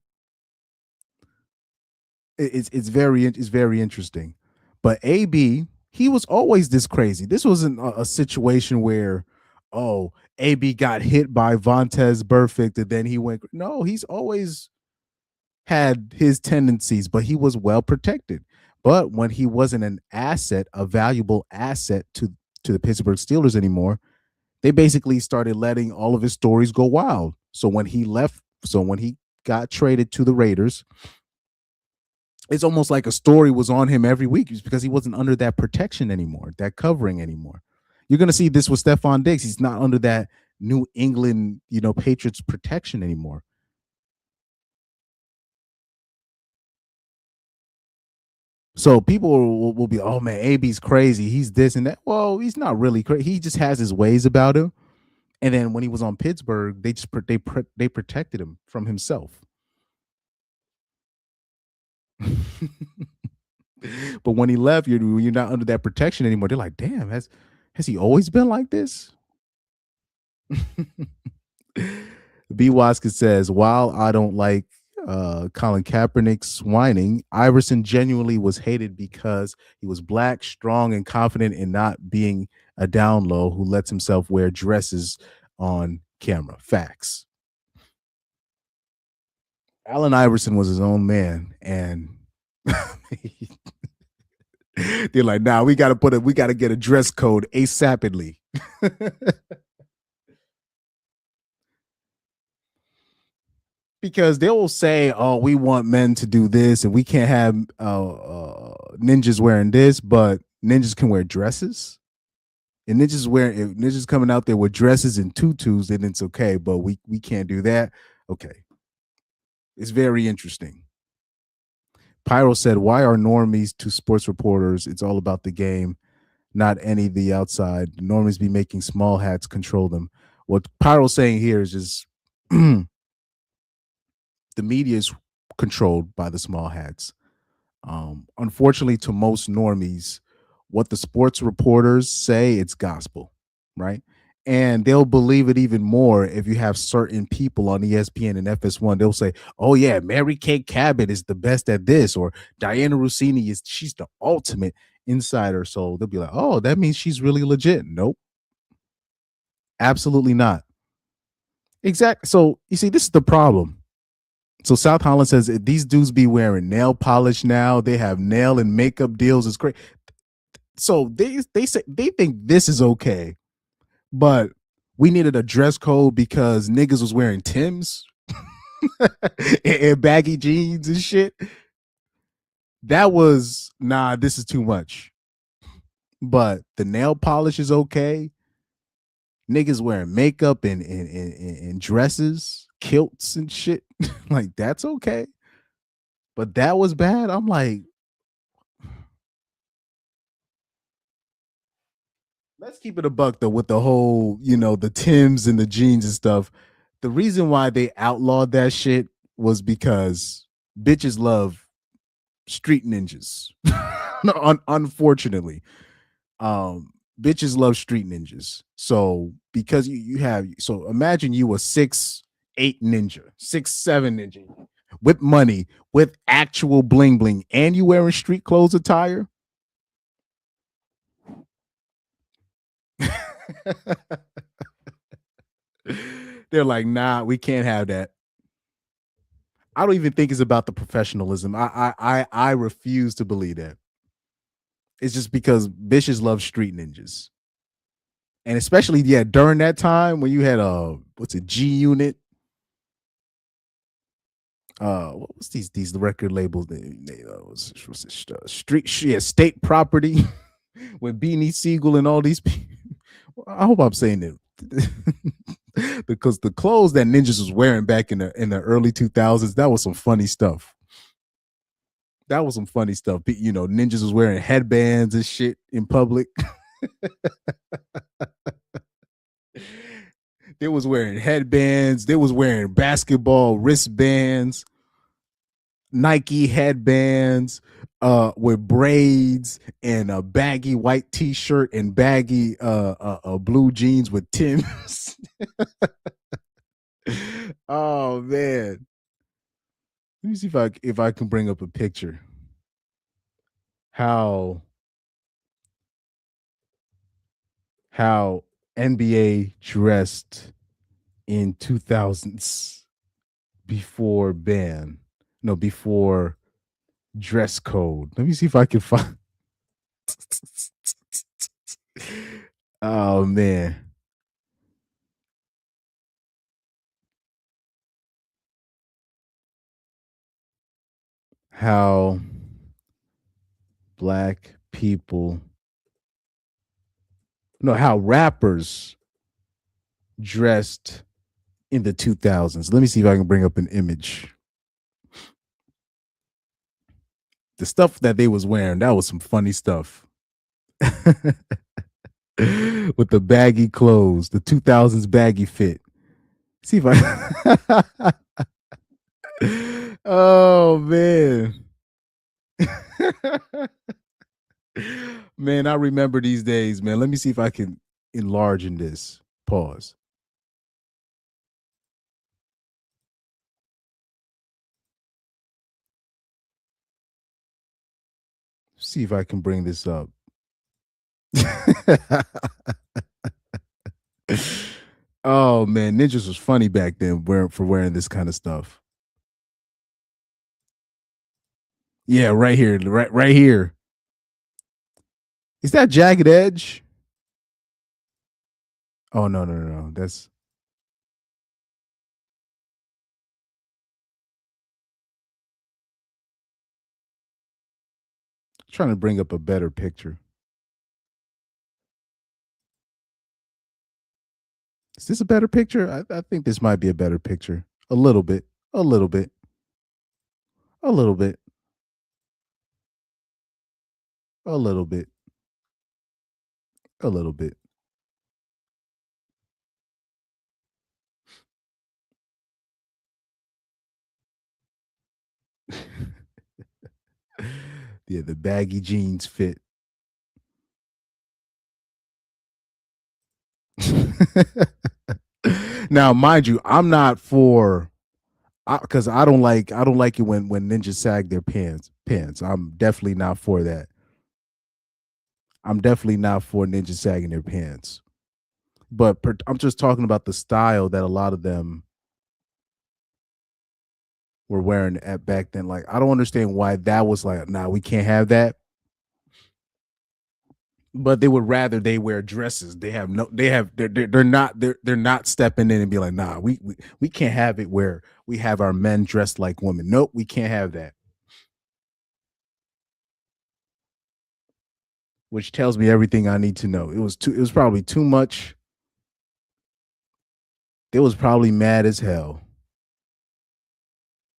It's very interesting. But AB, he was always this crazy. This wasn't a situation where, AB got hit by Vontaze Burfict and then he went. No, he's always had his tendencies, but he was well protected. But when he wasn't an asset, a valuable asset to the Pittsburgh Steelers anymore, they basically started letting all of his stories go wild. So when he got traded to the Raiders, it's almost like a story was on him every week because he wasn't under that protection anymore, that covering anymore. You're going to see this with Stephon Diggs. He's not under that New England, Patriots protection anymore. So people will be, oh man, AB's crazy. He's this and that. Well, he's not really crazy. He just has his ways about him. And then when he was on Pittsburgh, they protected him from himself. But when he left, you're not under that protection anymore. They're like, damn, has he always been like this? B. Waskins says, while I don't like Colin Kaepernick's whining, Iverson genuinely was hated because he was black, strong, and confident in not being a down low who lets himself wear dresses on camera. Facts. Allen Iverson was his own man, and they're like, nah, we got to get a dress code ASAPidly. Because they will say, oh, we want men to do this and we can't have ninjas wearing this, but ninjas can wear dresses. And if ninjas coming out there with dresses and tutus, then it's okay, but we can't do that. Okay. It's very interesting. Pyro said, why are normies to sports reporters? It's all about the game, not any of the outside. The normies be making small hats control them. What Pyro's saying here is just the media is controlled by the small hats. Unfortunately, to most normies, what the sports reporters say, it's gospel, right? And they'll believe it even more if you have certain people on ESPN and FS1. They'll say, oh, yeah, Mary Kay Cabot is the best at this, or Dianna Russini she's the ultimate insider. So they'll be like, oh, that means she's really legit. Nope. Absolutely not. Exactly. So you see, this is the problem. So South Holland says these dudes be wearing nail polish now. They have nail and makeup deals. It's great. So they say they think this is okay, but we needed a dress code because niggas was wearing Timbs and baggy jeans and shit. That was this is too much. But the nail polish is okay. Niggas wearing makeup and dresses, kilts and shit. Like, that's okay. But that was bad. I'm like, let's keep it a buck though with the whole, the Timbs and the jeans and stuff. The reason why they outlawed that shit was because bitches love street ninjas. Unfortunately. Bitches love street ninjas. So because so imagine you a 6'8" ninja, 6'7" ninja with money, with actual bling bling, and you wearing street clothes attire. They're like, nah, we can't have that. I don't even think it's about the professionalism. I refuse to believe that. It's just because bitches love street ninjas. And especially, during that time when you had G Unit. What was these record labels? State Property with Beanie Siegel and all these people. I hope I'm saying it. Because the clothes that ninjas was wearing back in the early 2000s, that was some funny stuff. Ninjas was wearing headbands and shit in public. They was wearing headbands. They was wearing basketball wristbands, Nike headbands, with braids and a baggy white t-shirt and baggy blue jeans with Timbs. Oh man. Let me see if I can bring up a picture. How NBA dressed in 2000s before before dress code. Let me see if I can find. Oh man. How how rappers dressed in the 2000s. Let me see if I can bring up an image. The stuff that they was wearing, that was some funny stuff. With the baggy clothes, the 2000s baggy fit. See if I Oh man. Man, I remember these days, man. Let me see if I can enlarge in this. Pause. See if I can bring this up. Oh man, ninjas was funny back then for wearing this kind of stuff. Yeah, right here, right here. Is that Jagged Edge? Oh no. That's trying to bring up a better picture. Is this a better picture? I think this might be a better picture. A little bit. A little bit. A little bit. A little bit. A little bit. Yeah, the baggy jeans fit. Now, mind you, I'm not for because I don't like it when ninjas sag their pants. I'm definitely not for that. I'm definitely not for ninjas sagging their pants. But I'm just talking about the style that a lot of them were wearing at back then. Like, I don't understand why that was like, nah, we can't have that. But they would rather they wear dresses. They're not stepping in and be like, nah, we can't have it where we have our men dressed like women. Nope, we can't have that. Which tells me everything I need to know. It was probably too much. They was probably mad as hell.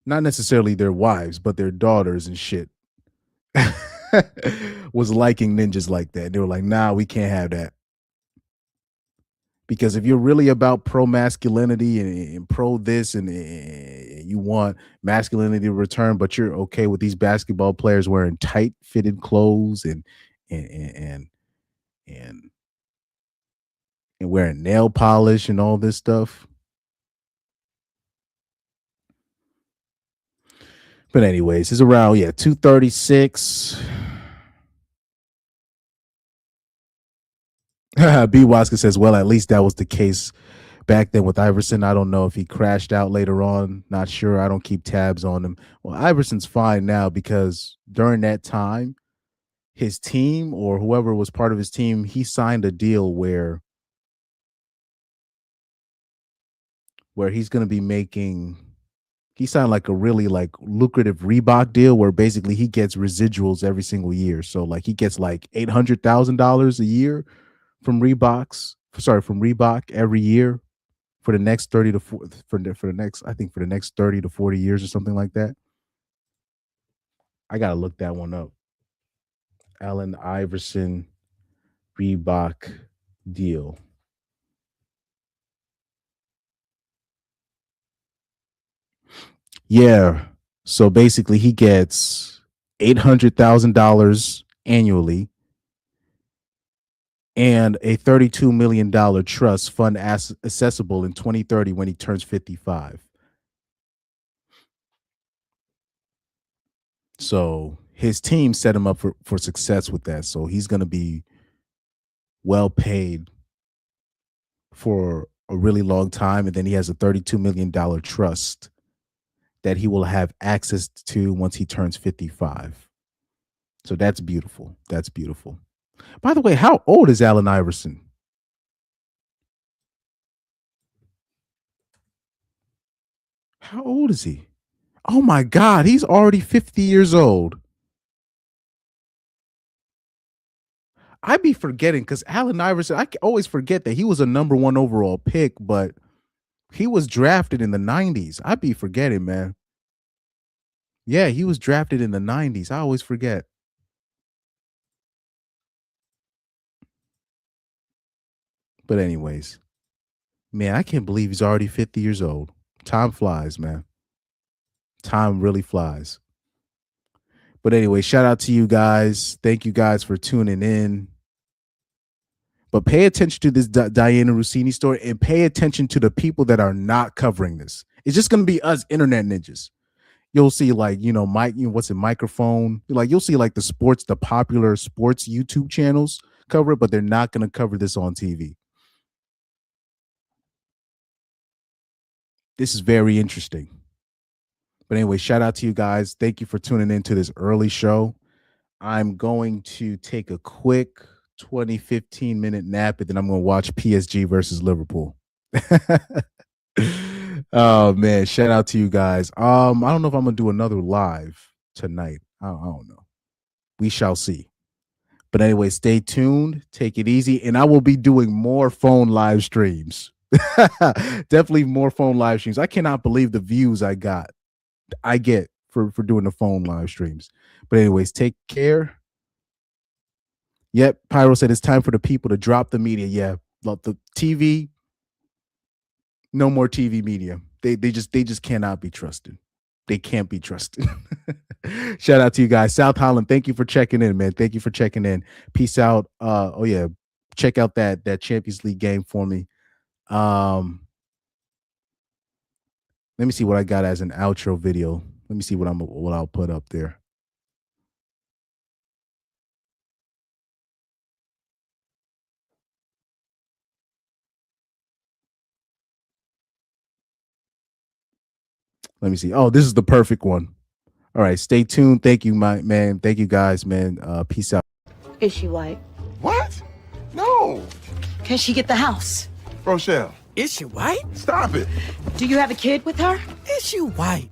Not necessarily their wives, but their daughters and shit. Was liking ninjas like that. They were like, nah, we can't have that. Because if you're really about pro masculinity and pro this and you want masculinity to return, but you're okay with these basketball players wearing tight fitted clothes and and and wearing nail polish and all this stuff. But anyways, it's around 236. B. Waska says, well, at least that was the case back then with Iverson. I don't know if he crashed out later on. Not sure. I don't keep tabs on him. Well, Iverson's fine now because during that time, his team or whoever was part of his team, he signed a deal where he's going to be making. He signed like a really like lucrative Reebok deal where basically he gets residuals every single year. So like he gets like $800,000 a year from Reebok every year for the next 30 to 40, for the next 30 to 40 years or something like that. I gotta look that one up. Allen Iverson Reebok deal. Yeah. So basically he gets $800,000 annually and a $32 million trust fund accessible in 2030 when he turns 55. So his team set him up for success with that. So he's going to be well paid for a really long time. And then he has a $32 million trust that he will have access to once he turns 55. So that's beautiful. That's beautiful. By the way, how old is Allen Iverson? How old is he? Oh my God, he's already 50 years old. I be forgetting because Allen Iverson, I always forget that he was a number 1 overall pick, but he was drafted in the 90s. I be forgetting, man. Yeah, he was drafted in the 90s. I always forget. But anyways, man, I can't believe he's already 50 years old. Time flies, man. Time really flies. But anyway, shout out to you guys. Thank you guys for tuning in. But pay attention to this Dianna Russini story and pay attention to the people that are not covering this. It's just going to be us internet ninjas. You'll see like, what's it, microphone? Like you'll see like the popular sports YouTube channels cover it, but they're not going to cover this on TV. This is very interesting. But anyway, shout out to you guys. Thank you for tuning in to this early show. I'm going to take a quick 15-minute nap, and then I'm going to watch PSG versus Liverpool. Oh man, shout out to you guys. I don't know if I'm gonna do another live tonight. I don't know. We shall see. But anyway, stay tuned. Take it easy, and I will be doing more phone live streams. Definitely more phone live streams. I cannot believe the views I get for doing the phone live streams. But anyways, take care. Yep, Pyro said it's time for the people to drop the media. Yeah, the TV. No more TV media. They just cannot be trusted. They can't be trusted. Shout out to you guys. South Holland, thank you for checking in, man. Thank you for checking in. Peace out. Check out that Champions League game for me. Let me see what I got as an outro video. Let me see what I'll put up there. Let me see. Oh, this is the perfect one. All right, stay tuned. Thank you, my man. Thank you guys, man. Peace out. Is she white? What? No. Can she get the house? Rochelle. Is she white? Stop it. Do you have a kid with her? Is she white?